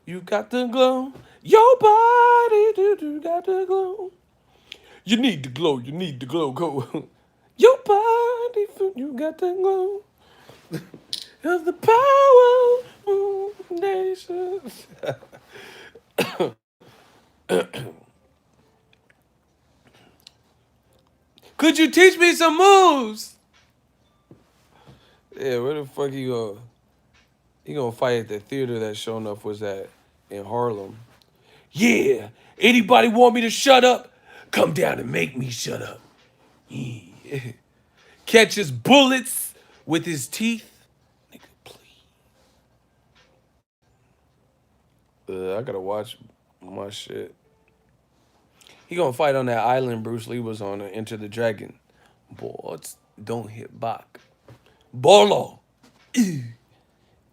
Speaker 1: You got the glow. Your body do got the glow. You need the glow. You need the glow. Go. Your body, you got the glow. Of the power of nations. Could you teach me some moves? Yeah, where the fuck you going? He gonna fight at the theater that sure enough was at in Harlem. Yeah, anybody want me to shut up? Come down and make me shut up. Yeah. Catches bullets with his teeth. Nigga, please. I gotta watch my shit. He gonna fight on that island Bruce Lee was on, Enter the Dragon. Boy, don't hit back. Bolo.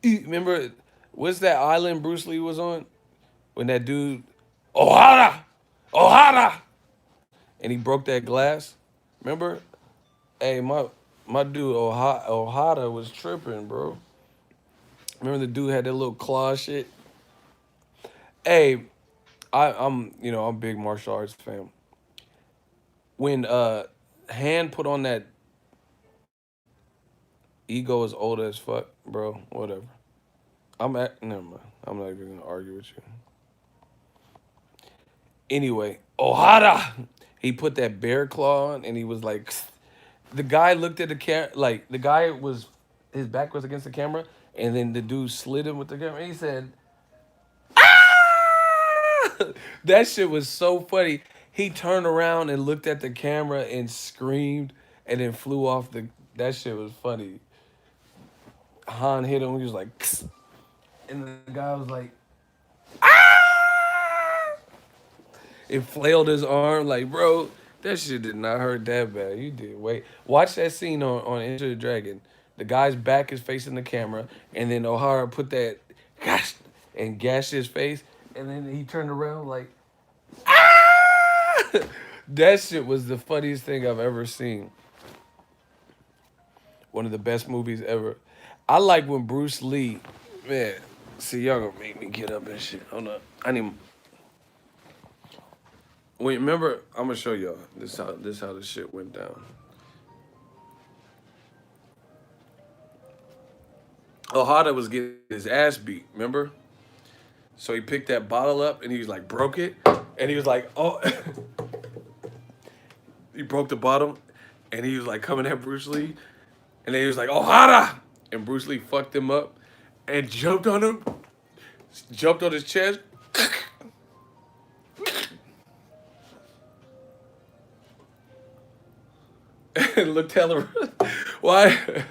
Speaker 1: Remember, what's that island Bruce Lee was on? When that dude, Ohara! Ohara! And he broke that glass. Remember? Hey, my dude Ohara was tripping, bro. Remember the dude had that little claw shit? Hey, I'm big martial arts fan. When Han put on that ego is old as fuck, bro. Whatever. Never mind. I'm not even gonna argue with you. Anyway, Ohara, he put that bear claw on, and he was like, the guy looked at the camera, like the guy was, his back was against the camera, and then the dude slid him with the camera. And he said, "Ah!" That shit was so funny. He turned around and looked at the camera and screamed, and then flew off the. That shit was funny. Han hit him. He was like, "Kss." And the guy was like, "Ah!" It flailed his arm. Like, bro, that shit did not hurt that bad. You did. Wait, watch that scene on Enter the Dragon. The guy's back is facing the camera, and then O'Hara put that, gosh, and gashed his face, and then he turned around like, ah! That shit was the funniest thing I've ever seen. One of the best movies ever. I like when Bruce Lee, man. See, y'all gonna make me get up and shit. Hold up, I need. Wait, remember? I'm gonna show y'all this how this shit went down. Ohada was getting his ass beat. Remember? So he picked that bottle up and he was like broke it, and he was like, oh, he broke the bottle, and he was like coming at Bruce Lee, and then he was like Ohada, and Bruce Lee fucked him up, and jumped on him, jumped on his chest. And looked hella. Why?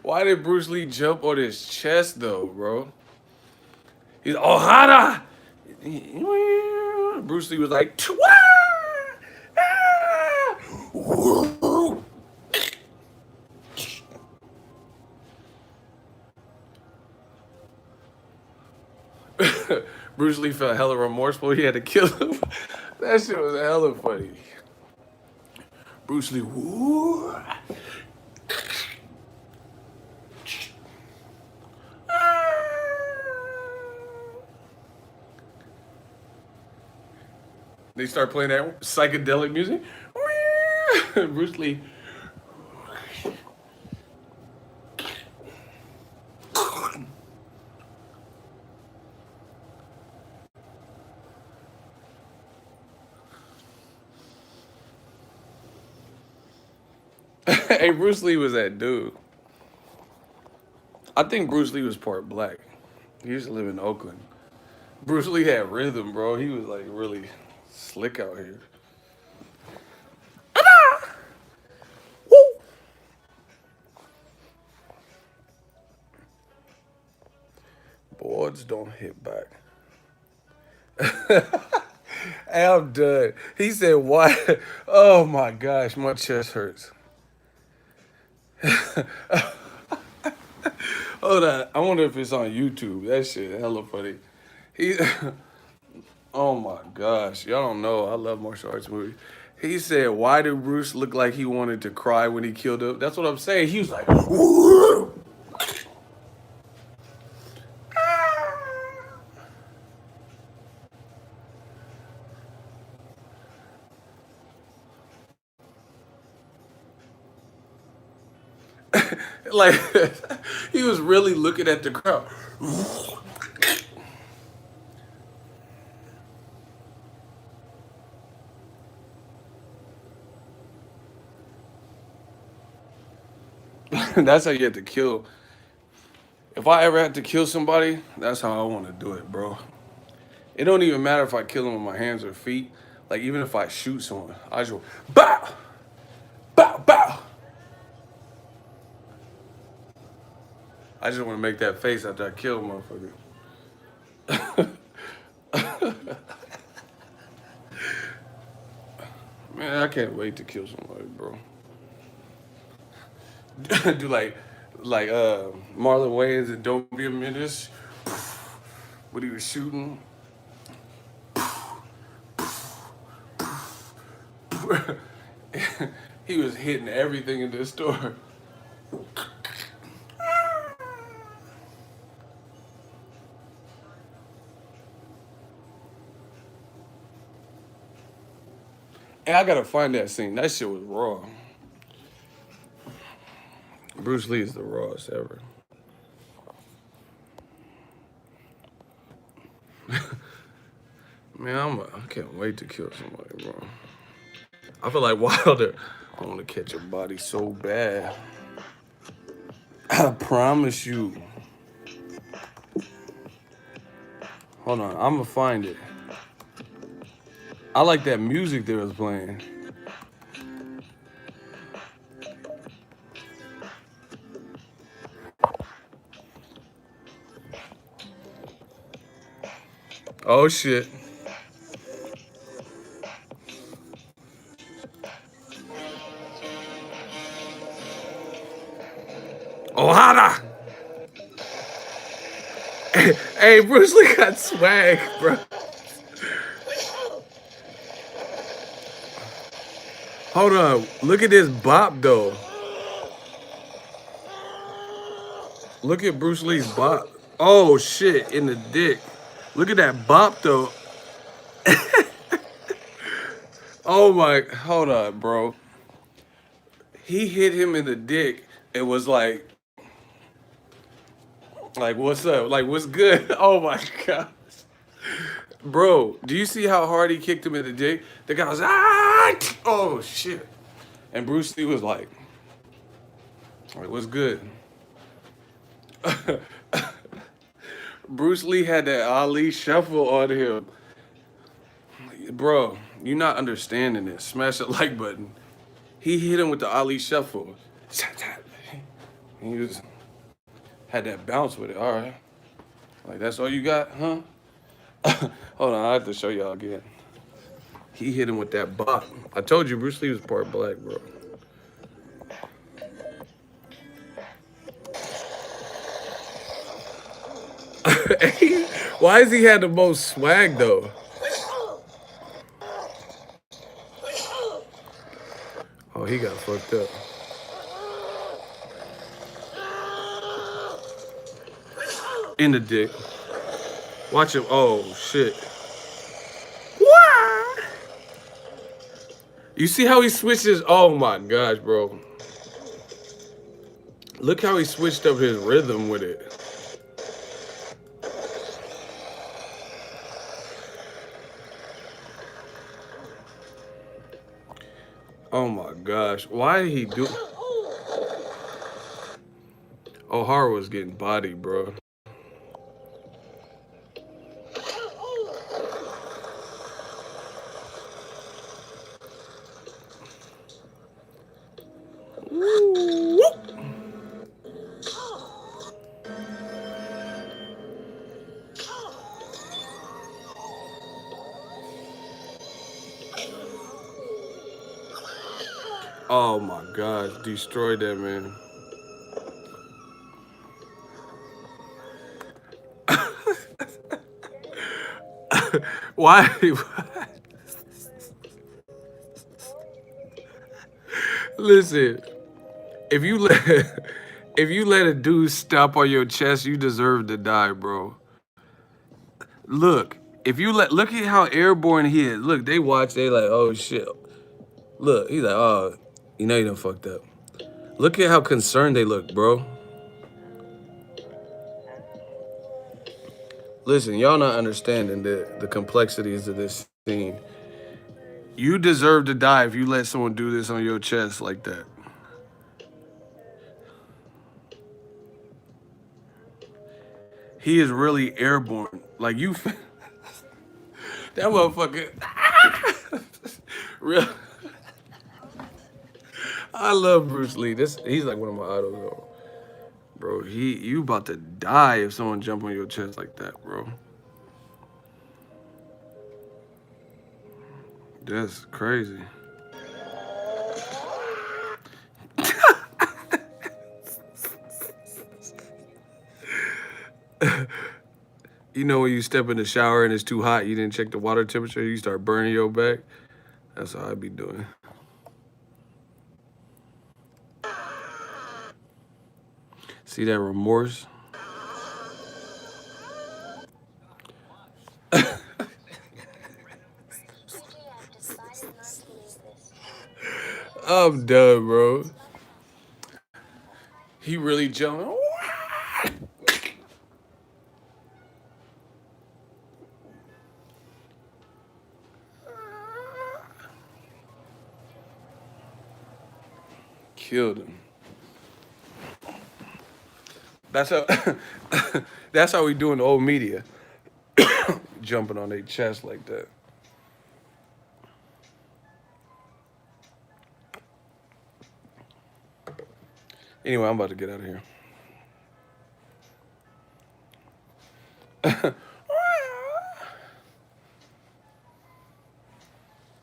Speaker 1: Why did Bruce Lee jump on his chest though, bro? He's Ohara. Bruce Lee was like, "Twa!" Bruce Lee felt hella remorseful. He had to kill him. That shit was hella funny. Bruce Lee, woo. They start playing that psychedelic music. Bruce Lee. Hey, Bruce Lee was that dude. I think Bruce Lee was part black. He used to live in Oakland. Bruce Lee had rhythm, bro. He was like really slick out here. Woo! Boards don't hit back. Hey, I'm done. He said, "Why?" Oh my gosh, my chest hurts. Hold on. I wonder if it's on YouTube. That shit hella funny. He Oh my gosh. Y'all don't know. I love martial arts movies. He said, "Why did Bruce look like he wanted to cry when he killed him?" That's what I'm saying. He was like, "Woo!" Like he was really looking at the crowd. That's how you have to kill. If I ever had to kill somebody, that's how I want to do it, bro. It don't even matter if I kill them with my hands or feet. Like even if I shoot someone, I just go, bow, bow, bow. I just want to make that face after I kill a motherfucker. Man, I can't wait to kill somebody, bro. Do like Marlon Wayans and Don't Be a Menace. When he was shooting. He was hitting everything in this store. And I gotta find that scene. That shit was raw. Bruce Lee is the rawest ever. Man, I can't wait to kill somebody, bro. I feel like Wilder. I want to catch a body so bad. I promise you. Hold on, I'm gonna find it. I like that music they was playing. Oh shit. Ohana! Hey, Bruce Lee got swag, bro. Hold on. Look at this bop, though. Look at Bruce Lee's bop. Oh, shit, in the dick. Look at that bop, though. Oh, my. Hold on, bro. He hit him in the dick. It was like, what's up? Like, what's good? Oh, my God. Bro, do you see how hard he kicked him in the dick? The guy was, ah! Oh, shit. And Bruce Lee was like, what's good? Bruce Lee had that Ali shuffle on him. Bro, you're not understanding this. Smash the like button. He hit him with the Ali shuffle. He had that bounce with it, all right. Like, that's all you got, huh? Hold on, I have to show y'all again. He hit him with that bot. I told you Bruce Lee was part black, bro. Why has he had the most swag though? Oh, he got fucked up. In the dick. Watch him. Oh shit. What? You see how he switches? Oh my gosh, bro. Look how he switched up his rhythm with it. Oh my gosh. Why did he do? O'Hara was getting bodied, bro. Oh my gosh, destroyed that man. Why? Listen, if you let if you let a dude stop on your chest, you deserve to die, bro. Look, if you look at how airborne he is. Look, they watch, they like, oh shit. Look, he's like, oh, you know you done fucked up. Look at how concerned they look, bro. Listen, y'all not understanding the complexities of this scene. You deserve to die if you let someone do this on your chest like that. He is really airborne. Like you, that motherfucker. Real. I love Bruce Lee. He's like one of my idols, though. Bro, you about to die if someone jump on your chest like that, bro. That's crazy. You know when you step in the shower and it's too hot, you didn't check the water temperature, you start burning your back? That's how I be doing. See that remorse? I'm done, bro. He really jumped. Killed him. That's how that's how we do in the old media. Jumping on their chest like that. Anyway, I'm about to get out of here.